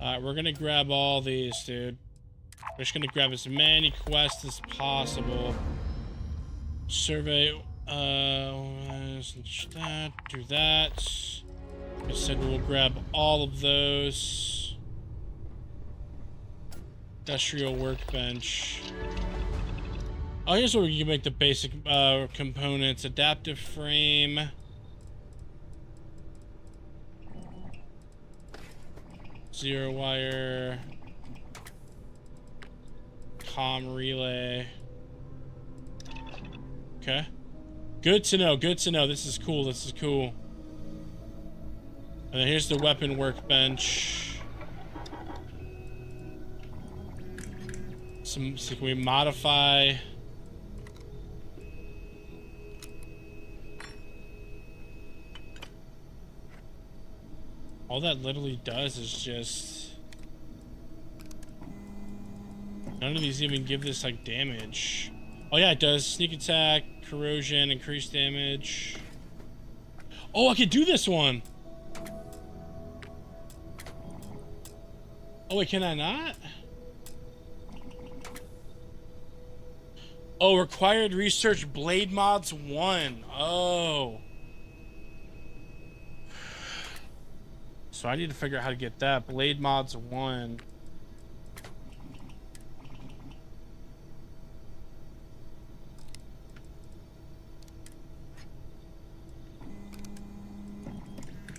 Alright, we're gonna grab all these, dude. We're just gonna grab as many quests as possible. Survey. That. Do that. I said we'll grab all of those. Industrial workbench. Oh, here's where we can make the basic components. Adaptive frame. Zero wire. Comm relay. Okay. Good to know. Good to know. This is cool. This is cool. And then here's the weapon workbench. So can we modify? All that literally does is just... None of these even give this like damage. Oh yeah, it does. Sneak attack, corrosion, increased damage. Oh, I could do this one! Oh wait, can I not? Oh, required research blade mods 1. Oh. So I need to figure out how to get that. Blade mods 1.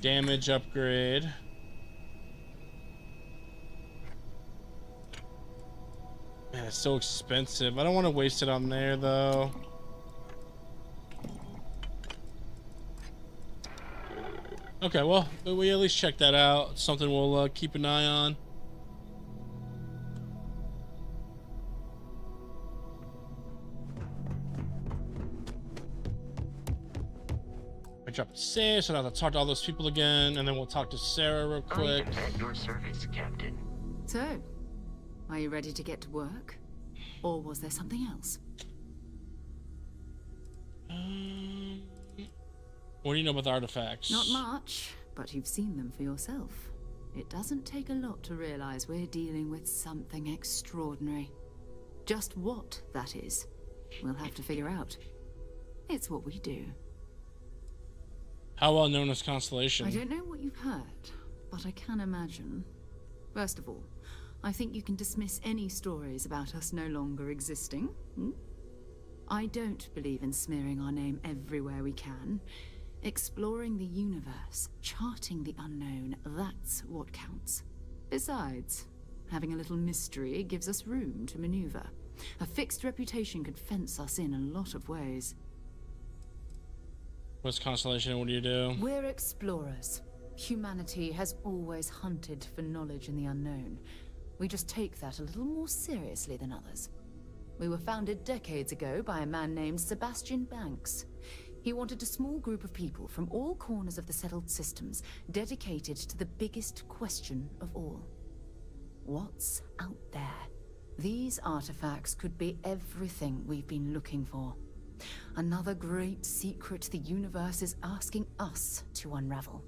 Damage upgrade. Man, it's so expensive. I don't want to waste it on there, though. Okay, well, we at least check that out. It's something we'll keep an eye on. I dropped save, so I have to talk to all those people again, and then we'll talk to Sarah real quick. I am at your service, Captain. So, are you ready to get to work? Or was there something else? What do you know about the artifacts? Not much, but you've seen them for yourself. It doesn't take a lot to realize we're dealing with something extraordinary. Just what that is, we'll have to figure out. It's what we do. How well known is Constellation? I don't know what you've heard, but I can imagine. First of all, I think you can dismiss any stories about us no longer existing. I don't believe in smearing our name everywhere we can. Exploring the universe, charting the unknown, that's what counts. Besides, having a little mystery gives us room to maneuver. A fixed reputation could fence us in a lot of ways. What's Constellation? What do you do? We're explorers. Humanity has always hunted for knowledge in the unknown. We just take that a little more seriously than others. We were founded decades ago by a man named Sebastian Banks. He wanted a small group of people from all corners of the settled systems dedicated to the biggest question of all. What's out there? These artifacts could be everything we've been looking for. Another great secret the universe is asking us to unravel.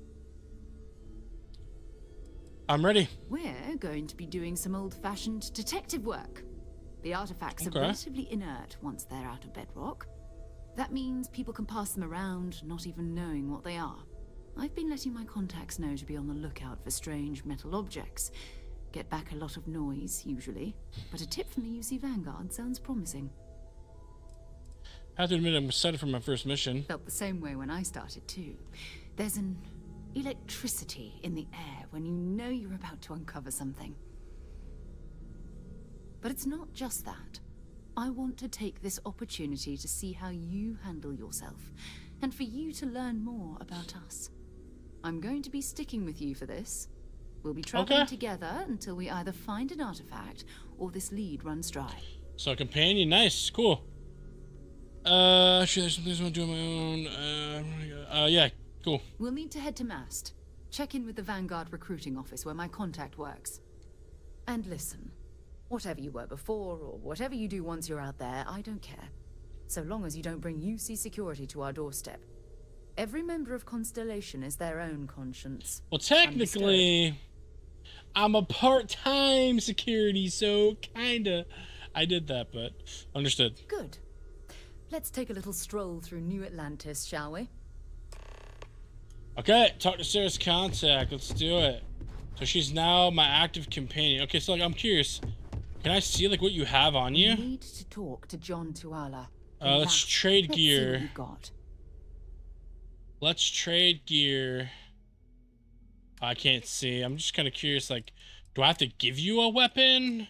I'm ready. We're going to be doing some old-fashioned detective work. The artifacts are Okay. relatively inert once they're out of bedrock. That means people can pass them around, not even knowing what they are. I've been letting my contacts know to be on the lookout for strange metal objects. Get back a lot of noise, usually. But a tip from the UC Vanguard sounds promising. I have to admit, I'm excited for my first mission. Felt the same way when I started, too. There's an electricity in the air when you know you're about to uncover something. But it's not just that. I want to take this opportunity to see how you handle yourself, and for you to learn more about us. I'm going to be sticking with you for this. We'll be traveling together until we either find an artifact or this lead runs dry. So, companion, nice, cool. Actually, there's some things I want to do on my own. Yeah, cool. We'll need to head to Mast. Check in with the Vanguard recruiting office where my contact works. And listen, whatever you were before or whatever you do once you're out there, I don't care. So long as you don't bring UC security to our doorstep. Every member of Constellation is their own conscience. Well, technically, I'm a part-time security, so kinda. I did that, but understood. Good. Let's take a little stroll through New Atlantis, shall we? Okay, talk to Sarah's contact. Let's do it. So she's now my active companion. Okay, so like, I'm curious. Can I see like what you have on you? We need to talk to John Tuala. Let's trade Let's gear. see what you got. Let's trade gear. I can't see. I'm just kind of curious. Like, do I have to give you a weapon?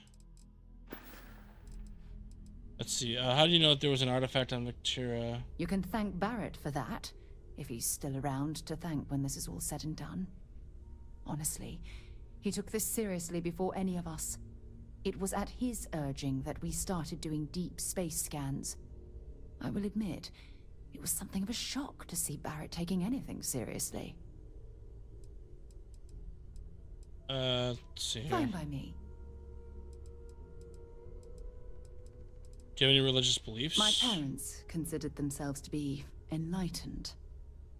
Let's see. How do you know that there was an artifact on Victoria? You can thank Barrett for that, if he's still around to thank when this is all said and done. Honestly, he took this seriously before any of us. It was at his urging that we started doing deep space scans. I will admit, it was something of a shock to see Barrett taking anything seriously. Let's see here. Fine by me. Do you have any religious beliefs? My parents considered themselves to be enlightened,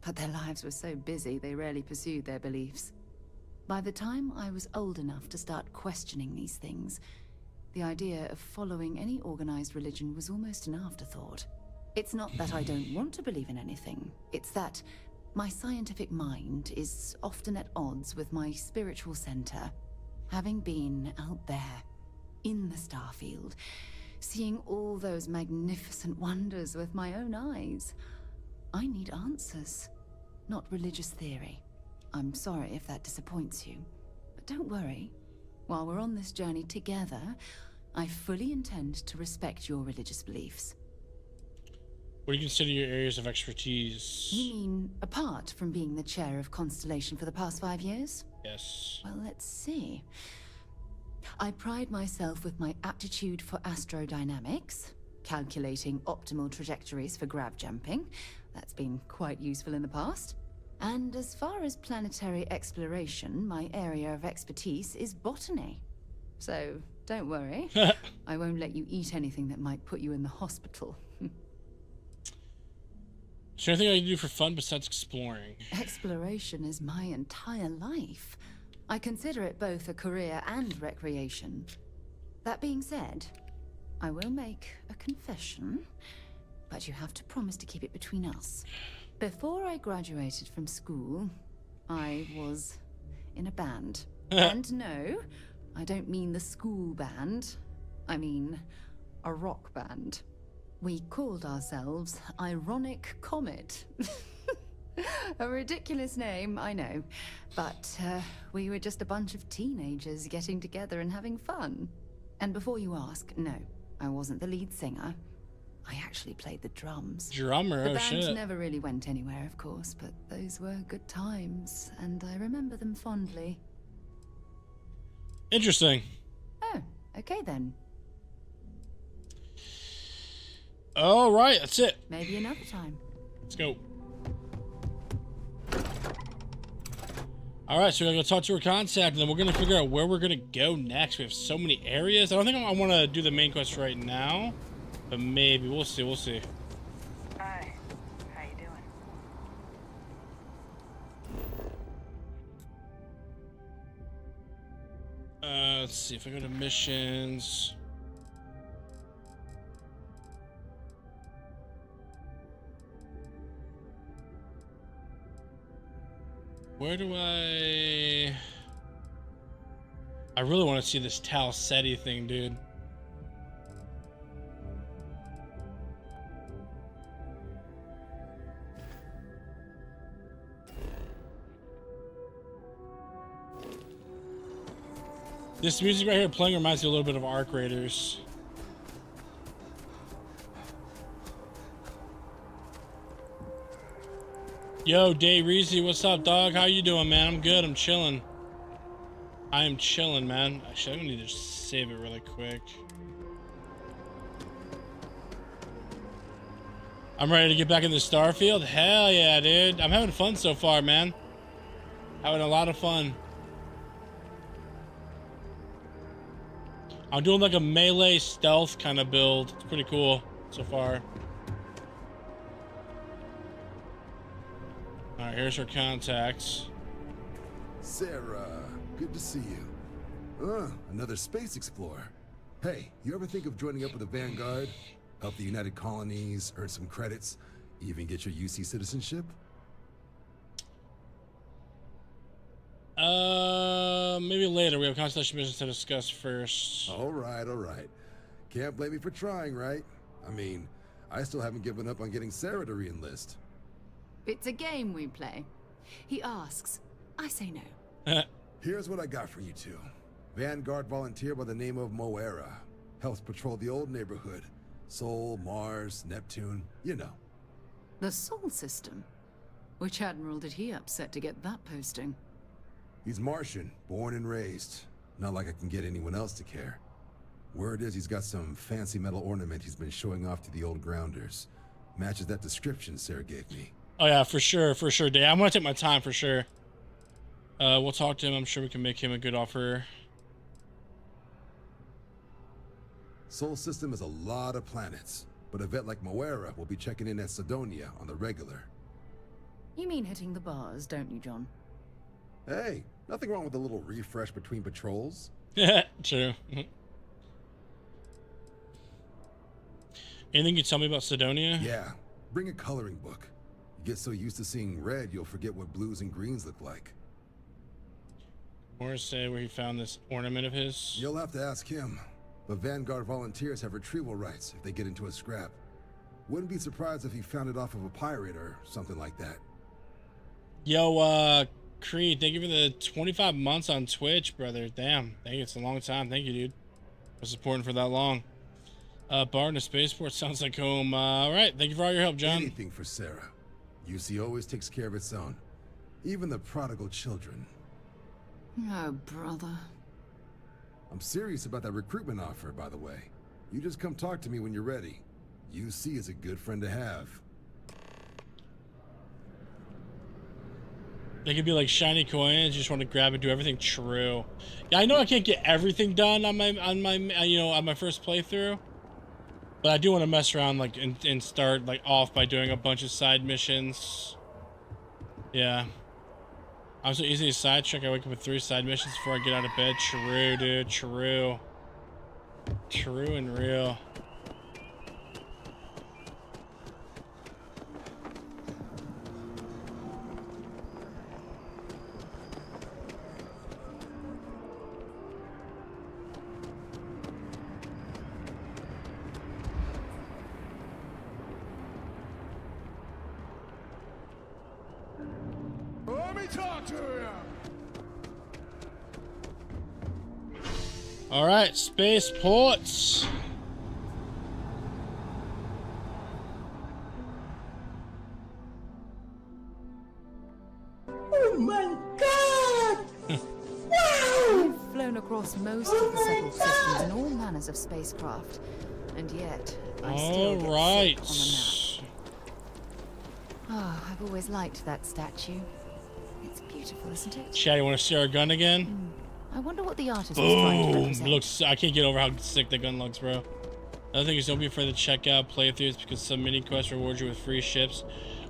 but their lives were so busy they rarely pursued their beliefs. By the time I was old enough to start questioning these things, the idea of following any organized religion was almost an afterthought. It's not that I don't want to believe in anything, it's that my scientific mind is often at odds with my spiritual center. Having been out there, in the Starfield, seeing all those magnificent wonders with my own eyes, I need answers, not religious theory. I'm sorry if that disappoints you, but don't worry. While we're on this journey together, I fully intend to respect your religious beliefs. What do you consider your areas of expertise? You mean, apart from being the chair of Constellation for the past 5 years? Yes. Well, let's see. I pride myself with my aptitude for astrodynamics, calculating optimal trajectories for grav jumping. That's been quite useful in the past. And as far as planetary exploration, my area of expertise is botany. So, don't worry. I won't let you eat anything that might put you in the hospital. Is there anything I can do for fun besides exploring? Exploration is my entire life. I consider it both a career and recreation. That being said, I will make a confession, but you have to promise to keep it between us. Before I graduated from school, I was in a band. And no, I don't mean the school band. I mean a rock band. We called ourselves Ironic Comet. A ridiculous name, I know. But we were just a bunch of teenagers getting together and having fun. And before you ask, no, I wasn't the lead singer. I actually played the drums. Drummer, the oh band shit. never really went anywhere, of course, but those were good times, and I remember them fondly. Interesting. Oh, okay then. All right, that's it. Maybe another time. Let's go. All right, so we're gonna go talk to our contact, and then we're gonna figure out where we're gonna go next. We have so many areas. I don't think I want to do the main quest right now, but maybe we'll see. We'll see. Hi, how you doing? Let's see if I go to missions. Where do I really want to see this Tal Ceti thing, dude. This music right here playing reminds me a little bit of Arc Raiders. Yo, Day Reezy, what's up, dog? How you doing, man? I'm good. I'm chilling. I am chilling, man. Actually, I'm gonna need to save it really quick. I'm ready to get back into Starfield. Hell yeah, dude. I'm having fun so far, man. Having a lot of fun. I'm doing like a melee stealth kind of build. It's pretty cool so far. All right, here's her contacts. Sarah, good to see you. Another space explorer. Hey, you ever think of joining up with the Vanguard? Help the United Colonies, earn some credits, even get your UC citizenship? Maybe later. We have constellation missions to discuss first. All right. Can't blame me for trying, right? I mean, I still haven't given up on getting Sarah to re-enlist. It's a game we play. He asks, I say no. Here's what I got for you two. Vanguard volunteer by the name of Moera. Helps patrol the old neighborhood. Sol, Mars, Neptune, you know. The Sol system? Which admiral did he upset to get that posting? He's Martian, born and raised. Not like I can get anyone else to care. Word is he's got some fancy metal ornament he's been showing off to the old grounders. Matches that description Sarah gave me. Oh yeah, for sure, Dave. I'm gonna take my time for sure. We'll talk to him. I'm sure we can make him a good offer. Sol system is a lot of planets, but a vet like Moera will be checking in at Sidonia on the regular. You mean hitting the bars, don't you, John? Hey, nothing wrong with a little refresh between patrols. True. Anything you tell me about Sidonia? Yeah, bring a coloring book. You get so used to seeing red, you'll forget what blues and greens look like. Or say where he found this ornament of his? You'll have to ask him. But Vanguard volunteers have retrieval rights if they get into a scrap. Wouldn't be surprised if he found it off of a pirate or something like that. Yo, Creed, thank you for the 25 months on Twitch, brother. Damn, thank you. It's a long time. Thank you, dude. For supporting for that long. Bar in a spaceport sounds like home. All right, thank you for all your help, John. Anything for Sarah. UC always takes care of its own. Even the prodigal children. Oh, brother. I'm serious about that recruitment offer, by the way. You just come talk to me when you're ready. UC is a good friend to have. They could be like shiny coins. You just want to grab and do everything. True. Yeah, I know I can't get everything done on my first playthrough, but I do want to mess around like and start like off by doing a bunch of side missions. Yeah. I'm so easy to sidetrack. I wake up with 3 side missions before I get out of bed. True, dude. True. True and real. Let me talk to you. All right, spaceports. Oh my god! Wow! We've flown across most of the settled systems in all manners of spacecraft, and yet I still get right. sick on the map. Oh, I've always liked that statue. It's beautiful, isn't it? Chad, you want to see our gun again? I wonder what the artist was trying to Boom! represent. Looks. I can't get over how sick the gun looks, bro. Another thing is don't be afraid to check out playthroughs because some mini quests reward you with free ships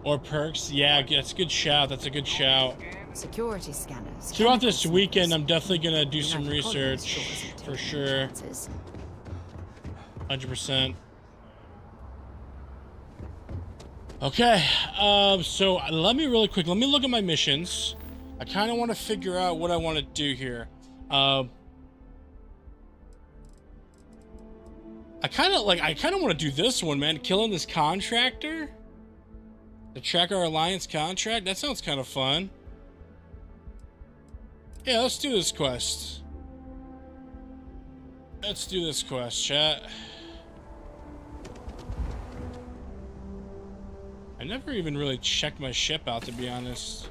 or perks. Yeah, that's a good shout. That's a good shout. Security scanners. Throughout this weekend, I'm definitely gonna do some research for sure. 100%. Okay, so let me really quick. Let me look at my missions. I kind of want to figure out what I want to do here. I kind of want to do this one, man. Killing this contractor. The track our alliance contract. That sounds kind of fun. Yeah, let's do this quest. Let's do this quest, chat. I never even really checked my ship out, to be honest.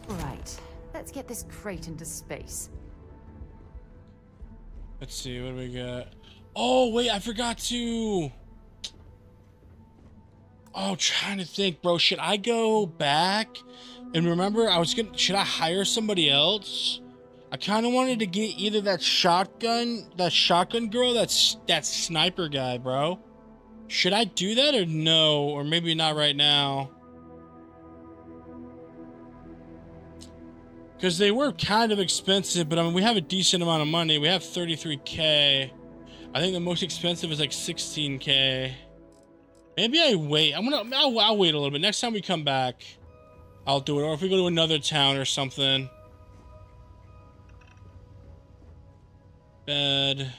Right. Let's get this crate into space. Let's see, what do we got? Oh, wait, I forgot to... Oh, trying to think, bro. Should I go back? And remember, should I hire somebody else? I kind of wanted to get either that shotgun girl, that sniper guy, bro. Should I do that or no? Or maybe not right now. Because they were kind of expensive, but I mean, we have a decent amount of money. We have 33K. I think the most expensive is like 16K. Maybe I wait. I'll wait a little bit. Next time we come back, I'll do it. Or if we go to another town or something. Bed.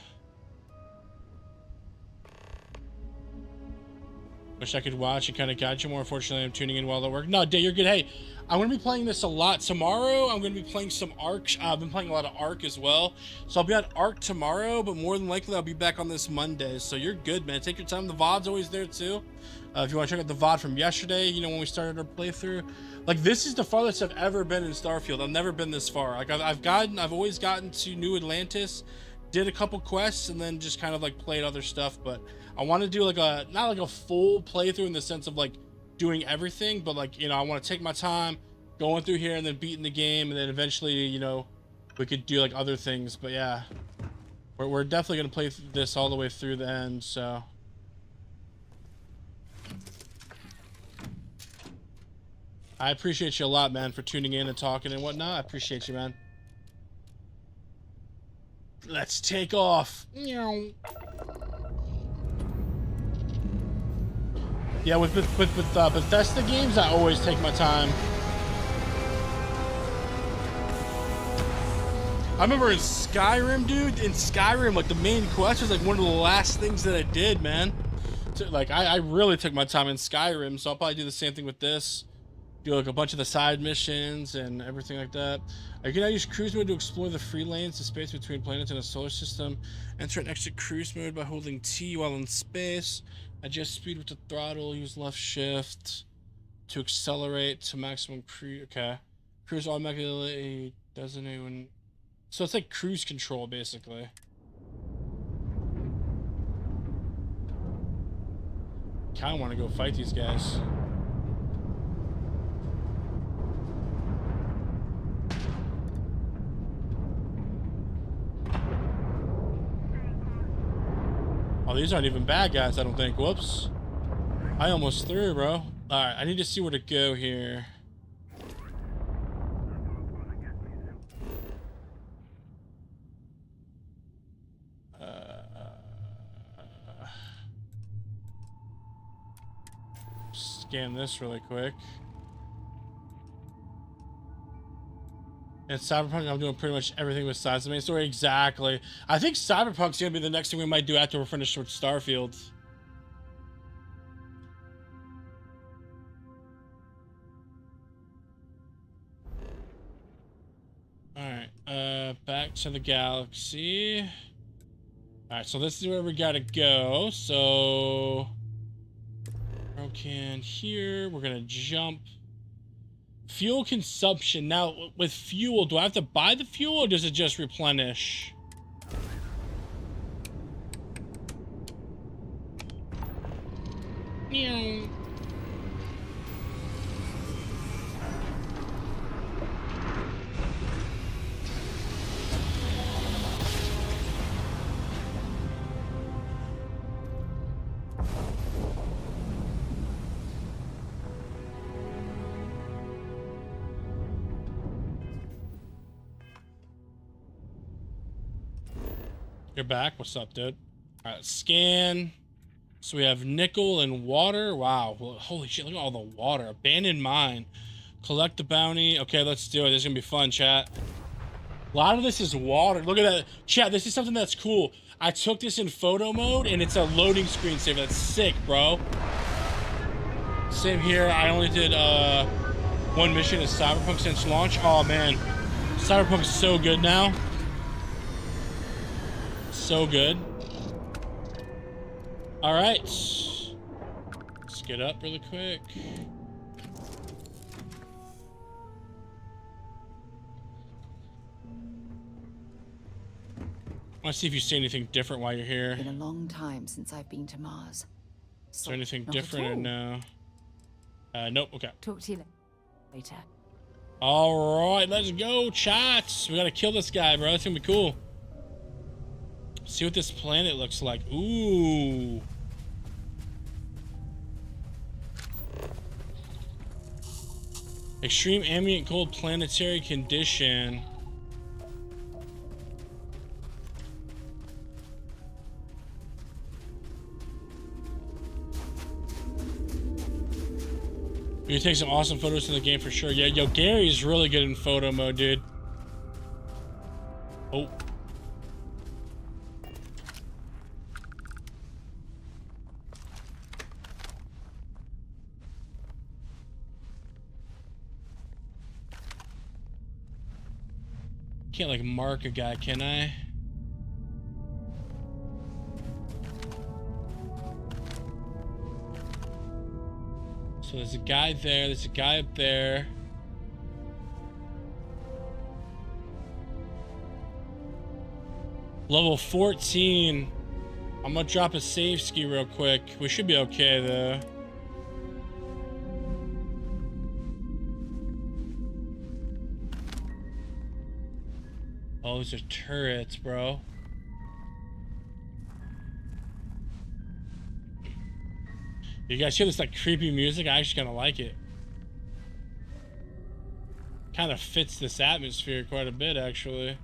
Wish I could watch and kind of guide you more. Unfortunately, I'm tuning in while at work. No, Day, you're good. Hey, I'm going to be playing this a lot tomorrow. I'm going to be playing some Ark. I've been playing a lot of Ark as well. So I'll be on Ark tomorrow, but more than likely I'll be back on this Monday. So you're good, man. Take your time. The VOD's always there too. If you want to check out the VOD from yesterday, you know, when we started our playthrough. Like, this is the farthest I've ever been in Starfield. I've never been this far. Like, I've always gotten to New Atlantis, did a couple quests, and then just kind of like played other stuff. But I want to do like not like a full playthrough in the sense of like doing everything, but like, you know, I want to take my time going through here and then beating the game, and then eventually, you know, we could do like other things. But yeah, we're definitely gonna play this all the way through the end. So I appreciate you a lot, man, for tuning in and talking and whatnot. I appreciate you, man. Let's take off. Yeah, with Bethesda games, I always take my time. I remember in Skyrim, dude, like the main quest was like one of the last things that I did, man. So, like, I really took my time in Skyrim, so I'll probably do the same thing with this. Do like a bunch of the side missions and everything like that. You can now use cruise mode to explore the free lanes, the space between planets in a solar system. Enter and exit cruise mode by holding T while in space. Adjust speed with the throttle. Use left shift to accelerate to maximum cruise. Okay. Cruise automatically doesn't even. So it's like cruise control, basically. Kind of want to go fight these guys. Oh, these aren't even bad guys, I don't think. Whoops. I almost threw, bro. Alright, I need to see where to go here. Scan this really quick. And Cyberpunk, I'm doing pretty much everything besides the main story. Exactly. I think Cyberpunk's gonna be the next thing we might do after we're finished with Starfield. Alright, back to the galaxy. Alright, so this is where we gotta go. So broken here. We're gonna jump. Fuel consumption. Now, with fuel, do I have to buy the fuel or does it just replenish? Meow. You're back. What's up, dude? All right, scan. So we have nickel and water. Wow. Well, holy shit, look at all the water. Abandoned mine. Collect the bounty. Okay, let's do it. This is going to be fun, chat. A lot of this is water. Look at that. Chat, this is something that's cool. I took this in photo mode, and it's a loading screen saver. That's sick, bro. Same here. I only did one mission as Cyberpunk since launch. Oh, man. Cyberpunk's so good now. So good. All right. Let's get up really quick. I want to see if you see anything different while you're here. It's been a long time since I've been to Mars. Is there anything different or no? Nope. Okay. Talk to you later. All right, let's go, chats. We gotta kill this guy, bro. That's gonna be cool. See what this planet looks like. Ooh. Extreme ambient cold planetary condition. You can take some awesome photos in the game for sure. Yeah, yo, Gary's really good in photo mode, dude. Oh. Can't like mark a guy, can I? So there's a guy there, there's a guy up there. Level 14. I'm gonna drop a save ski real quick. We should be okay though. Oh, those are turrets, bro. You guys hear this like creepy music? I actually kind of like it. Kind of fits this atmosphere quite a bit, actually.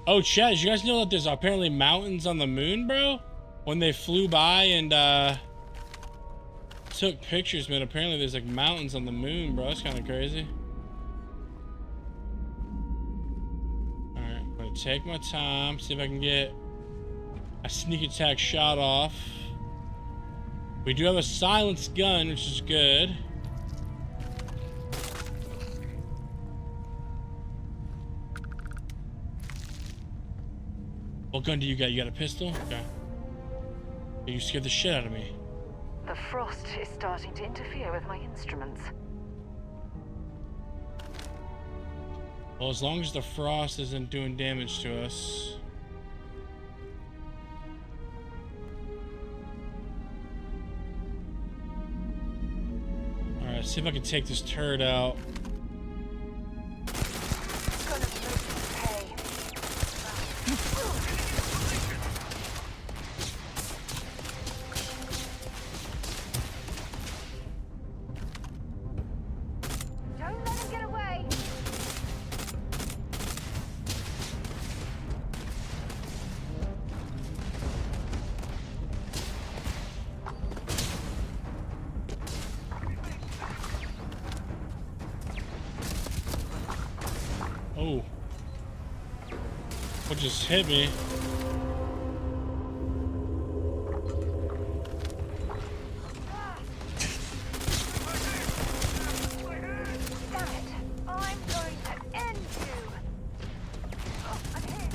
Oh, chat, did you guys know that there's apparently mountains on the moon, bro? When they flew by and took pictures, man, apparently there's like mountains on the moon, bro. That's kind of crazy. Alright, I'm gonna take my time, see if I can get a sneak attack shot off. We do have a silenced gun, which is good. What gun do you got? You got a pistol? Okay. You scared the shit out of me. The frost is starting to interfere with my instruments. Well, as long as the frost isn't doing damage to us. Alright, see if I can take this turret out. Don't let him get away! Oh. What just hit me? Damn it! I'm going to end you! Oh, I'm here.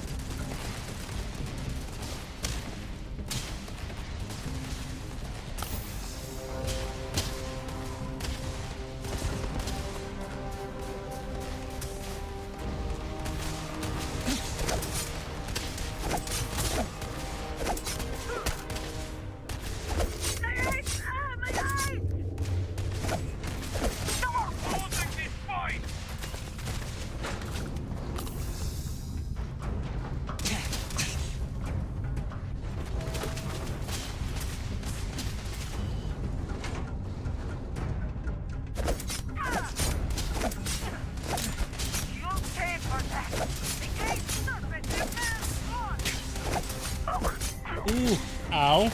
Ooh, ow.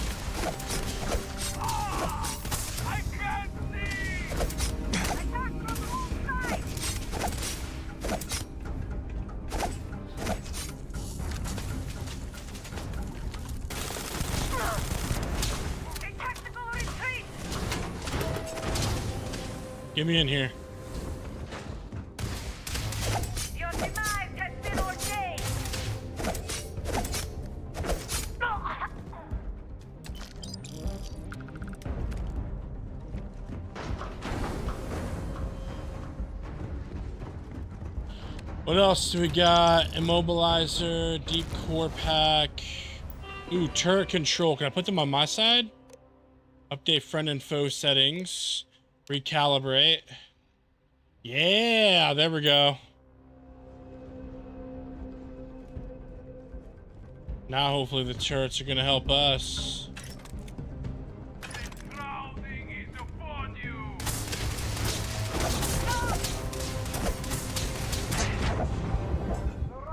Get me in here. Your demise has been ordained. What else do we got? Immobilizer, deep core pack. Ooh, turret control. Can I put them on my side? Update friend and foe settings. Recalibrate. Yeah, there we go. Now hopefully the turrets are gonna help us.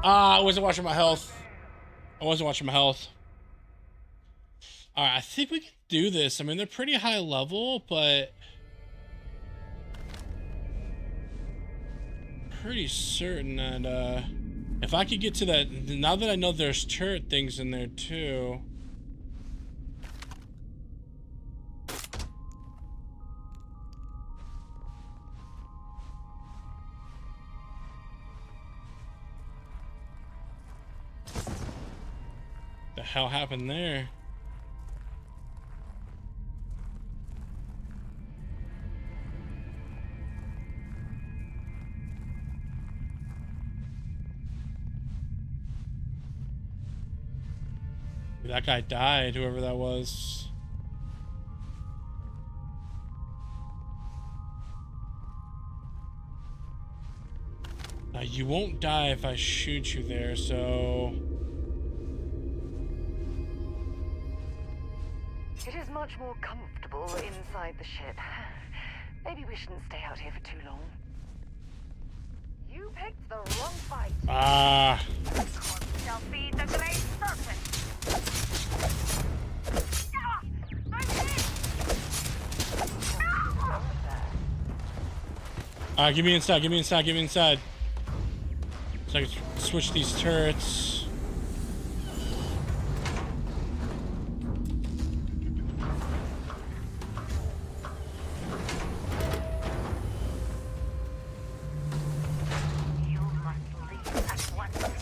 I wasn't watching my health. Alright, I think we can do this. I mean, they're pretty high level, but pretty certain that if I could get to that, now that I know there's turret things in there too. The hell happened there? That guy died, whoever that was. You won't die if I shoot you there, so... It is much more comfortable inside the ship. Maybe we shouldn't stay out here for too long. You picked the wrong fight. Ah. Shall feed the great serpent. Give me inside, give me inside, give me inside. So I can switch these turrets.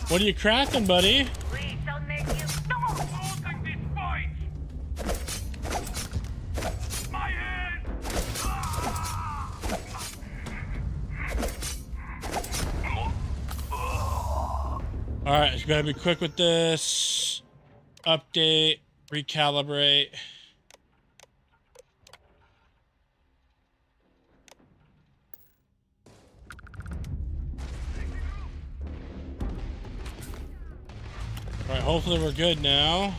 What are you crafting, buddy? We shall make you stop holding this fight. My hand. Alright, you gotta be quick with this. Update, recalibrate. Alright, hopefully we're good now.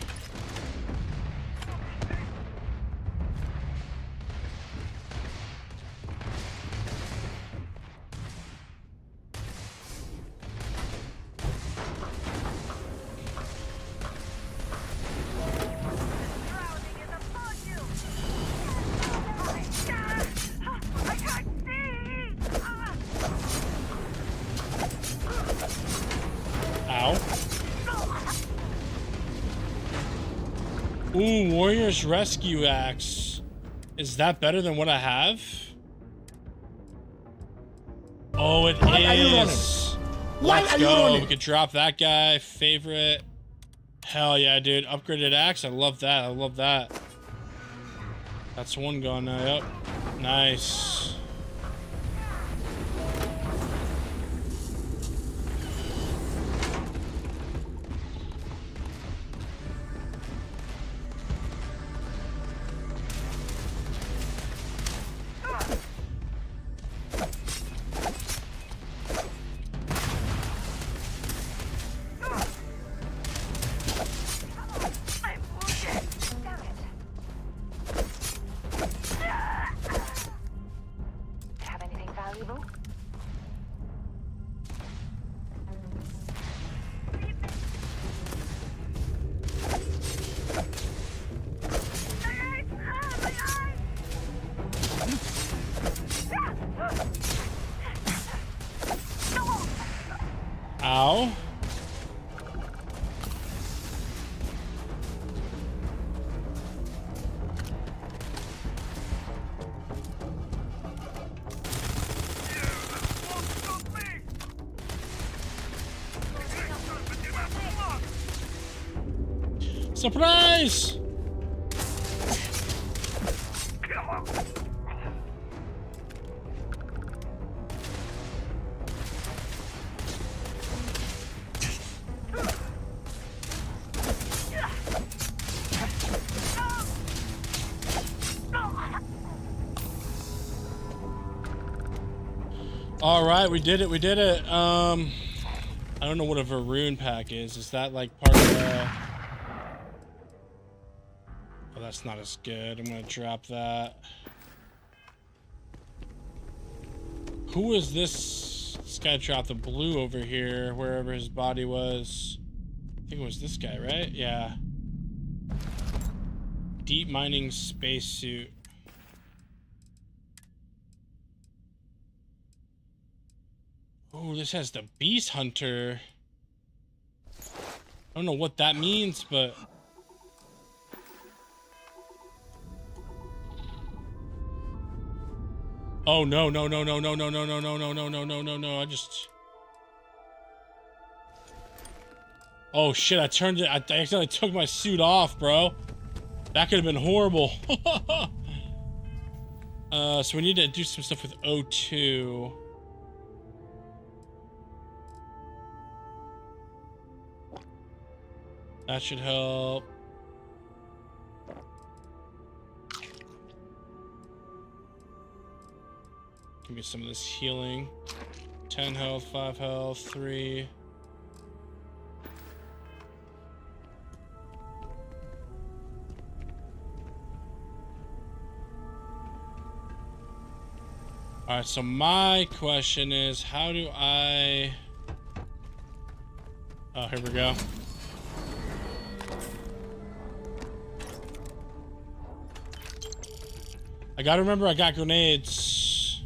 Ooh, Warrior's Rescue Axe. Is that better than what I have? Oh, it is. Let's go. We could drop that guy. Favorite. Hell yeah, dude. Upgraded axe. I love that. I love that. That's one gone now. Yep. Nice. Ow. Surprise! All right, we did it. We did it. I don't know what a Varun pack is. Is that like part of the... Oh, that's not as good. I'm gonna drop that. Who is this? This guy dropped the blue over here, wherever his body was. I think it was this guy, right? Yeah. Deep mining spacesuit. Oh, this has the Beast Hunter. I don't know what that means, but... Oh, no, no, no, no, no, no, no, no, no, no, no, no, no, no, no, I just... Oh, shit, I turned it... I accidentally took my suit off, bro. That could have been horrible. So we need to do some stuff with O2. That should help. Give me some of this healing. 10 health, 5 health, 3. Alright, so my question is, how do I... Oh, here we go. I gotta remember I got grenades.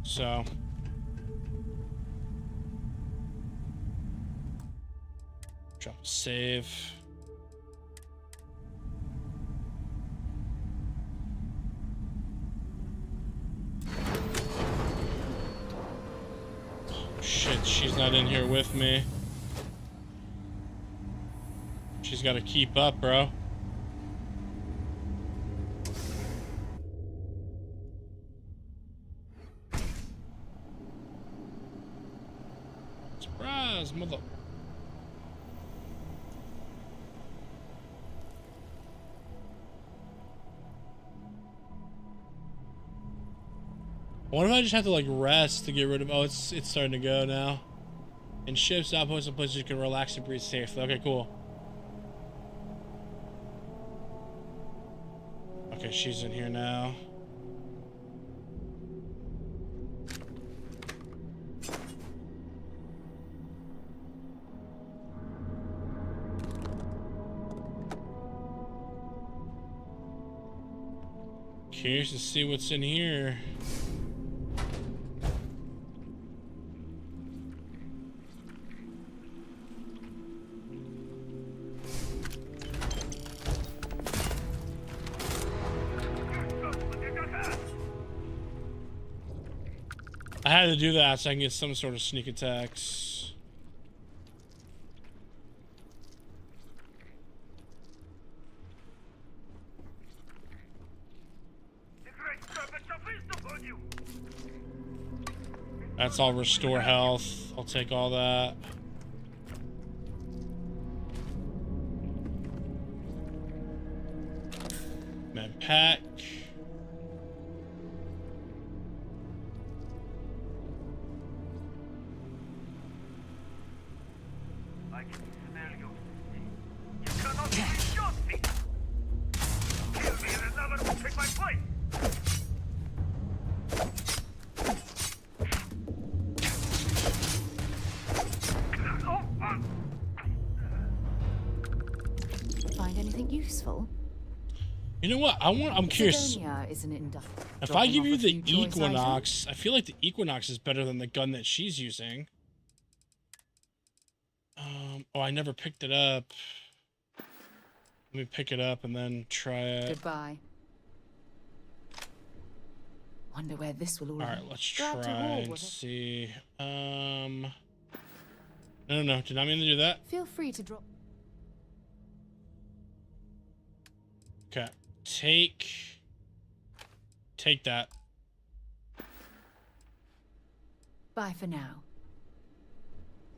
So. Drop a save. Shit, she's not in here with me. She's gotta keep up, bro. Surprise, mother. What if I just have to like rest to get rid of... Oh, it's starting to go now. In ships, outposts, and places you can relax and breathe safely. Okay, cool. Okay, she's in here now. Curious to see what's in here. I had to do that so I can get some sort of sneak attacks. That's all restore health. I'll take all that. Med pack. Find anything useful? You know what? I'm curious. Sidonia is an If I dropping give off you a the few choice Equinox, I feel like the Equinox is better than the gun that she's using. Oh, I never picked it up. Let me pick it up and then try it. Goodbye. Wonder where this will all. All right, let's try and see. No, did not mean to do that. Feel free to drop. Okay, take that. Bye for now.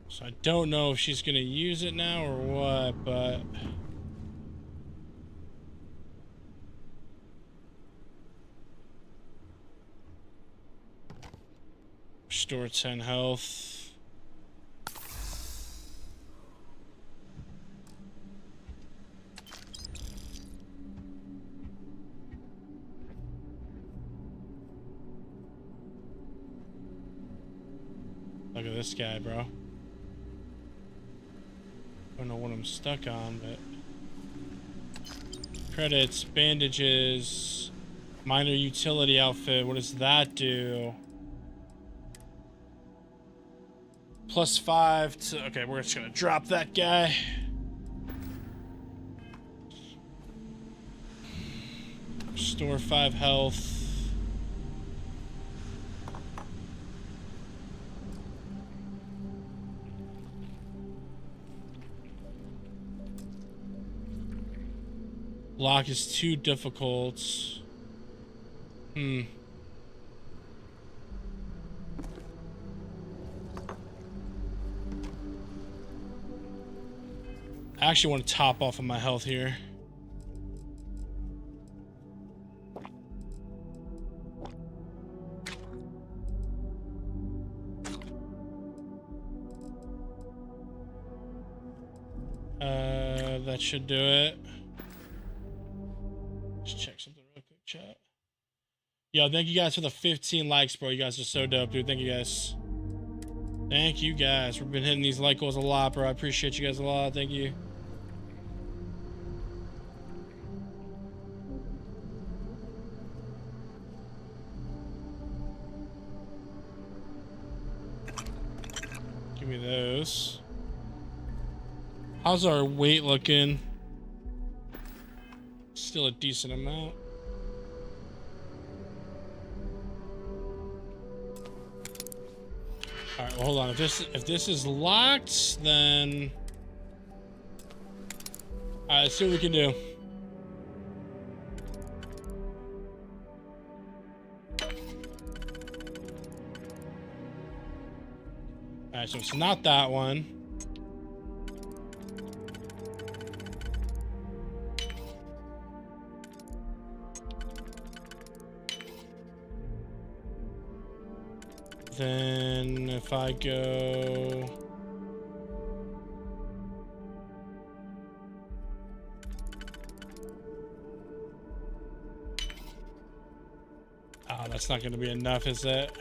So I don't know if she's gonna use it now or what, but restore 10 health. Look at this guy, bro. Don't know what I'm stuck on, but credits, bandages, minor utility outfit. What does that do? +5 to. Okay, we're just gonna drop that guy. Restore 5 health. Lock is too difficult. I actually want to top off of my health here. That should do it. Just check something real quick, chat. Yo, thank you guys for the 15 likes, bro. You guys are so dope, dude. Thank you guys. Thank you guys. We've been hitting these like goals a lot, bro. I appreciate you guys a lot. Thank you. Give me those. How's our weight looking? Still a decent amount. All right, well, hold on. If this is locked, then all right, let's see what we can do. All right, so it's not that one. Then if I go that's not going to be enough, is it?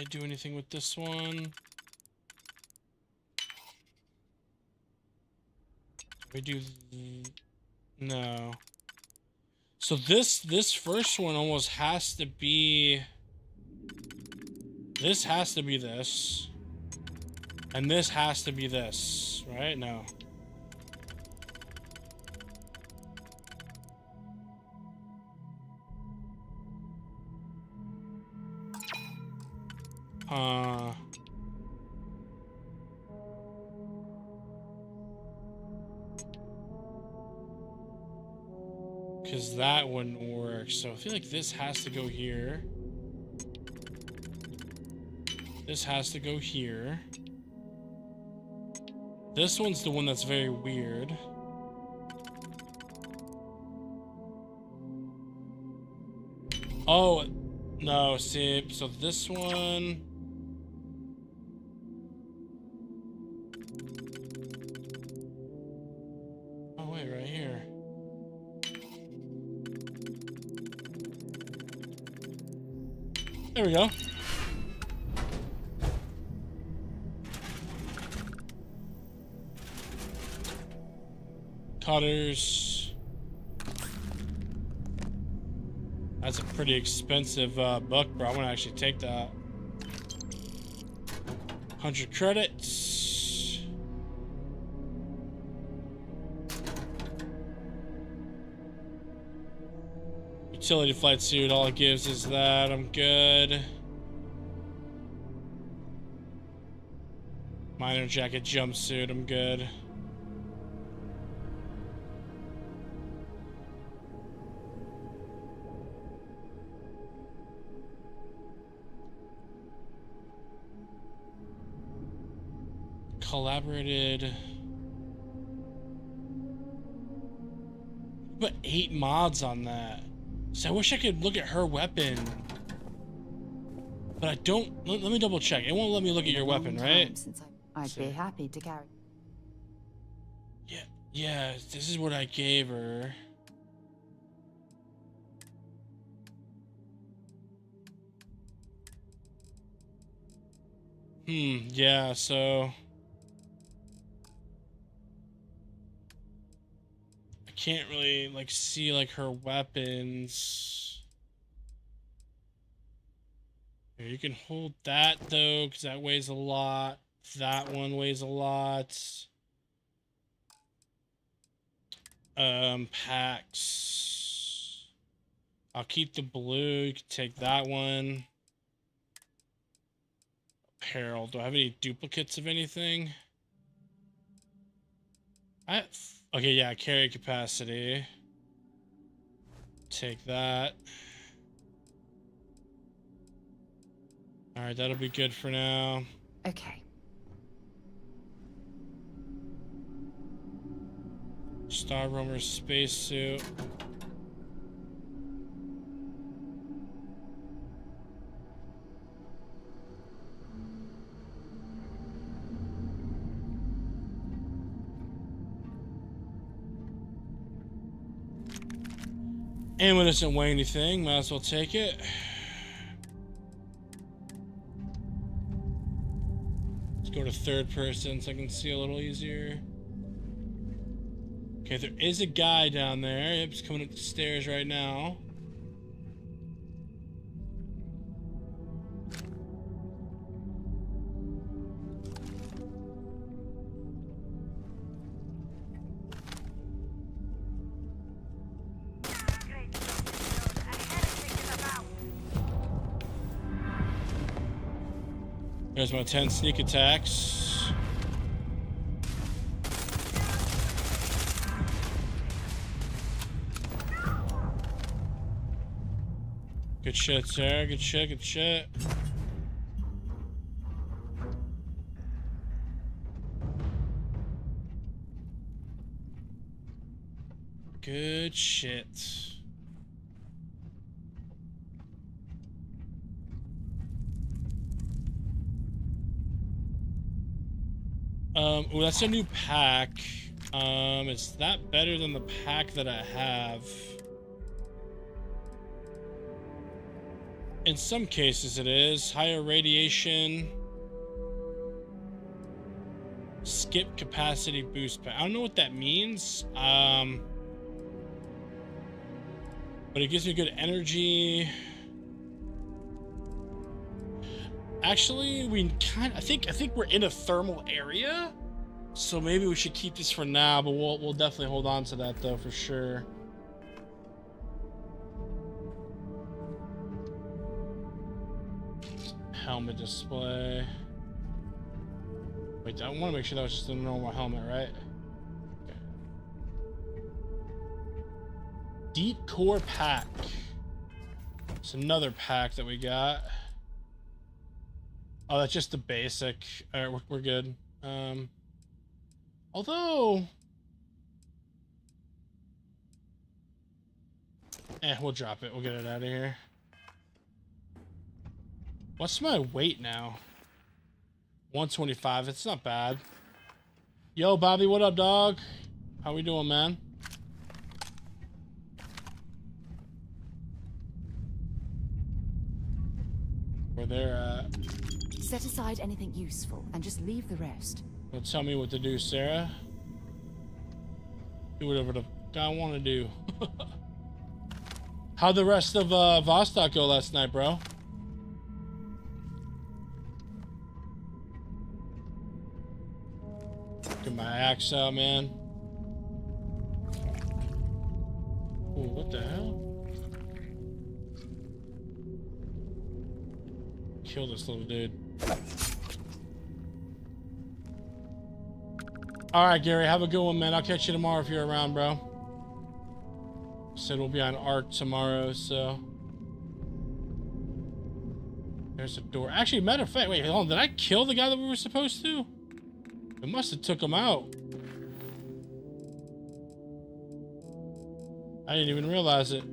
Do anything with this one? We do no. So this first one almost has to be. This has to be this, and this has to be this, right? No. Because that wouldn't work. So I feel like this has to go here. This has to go here. This one's the one that's very weird. Oh, no, see, so this one. Oh, wait, right here. There we go. Cutters. That's a pretty expensive book, bro. I want to actually take that. 100 credits. Utility flight suit, all it gives is that. I'm good. Miner jacket jumpsuit, I'm good. Collaborated. But 8 mods on that. So I wish I could look at her weapon. But I don't. Let me double check. It won't let me look at your weapon, right? Since I'd be happy to carry. Yeah, this is what I gave her. Yeah, so I can't really like see like her weapons. Here, you can hold that though, because that weighs a lot. That one weighs a lot. Packs. I'll keep the blue. You can take that one. Apparel. Do I have any duplicates of anything? Okay, yeah, carry capacity. Take that. Alright, that'll be good for now. Okay. Star Roamer spacesuit. Ammo doesn't weigh anything, might as well take it. Let's go to third person so I can see a little easier. Okay, there is a guy down there. Yep, he's coming up the stairs right now. There's my 10 sneak attacks. Good shit, sir. Good shit, good shit. Good shit. Oh, that's a new pack. Is that better than the pack that I have? In some cases it is. Higher radiation. Skip capacity boost pack. I don't know what that means. But it gives me good energy. Actually, I think we're in a thermal area, so maybe we should keep this for now. But we'll definitely hold on to that though for sure. Helmet display. Wait, I want to make sure that was just a normal helmet, right? Okay. Deep core pack. It's another pack that we got. Oh, that's just the basic. All right, we're good. Although, we'll drop it. We'll get it out of here. What's my weight now? 125. It's not bad. Yo, Bobby, what up, dog? How we doing, man? where they're at. Set aside anything useful and just leave the rest. Don't tell me what to do, Sarah. Do whatever the guy I want to do. How'd the rest of Vostok go last night, bro? Get my axe out, man. Ooh, what the hell? Kill this little dude. Alright, Gary, have a good one, man. I'll catch you tomorrow if you're around, bro. Said we'll be on Ark tomorrow, so. There's a door. Actually, matter of fact, wait, hold on. Did I kill the guy that we were supposed to? It must have took him out. I didn't even realize it.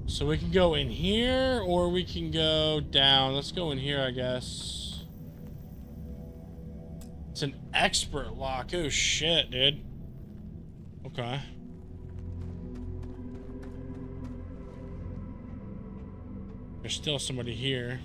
So we can go in here, or we can go down. Let's go in here, I guess. It's an expert lock. Oh, shit, dude. Okay. There's still somebody here.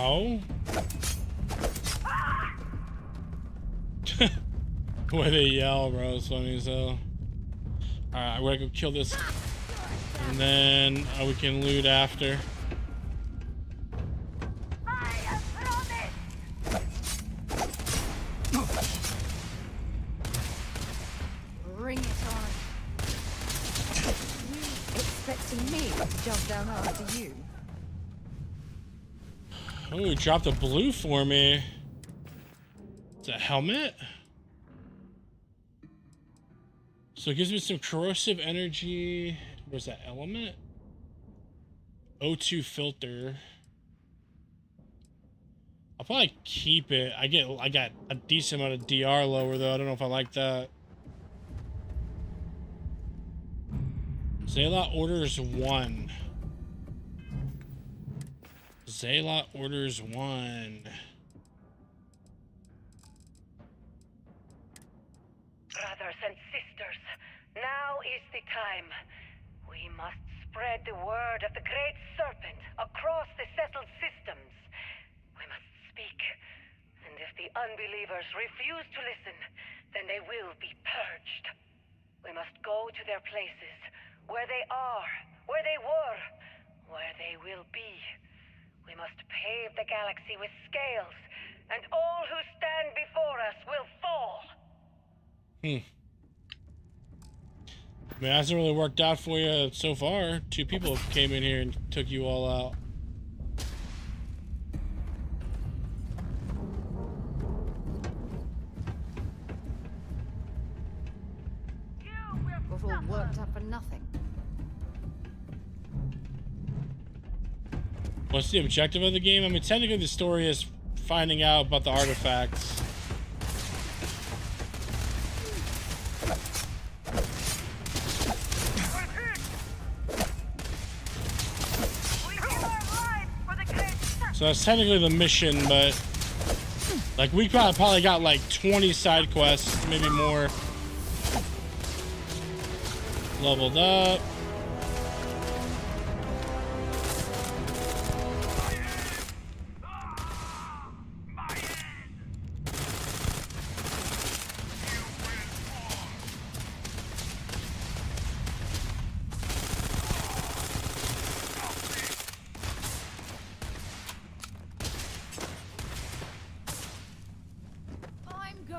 Oh. The way they yell, bro, is funny as hell. Alright, we're gonna go kill this. And then we can loot after. Bring it on. You expecting me to jump down after you? Oh, he dropped a blue for me. It's a helmet? So it gives me some corrosive energy. Where's that element? O2 filter. I'll probably keep it. I got a decent amount of DR lower though. I don't know if I like that. Zaylot orders 1. Zaylot orders 1. Brothers and sisters, now is the time. We must spread the word of the Great Serpent across the settled systems. We must speak, and if the unbelievers refuse to listen, then they will be purged. We must go to their places, where they are, where they were, where they will be. We must pave the galaxy with scales, and all who stand before us will fall. I mean, it hasn't really worked out for you so far. 2 people came in here and took you all out. Got all worked up for nothing. What's the objective of the game? I mean, technically the story is finding out about the artifacts. So that's technically the mission, but like we probably got like 20 side quests, maybe more. Leveled up.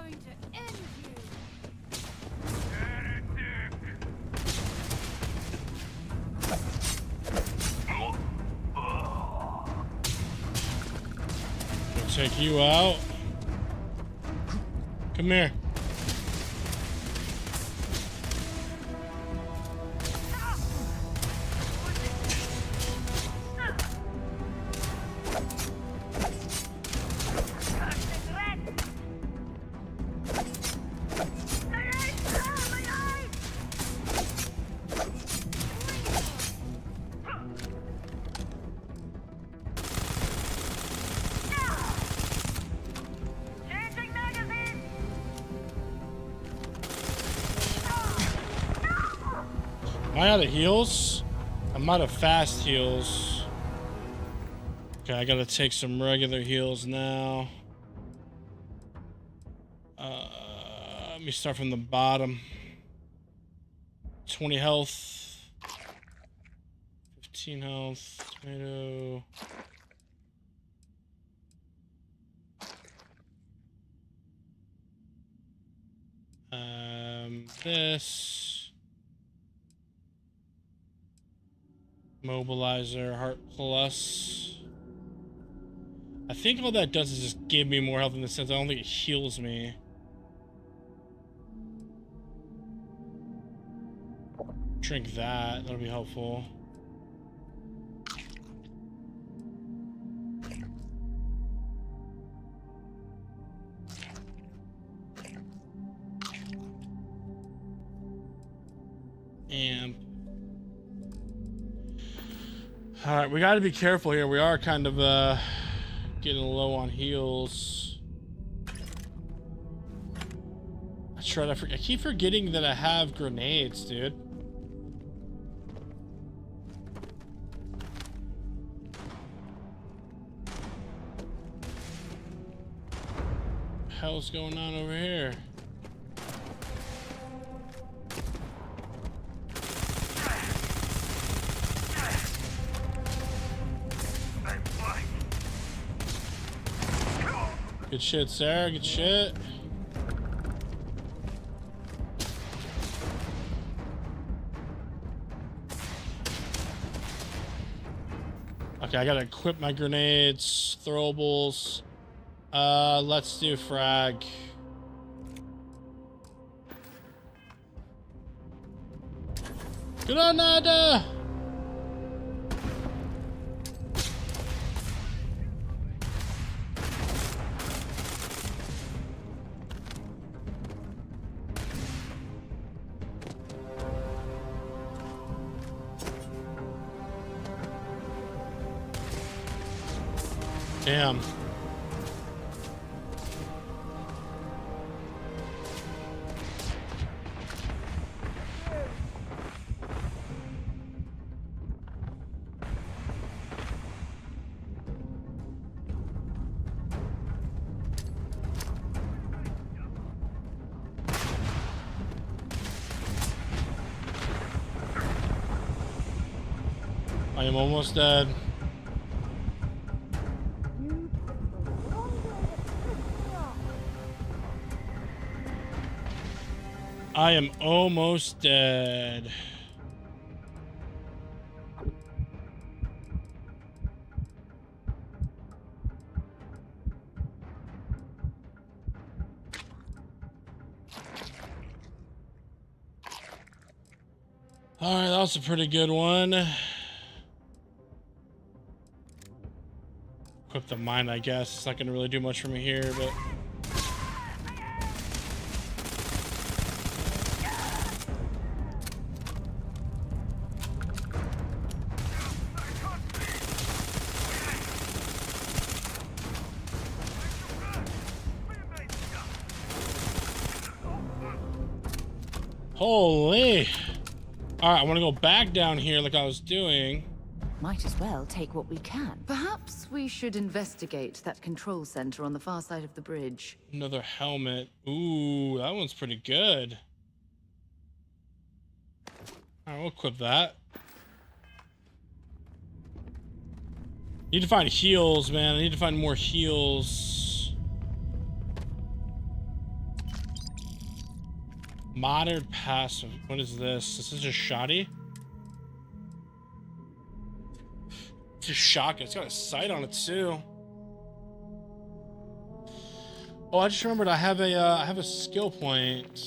going to end you. Gonna take you out. Come here. Am I out of heals? I'm out of fast heals. Okay, I gotta take some regular heals now. Let me start from the bottom. 20 health. 15 health. Tomato. This. Mobilizer, Heart Plus. I think all that does is just give me more health in the sense I don't think it heals me. Drink that, that'll be helpful. Amp. All right, we got to be careful here. We are kind of getting low on heals. I keep forgetting that I have grenades, dude. What the hell's going on over here? Good shit, Sarah. Good shit. Okay, I gotta equip my grenades, throwables. Let's do frag. Granada! Damn. I am almost dead. I am almost dead. All right, that was a pretty good one. Equip the mine, I guess. It's not gonna really do much for me here, but. Holy! Alright, I want to go back down here like I was doing. Might as well take what we can. Perhaps we should investigate that control center on the far side of the bridge. Another helmet. Ooh, that one's pretty good. Alright, we'll equip that. Need to find heals, man. I need to find more heals. Modern passive. What is this? This is a shoddy? It's a shotgun. It's got a sight on it too. Oh, I just remembered I have a skill point.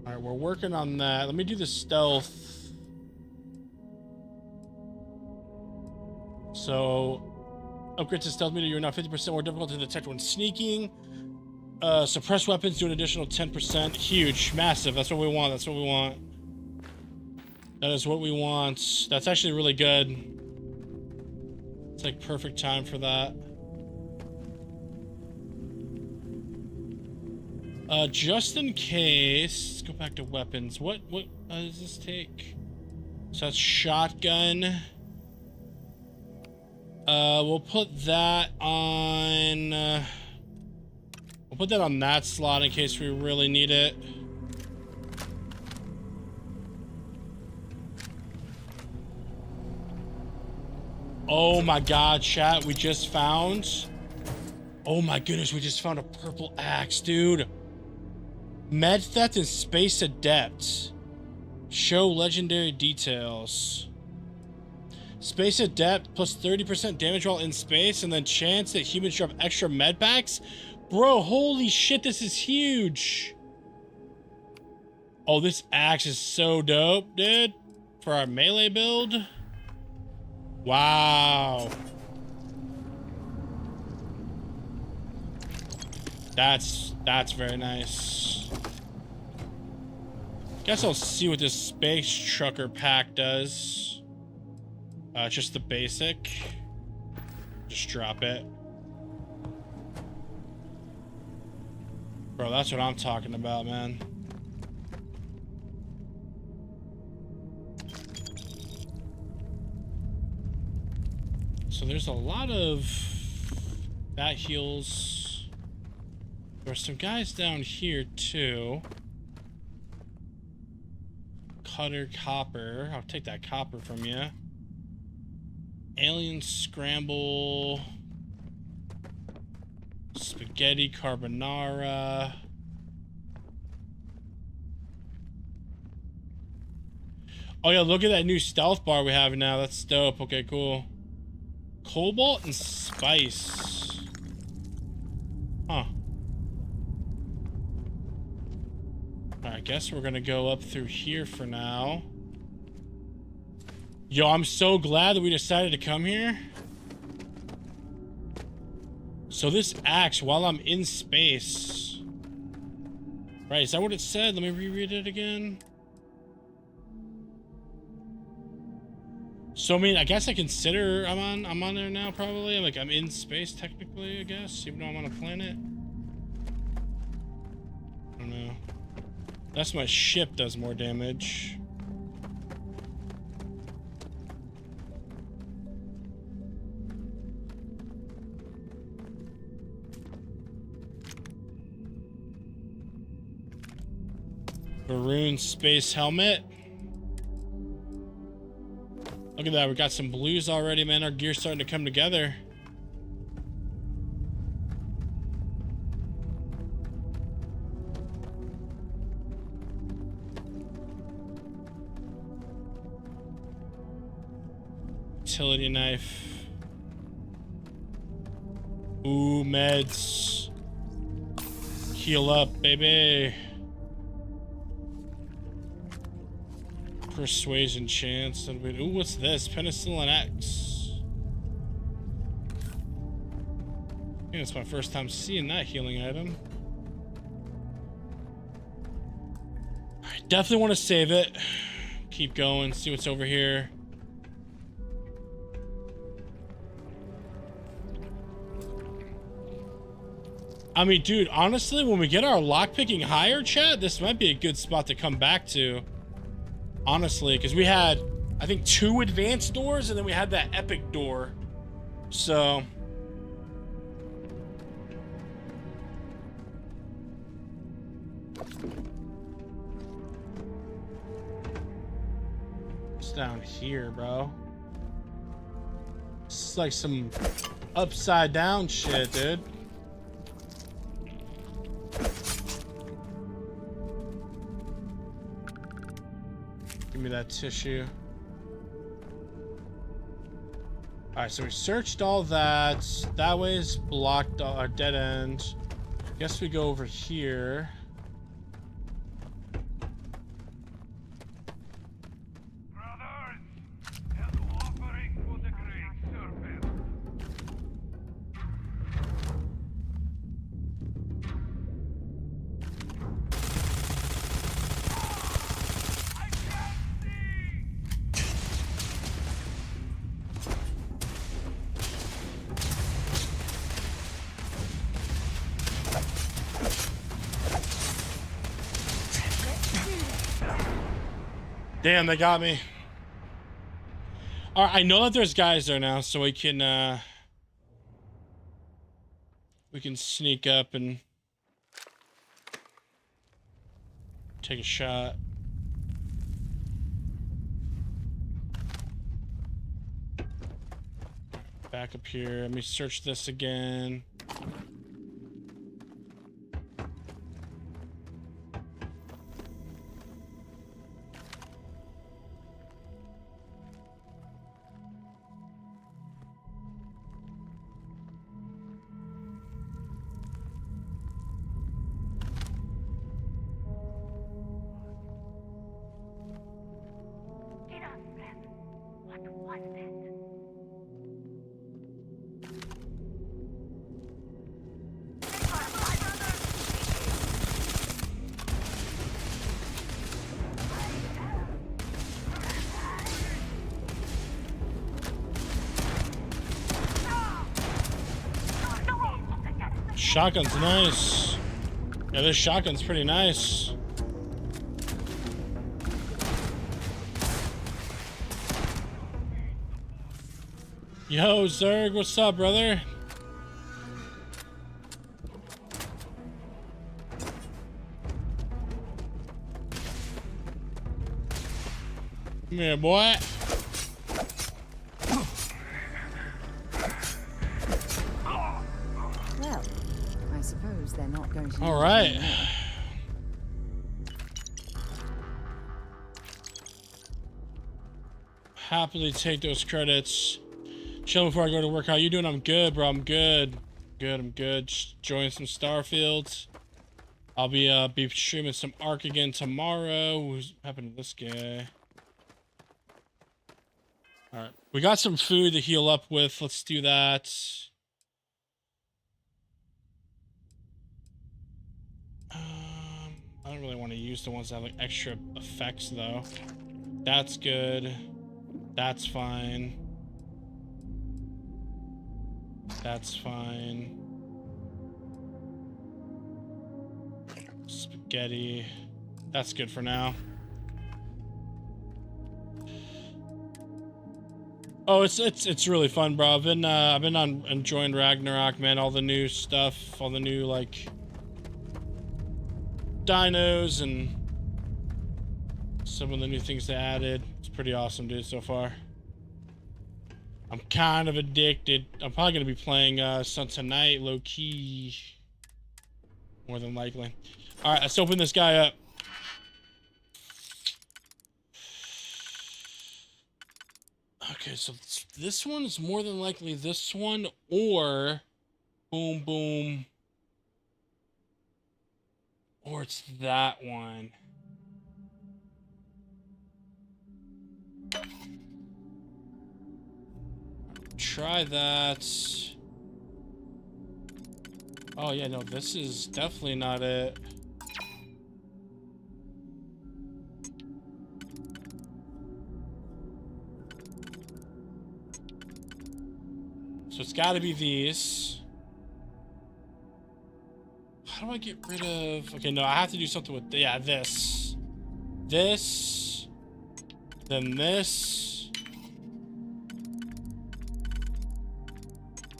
All right, we're working on that. Let me do the stealth. So, upgrade to stealth meter. You're now 50% more difficult to detect when sneaking. Suppress weapons do an additional 10%. Huge, massive. That's what we want. That's what we want. That is what we want. That's actually really good. It's like perfect time for that. Just in case, let's go back to weapons. What does this take? So that's shotgun. We'll put that on. We'll put that on that slot in case we really need it. Oh my God, chat! We just found. Oh my goodness, we just found a purple axe, dude. Med theft and space adept. Show legendary details. Space adept plus 30% damage while in space, and then chance that humans drop extra med packs. Bro, holy shit, this is huge. Oh, this axe is so dope, dude. For our melee build. Wow. That's very nice. Guess I'll see what this space trucker pack does. Just the basic. Just drop it. Bro, that's what I'm talking about, man. So there's a lot of that heals. There's some guys down here too. Cutter copper. I'll take that copper from you. Alien scramble. Spaghetti carbonara. Oh yeah, look at that new stealth bar we have now. That's dope. Okay, cool. Cobalt and spice. Huh. I guess we're gonna go up through here for now. Yo, I'm so glad that we decided to come here. So this axe, while I'm in space... Right, is that what it said? Let me reread it again. So, I mean, I guess I consider I'm on there now, probably. Like, I'm in space, technically, I guess, even though I'm on a planet. I don't know. That's my ship does more damage. Maroon space helmet. Look at that, we got some blues already, man. Our gear's starting to come together. Utility knife. Ooh, meds. Heal up, baby. Persuasion chance. Ooh, what's this? Penicillin X. I think it's my first time seeing that healing item. I definitely want to save it. Keep going, see what's over here. I mean, dude, honestly, when we get our lockpicking higher, chat, this might be a good spot to come back to. Honestly, because we had, I think, 2 advanced doors, and then we had that epic door. So... It's down here, bro. It's like some upside down shit, dude. Give me that tissue. Alright, so we searched all that. That way is blocked, our dead end. Guess we go over here. Damn, they got me. Alright, I know that there's guys there now, so we can sneak up and take a shot. Back up here. Let me search this again. Shotgun's nice. Yeah, this shotgun's pretty nice. Yo, Zerg, what's up, brother? Come here, boy. Well, I suppose they're not going to. All right. Happily take those credits. Chill before I go to work. How you doing? I'm good, bro. I'm good. I'm good. Just enjoying some Starfield. I'll be streaming some Ark again tomorrow. What's happened to this guy? All right, we got some food to heal up with. Let's do that. I don't really want to use the ones that have like extra effects though. That's good. That's fine. That's fine. Spaghetti. That's good for now. Oh, it's really fun, bro. I've been enjoying Ragnarok, man. All the new stuff, all the new like dinos and some of the new things they added. It's pretty awesome, dude, so far. I'm kind of addicted. I'm probably gonna be playing some tonight, low key, more than likely. All right, let's open this guy up. Okay, so this one's more than likely this one, or boom, boom, or it's that one. Try that. Oh yeah, no, this is definitely not it. So it's got to be these. How do I get rid of... Okay, no, I have to do something with... Yeah, this. This. Then this.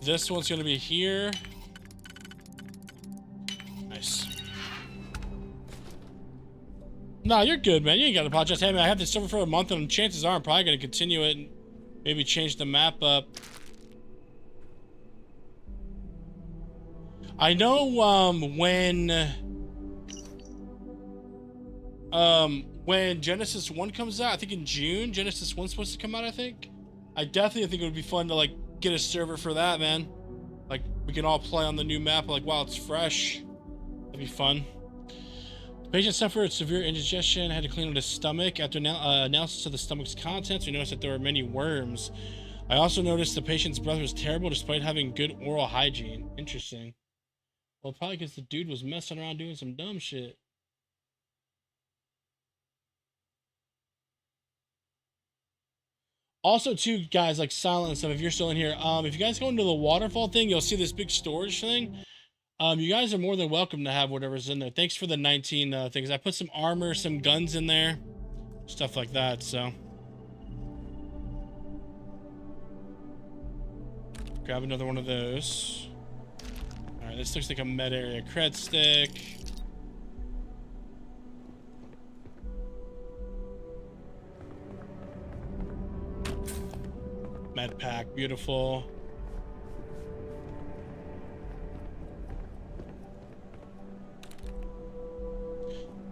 This one's going to be here. Nice. No, you're good, man. You ain't got to apologize. Hey, man, I have this server for a month, and chances are I'm probably going to continue it and maybe change the map up. I know, when when Genesis 1 comes out, I think in June, Genesis 1's supposed to come out, I think. I definitely think it would be fun to, like, get a server for that, man. Like, we can all play on the new map, like, while it's fresh. That'd be fun. The patient suffered severe indigestion, had to clean out his stomach. After analysis of the stomach's contents, we noticed that there were many worms. I also noticed the patient's breath was terrible despite having good oral hygiene. Interesting. Well, probably because the dude was messing around doing some dumb shit. Also, too, guys, like Silent and stuff, if you're still in here, if you guys go into the waterfall thing, you'll see this big storage thing. You guys are more than welcome to have whatever's in there. Thanks for the 19 things. I put some armor, some guns in there, stuff like that, so. Grab another one of those. Alright, this looks like a med area cred stick. Med pack, beautiful.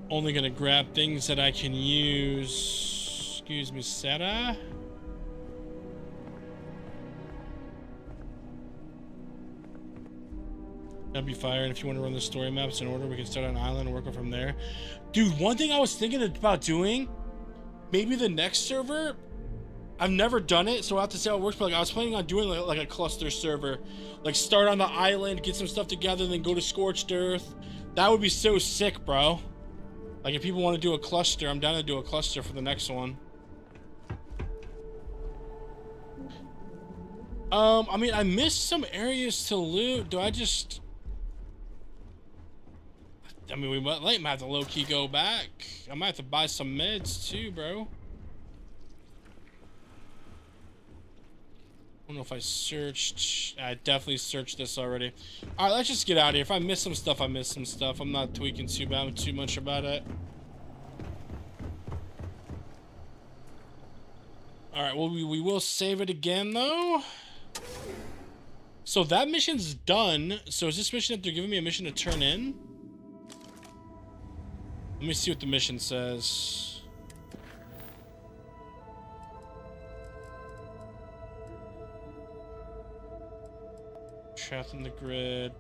Only gonna grab things that I can use. Excuse me, Sarah. That'd be fire. And if you want to run the story maps in order, we can start on an island and work on from there. Dude, one thing I was thinking about doing, maybe the next server, I've never done it, so I'll have to see how it works, but like I was planning on doing like a cluster server. Like start on the island, get some stuff together, then go to Scorched Earth. That would be so sick, bro. Like if people want to do a cluster, I'm down to do a cluster for the next one. I mean, I missed some areas to loot. Do I just... I mean, we might have to low-key go back. I might have to buy some meds too, bro. I don't know if I searched. I definitely searched this already. All right, let's just get out of here. If I miss some stuff, I miss some stuff. I'm not tweaking too much about it. All right, well, we will save it again, though. So that mission's done. So is this mission that they're giving me a mission to turn in? Let me see what the mission says. Trapped in the grid.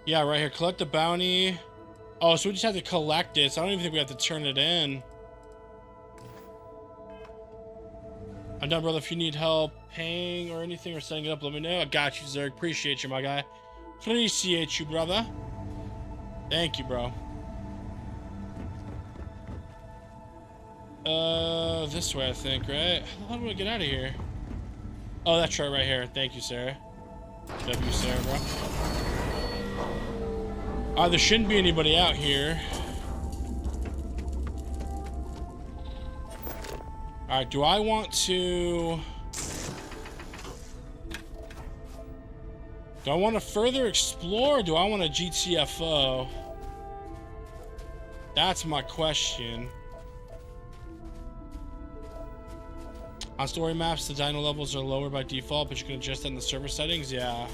Yeah, right here. Collect the bounty. Oh, so we just have to collect it. So I don't even think we have to turn it in. I'm done, brother. If you need help paying or anything or setting it up, let me know. I got you, Zerg. Appreciate you, my guy. Appreciate you, brother. Thank you, bro. This way, I think, right? How do I get out of here? Oh, that's right here. Thank you, Sarah. W, Sarah, bro. There shouldn't be anybody out here. Alright, do I want to... Do I want to further explore, or do I want a GTFO? That's my question. On story maps, the dino levels are lower by default, but you can adjust that in the server settings? Yeah.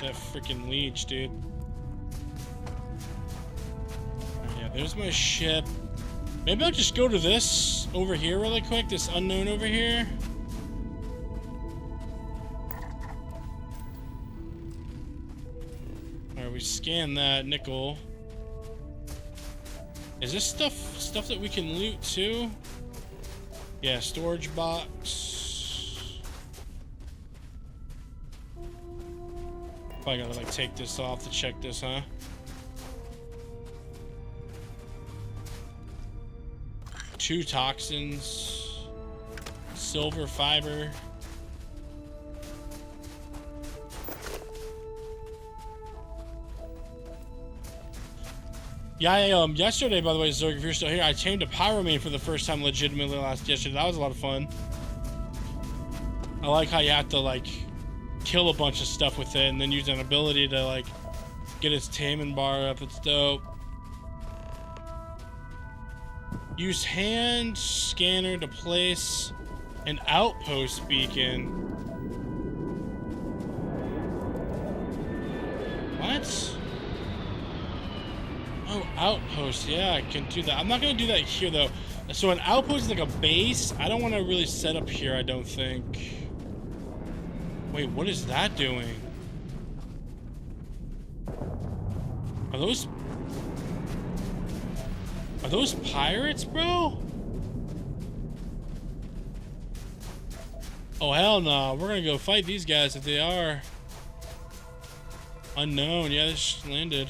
That freaking leech, dude. Yeah, there's my ship. Maybe I'll just go to this over here really quick, this unknown over here. Alright, we scan that nickel. Is this stuff that we can loot too? Yeah, storage box. Probably gotta like take this off to check this, huh? Two toxins, silver fiber. Yeah, yesterday, by the way, Zerg, if you're still here, I tamed a pyromane for the first time legitimately yesterday. That was a lot of fun. I like how you have to, like, kill a bunch of stuff with it and then use an ability to, like, get its taming bar up. It's dope. Use hand scanner to place an outpost beacon. outpost. Yeah, I can do that. I'm not gonna do that here though. So an outpost is like a base. I don't want to really set up here, I don't think. Wait, what is that doing? Are those pirates, bro? Oh, hell no. We're gonna go fight these guys if they are. Unknown. Yeah, they just landed.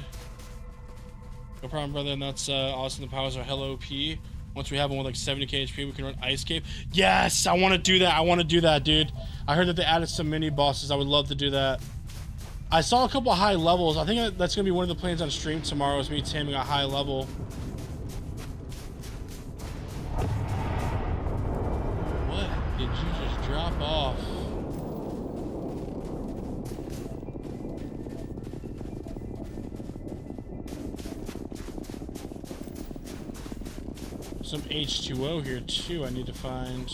No problem, brother. And that's Austin. The powers are hello P. Once we have one with like 70k HP, we can run Ice Cave. Yes! I want to do that. I want to do that, dude. I heard that they added some mini bosses. I would love to do that. I saw a couple of high levels. I think that's going to be one of the plans on stream tomorrow is me taming a high level. What did you just drop off? Some H2O here too I need to find.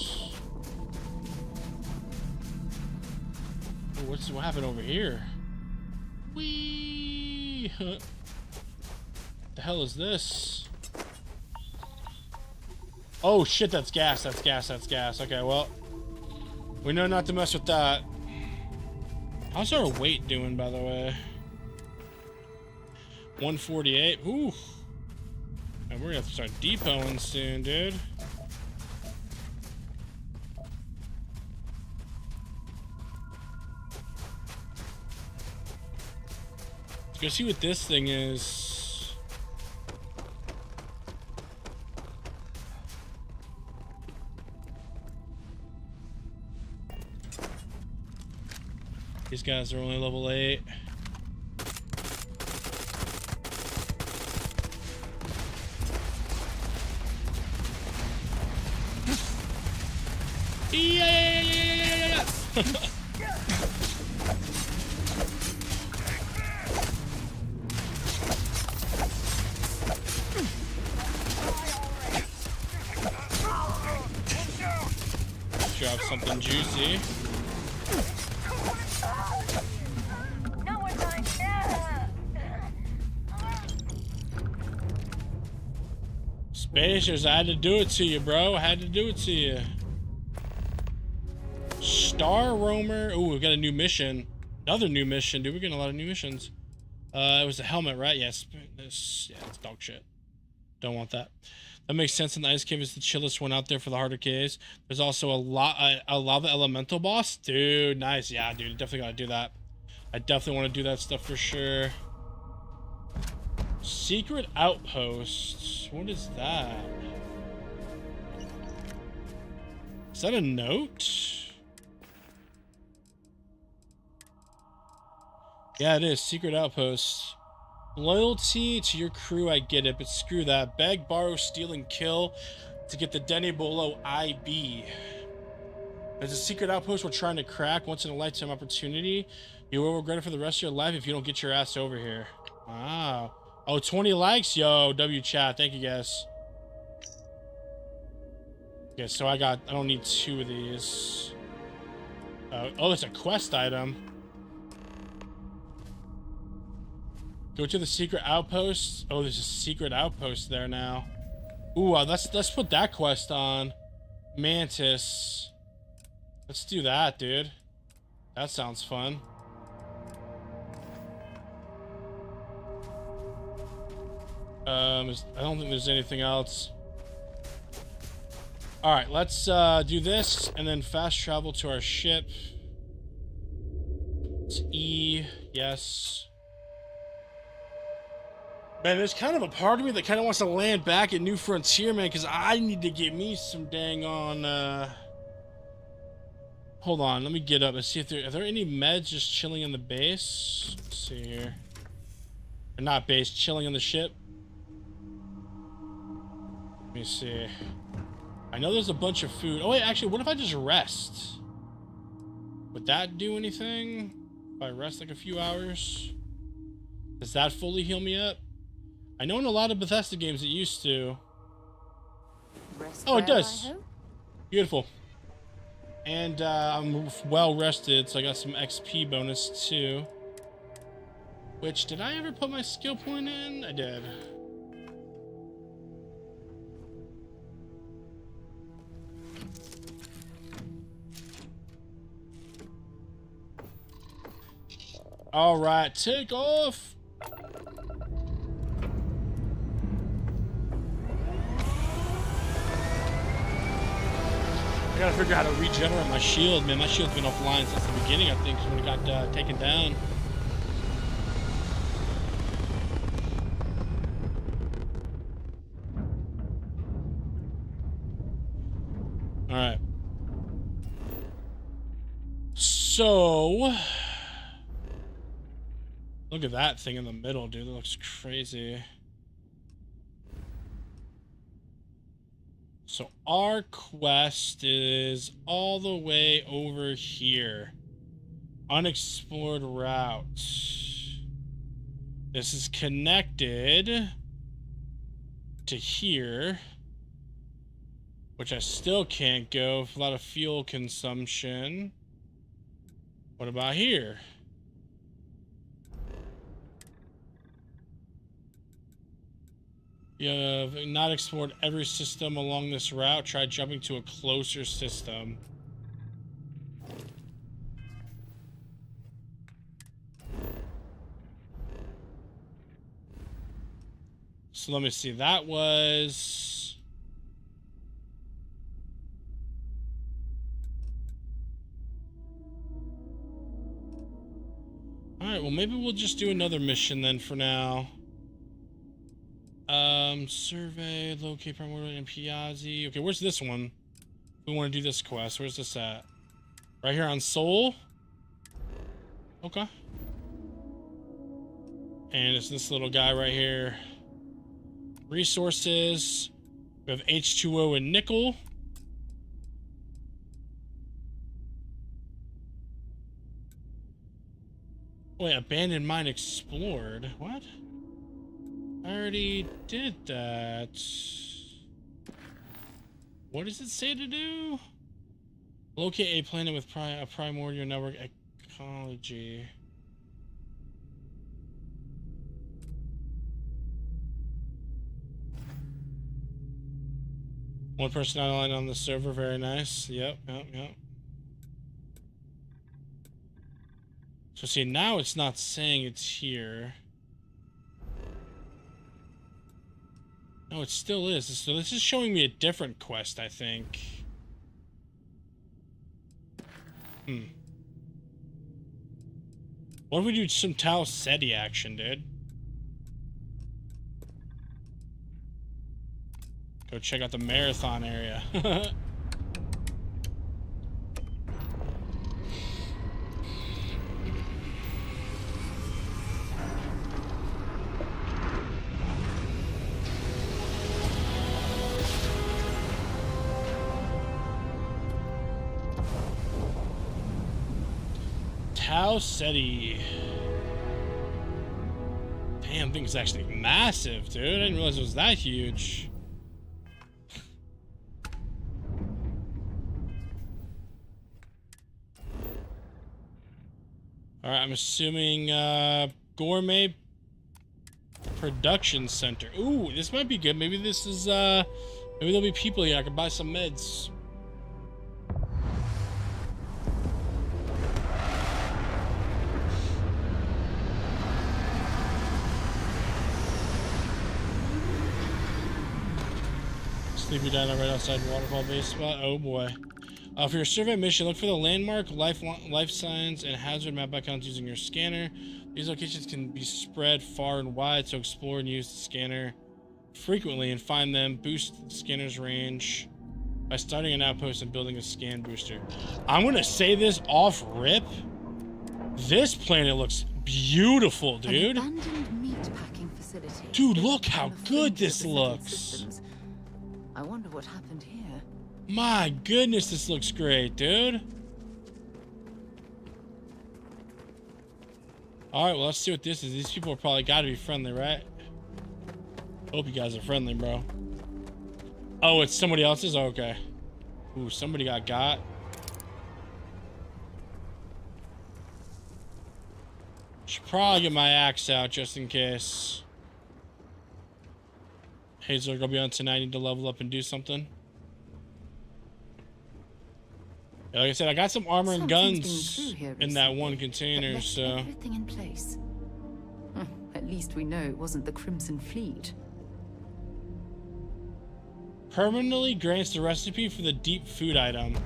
Oh, what happened over here? Whee! The hell is this? Oh shit, that's gas, that's gas, that's gas. Okay, well, we know not to mess with that. How's our weight doing, by the way? 148. Ooh. And we're gonna have to start depoting soon, dude. Let's go see what this thing is. These guys are only level 8. Yeah. Drop something juicy. Spacers, I had to do it to you, bro. I had to do it to you. Star Roamer. Oh, we've got a new mission. Another new mission, dude. We're getting a lot of new missions. It was the helmet, right? Yes. Yeah, it's dog shit. Don't want that. That makes sense. And the Ice Cave is the chillest one out there for the harder caves. There's also a lava elemental boss. Dude, nice. Yeah, dude. Definitely gotta do that. I definitely want to do that stuff for sure. Secret outpost. What is that? Is that a note? Yeah, it is. Secret outpost. Loyalty to your crew, I get it, but screw that. Beg, borrow, steal, and kill to get the Denny Bolo IB. There's a secret outpost we're trying to crack. Once in a lifetime opportunity. You will regret it for the rest of your life if you don't get your ass over here. Wow. Oh, 20 likes? Yo, W chat. Thank you, guys. Okay, so I don't need 2 of these. Oh, it's a quest item. Go to the secret outpost. Oh, there's a secret outpost there now. Ooh, let's put that quest on. Mantis. Let's do that, dude. That sounds fun. I don't think there's anything else. All right, let's do this and then fast travel to our ship. It's E. Yes. Man, there's kind of a part of me that kind of wants to land back at New Frontier, man, because I need to get me some dang on, Hold on, let me get up and see if are there any meds just chilling in the base? Let's see here. Or not base, chilling on the ship. Let me see. I know there's a bunch of food. Oh, wait, actually, what if I just rest? Would that do anything? If I rest like a few hours? Does that fully heal me up? I know in a lot of Bethesda games it used to. Oh, it does. Beautiful. And I'm well rested, so I got some XP bonus too. Which, did I ever put my skill point in? I did. All right, take off. I gotta figure out how to regenerate my shield, man. My shield's been offline since the beginning, I think, when it got taken down. All right. So, look at that thing in the middle, dude. That looks crazy. So our quest is all the way over here. Unexplored route. This is connected to here, which I still can't go. A lot of fuel consumption. What about here? You have not explored every system along this route. Try jumping to a closer system. So let me see. That was... Alright, well maybe we'll just do another mission then for now. Survey, locate primordial and Piazzi. Okay, where's this one? We want to do this quest. Where's this at? Right here on Soul? Okay. And it's this little guy right here. Resources. We have H2O and nickel. Wait, abandoned mine explored. What? I already did that. What does it say to do? Locate a planet with a primordial network ecology. One person online on the server, very nice. Yep. So see, now it's not saying it's here. No, it still is. So this is showing me a different quest, I think. What if we do some Tau Ceti action, dude? Go check out the marathon area. Tau Ceti. Damn, thing's actually massive, dude. I didn't realize it was that huge. Alright, I'm assuming gourmet production center. Ooh, this might be good. Maybe this is maybe there'll be people here. I can buy some meds. Sleepy diner right outside waterfall base spot. Oh boy. For your survey mission, look for the landmark, life signs, and hazard map icons using your scanner. These locations can be spread far and wide, so explore and use the scanner frequently and find them. Boost the scanner's range by starting an outpost and building a scan booster. I'm gonna say this off rip. This planet looks beautiful, dude. An abandoned meat packing facility. Dude, look how good this looks. I wonder what happened here. My goodness, this looks great, dude. Alright, well, let's see what this is. These people are probably gotta be friendly, right? Hope you guys are friendly, bro. Oh, it's somebody else's? Oh, okay. Ooh, somebody got. Should probably get my axe out just in case. Hazel, go beyond tonight. I need to level up and do something. Yeah, like I said, I got some armor and Something's guns been through here in that recently one that container, left so... everything in place. At least we know it wasn't the Crimson Fleet. Permanently grants the recipe for the deep food item.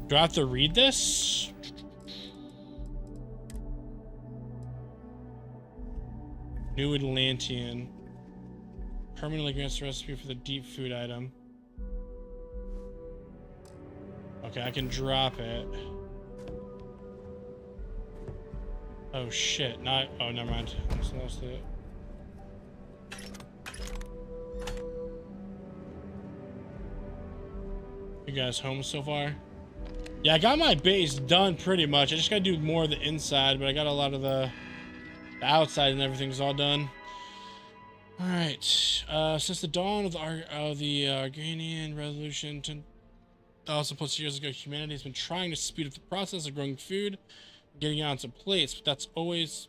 Do I have to read this? New Atlantean. Permanently grants the recipe for the deep food item. Okay, I can drop it. Oh shit, not... Oh, never mind. I just lost it. You guys home so far? Yeah, I got my base done pretty much. I just gotta do more of the inside, but I got a lot of the outside and everything's all done. Alright. Since the dawn of the Arganian Revolution 10,000 plus years ago, humanity has been trying to speed up the process of growing food and getting it onto plates, but that's always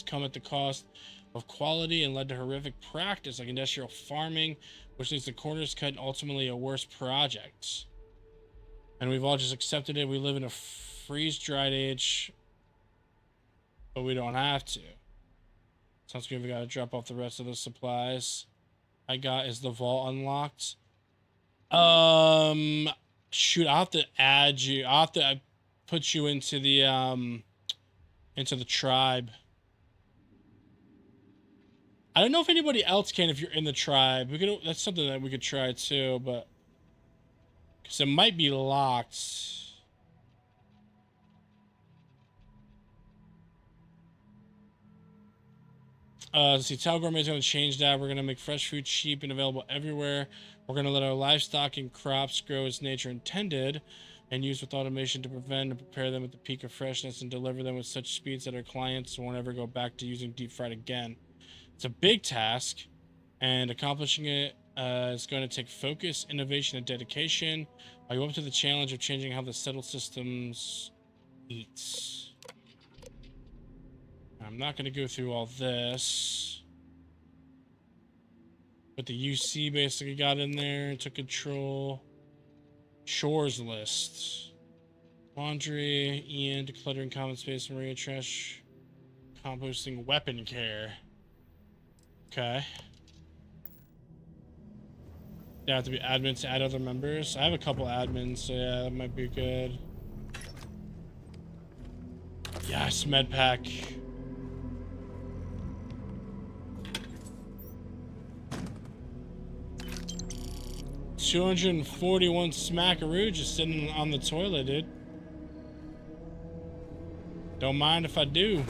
come at the cost of quality and led to horrific practice like industrial farming, which leads to corners cut and ultimately a worse project. And we've all just accepted it. We live in a freeze-dried age, but we don't have to. Sounds good. We gotta drop off the rest of the supplies. I got, is the vault unlocked? Shoot, I'll have to add you. I'll have to put you into the tribe. I don't know if anybody else can if you're in the tribe. We could, that's something that we could try too, but because it might be locked. Let's see, Tal Gourmet is going to change that. We're going to make fresh food cheap and available everywhere. We're going to let our livestock and crops grow as nature intended and use with automation to prevent and prepare them at the peak of freshness and deliver them with such speeds that our clients won't ever go back to using deep fried again. It's a big task, and accomplishing it is going to take focus, innovation, and dedication. Are you up to the challenge of changing how the settled systems eat? I'm not going to go through all this. But the UC basically got in there and took control. Chores list. Laundry, Ian, decluttering common space, Maria, trash, composting, weapon care. Okay. They have to be admins to add other members. I have a couple admins, so yeah, that might be good. Yes, med pack. $241 smackaroo just sitting on the toilet, dude. Don't mind if I do.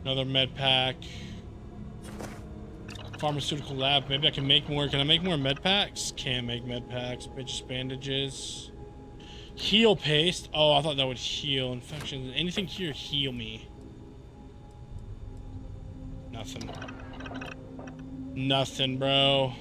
Another med pack. Pharmaceutical lab. Maybe I can make more. Can I make more med packs? Can't make med packs. Bitch bandages. Heal paste. Oh, I thought that would heal infections. Anything here heal me? Nothing. Nothing, bro.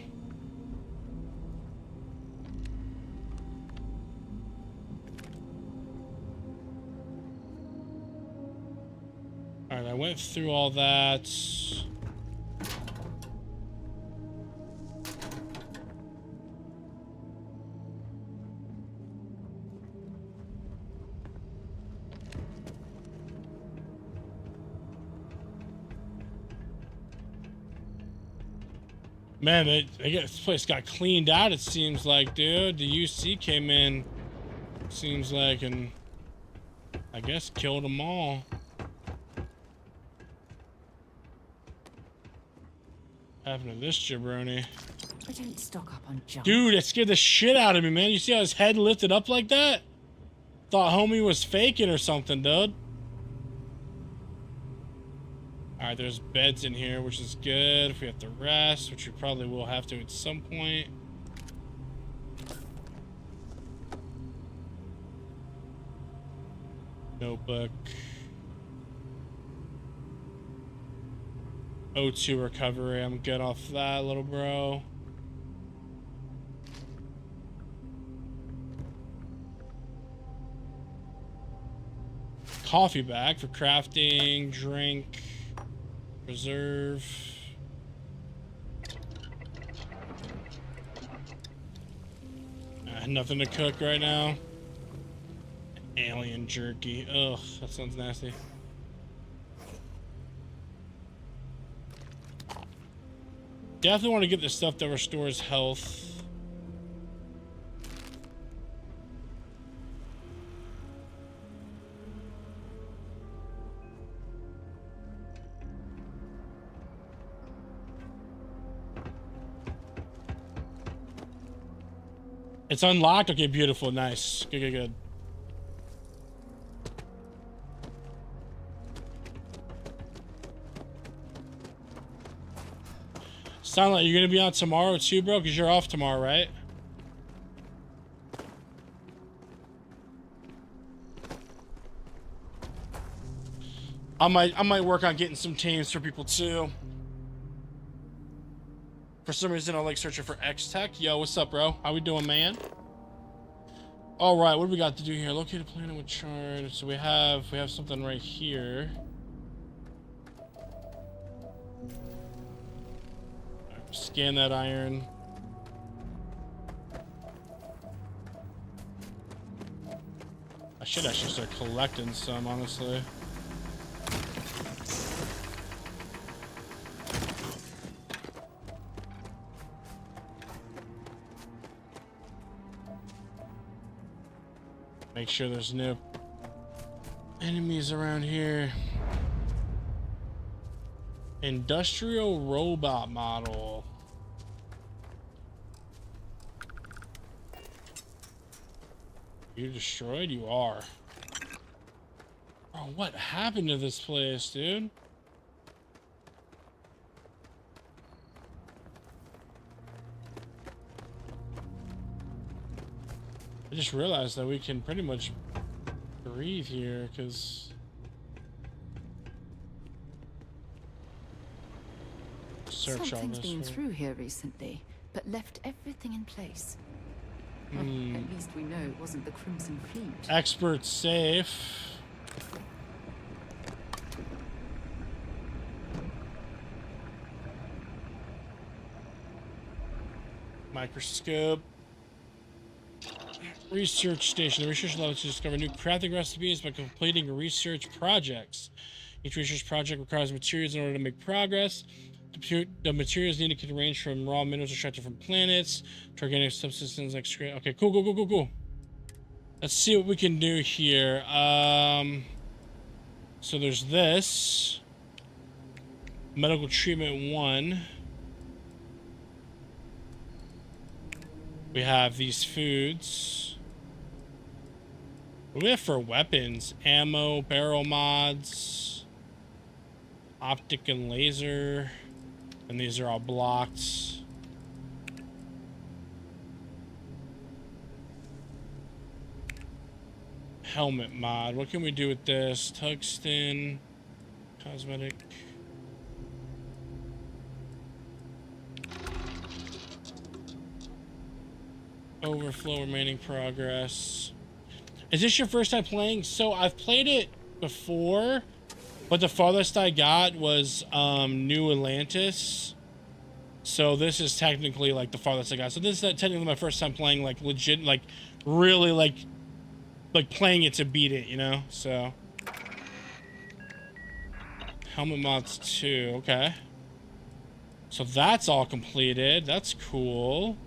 Alright, I went through all that. Man, this place got cleaned out, it seems like, dude. The UC came in, seems like, and I guess killed them all. What happened to this jabroni? I don't stock up on junk. Dude, it scared the shit out of me, man. You see how his head lifted up like that? Thought homie was faking or something, dude. Alright, there's beds in here, which is good. If we have to rest, which we probably will have to at some point. Notebook. O2 recovery. I'm good off that, little bro. Coffee bag for crafting, drink. Reserve. Nothing to cook right now. Alien jerky. Ugh, that sounds nasty. Definitely want to get the stuff that restores health. It's unlocked? Okay, beautiful. Nice. Good, good, good. Sound like you're gonna be on tomorrow too, bro? Because you're off tomorrow, right? I might work on getting some tames for people too. For some reason, I like searching for X-Tech. Yo, what's up, bro? How we doing, man? All right, what do we got to do here? Locate a planet with charge. So we have something right here. Scan that iron. I should actually start collecting some, honestly. Make sure there's no enemies around here. Industrial robot model. You destroyed? You are. Bro, what happened to this place, dude? I just realized that we can pretty much breathe here, because Something's been through here recently, but left everything in place. Well, at least we know it wasn't the Crimson Fleet. Expert safe. Microscope. Research station. The research allows us to discover new crafting recipes by completing research projects. Each research project requires materials in order to make progress. The materials needed can range from raw minerals extracted from planets to organic substances like scrap. Okay, cool. Let's see what we can do here. So there's this. Medical treatment 1. We have these foods. What do we have for weapons? Ammo, barrel mods, optic and laser. And these are all blocked. Helmet mod. What can we do with this? Tungsten. Cosmetic. Overflow remaining progress. Is this your first time playing? So I've played it before, but the farthest I got was New Atlantis. So this is technically like the farthest I got. So this is technically my first time playing like legit, like really like playing it to beat it, you know? So helmet mods 2, okay. So that's all completed. That's cool.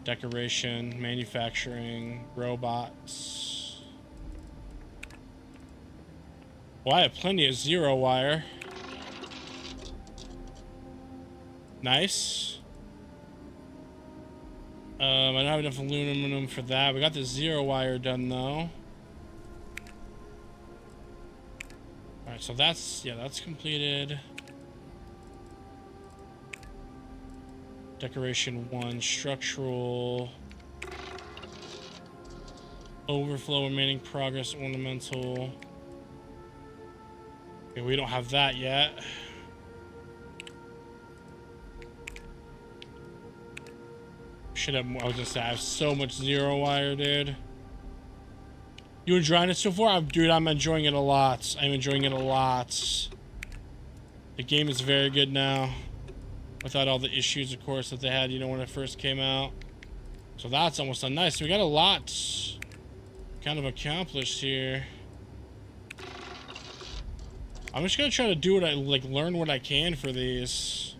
Decoration, manufacturing, robots. Well, I have plenty of zero wire. Nice. I don't have enough aluminum for that. We got the zero wire done though. Alright, so that's completed. Decoration 1, structural, overflow, remaining progress, ornamental. Okay, we don't have that yet. Should have more. I was gonna say I have so much zero wire, dude. You enjoying it so far? Dude, I'm enjoying it a lot. I'm enjoying it a lot. The game is very good now. without all the issues, of course, that they had, you know, when it first came out. So that's almost done. Nice. We got a lot kind of accomplished here. I'm just gonna try to do what I like, learn what I can for these.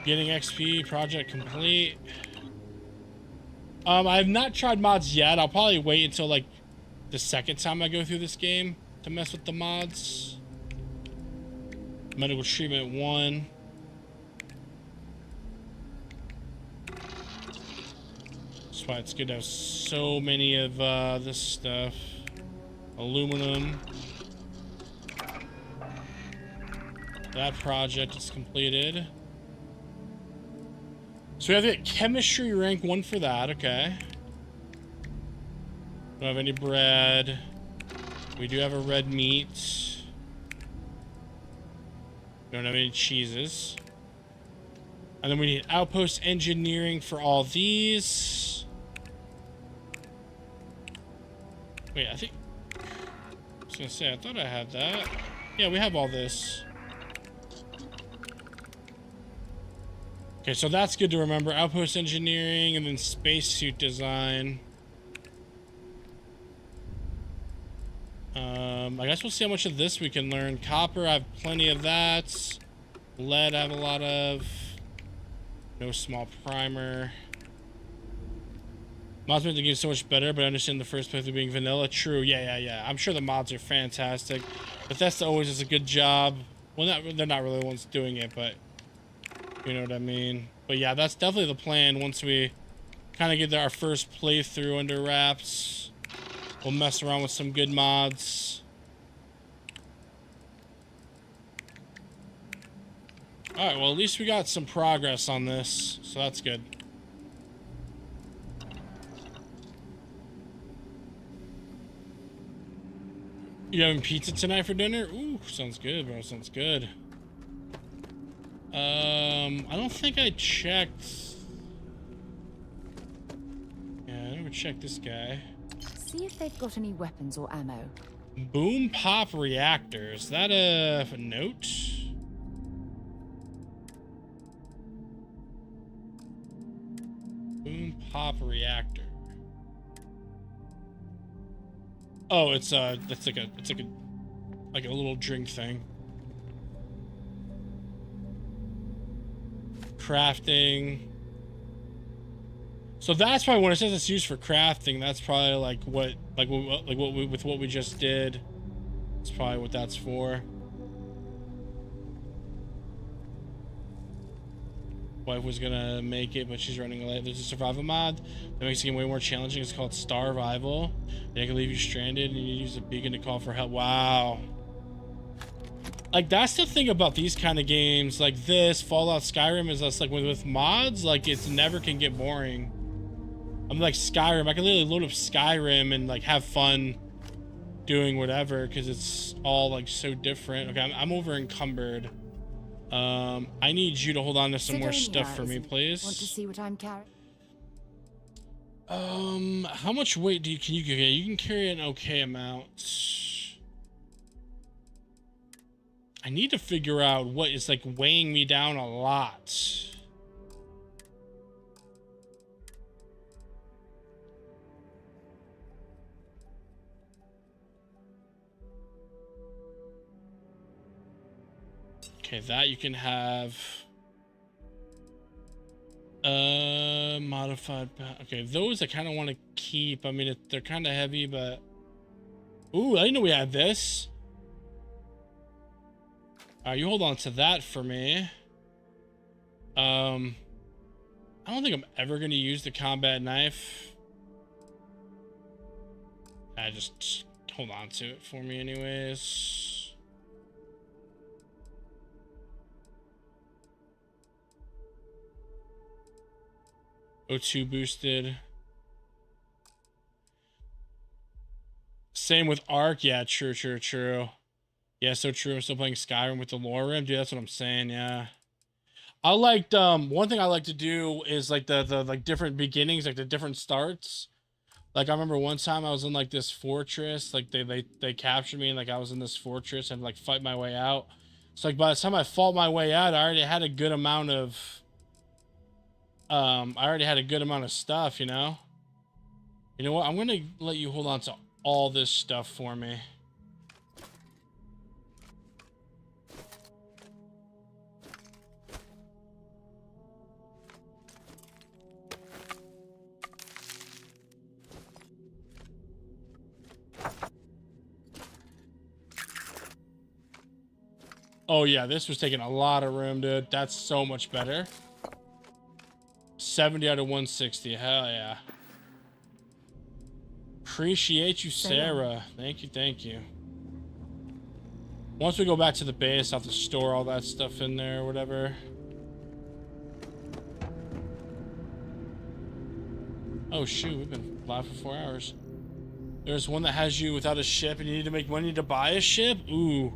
Getting XP, project complete. I have not tried mods yet. I'll probably wait until like the second time I go through this game to mess with the mods. Medical treatment 1. That's why it's good to have so many of this stuff. Aluminum. That project is completed. So we have to get chemistry rank 1 for that, okay. Don't have any bread. We do have a red meat. Don't have any cheeses. And then we need outpost engineering for all these. Wait, I think... I was gonna say, I thought I had that. Yeah, we have all this. Okay, so that's good to remember. Outpost engineering and then spacesuit design. I guess we'll see how much of this we can learn. Copper, I have plenty of that. Lead, I have a lot of. No small primer. Mods make the game so much better, but I understand the first playthrough being vanilla. True, yeah. I'm sure the mods are fantastic. Bethesda always does a good job. Well, they're not really the ones doing it, but you know what I mean. But yeah, that's definitely the plan. Once we kind of get our first playthrough under wraps, we'll mess around with some good mods. Alright, well, at least we got some progress on this, so that's good. You having pizza tonight for dinner? Ooh, sounds good, bro. Sounds good. I don't think I checked. Yeah, I never checked this guy. See if they've got any weapons or ammo. Boom pop reactors. Is that a note? Boom pop reactor. Oh, it's like a little drink thing. Crafting. So that's probably when it says it's used for crafting. That's probably like what we just did. That's probably what that's for. Wife was gonna make it, but she's running late. There's a survival mod that makes the game way more challenging. It's called Starfield. They can leave you stranded, and you use a beacon to call for help. Wow. Like, that's the thing about these kind of games, like this, Fallout, Skyrim, is that's like with mods, like it's never can get boring. I'm like Skyrim, I can literally load up Skyrim and like have fun doing whatever because it's all like so different. Okay, I'm over encumbered. I need you to hold on to some more stuff for me, please. Want to see what I'm carrying? How much weight can you carry? You can carry an okay amount. I need to figure out what is like weighing me down a lot. Okay, that you can have. Modified. Okay, those I kind of want to keep. I mean, they're kind of heavy, but. Ooh, I didn't know we had this. You hold on to that for me. I don't think I'm ever going to use the combat knife. Just hold on to it for me anyways. O2 boosted. Same with Arc. Yeah, true. Yeah, so true. I'm still playing Skyrim with the lore rim. Dude, that's what I'm saying, yeah. I liked, one thing I like to do is like the like different beginnings, like the different starts. Like I remember one time I was in like this fortress, like they captured me and like I was in this fortress and like fight my way out. So like by the time I fought my way out, I already had a good amount of stuff, you know? You know what? I'm gonna let you hold on to all this stuff for me. Oh yeah, this was taking a lot of room, dude. That's so much better. 70 out of 160. Hell yeah. Appreciate you, Sarah. Thank you, thank you. Once we go back to the base, I'll have to store all that stuff in there or whatever. Oh shoot, we've been live for 4 hours. There's one that has you without a ship and you need to make money to buy a ship? Ooh.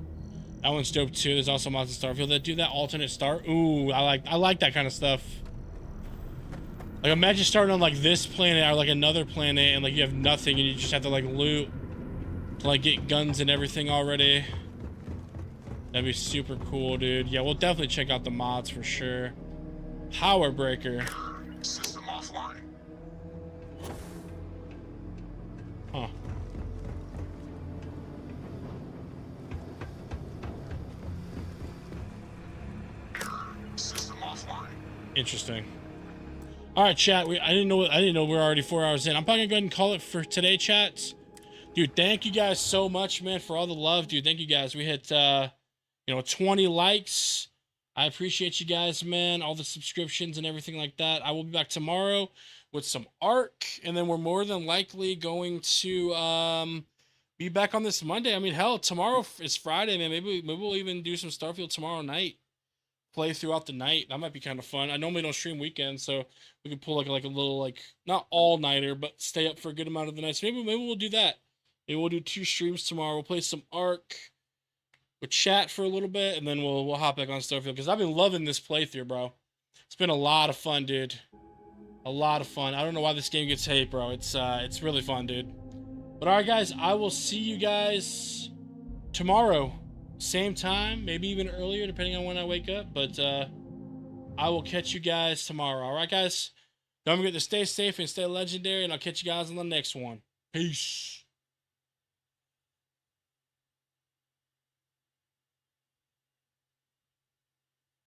That one's dope too. There's also mods in Starfield that do that alternate start. Ooh, I like that kind of stuff. Like imagine starting on like this planet or like another planet and like you have nothing and you just have to like loot to like get guns and everything already. That'd be super cool, dude. Yeah, we'll definitely check out the mods for sure. Power breaker. System offline. Huh. System offline. Interesting. All right, chat. I didn't know we're already 4 hours in. I'm probably gonna go ahead and call it for today, chat. Dude, thank you guys so much, man, for all the love, dude. Thank you guys. We hit 20 likes. I appreciate you guys, man. All the subscriptions and everything like that. I will be back tomorrow with some Ark, and then we're more than likely going to be back on this Monday. I mean, hell, tomorrow is Friday, man. Maybe we'll even do some Starfield tomorrow night. Play throughout the night. That might be kind of fun. I normally don't stream weekends, so we could pull like a little, like, not all nighter, but stay up for a good amount of the night. So maybe we'll do that. Maybe we'll do 2 streams tomorrow. We'll play some Ark. We'll chat for a little bit, and then we'll hop back on Starfield, because I've been loving this playthrough, bro. It's been a lot of fun, dude. A lot of fun. I don't know why this game gets hate, bro. It's really fun, dude. But all right, guys, I will see you guys tomorrow. Same time, maybe even earlier, depending on when I wake up. But I will catch you guys tomorrow. All right, guys? Don't forget to stay safe and stay legendary, and I'll catch you guys on the next one. Peace.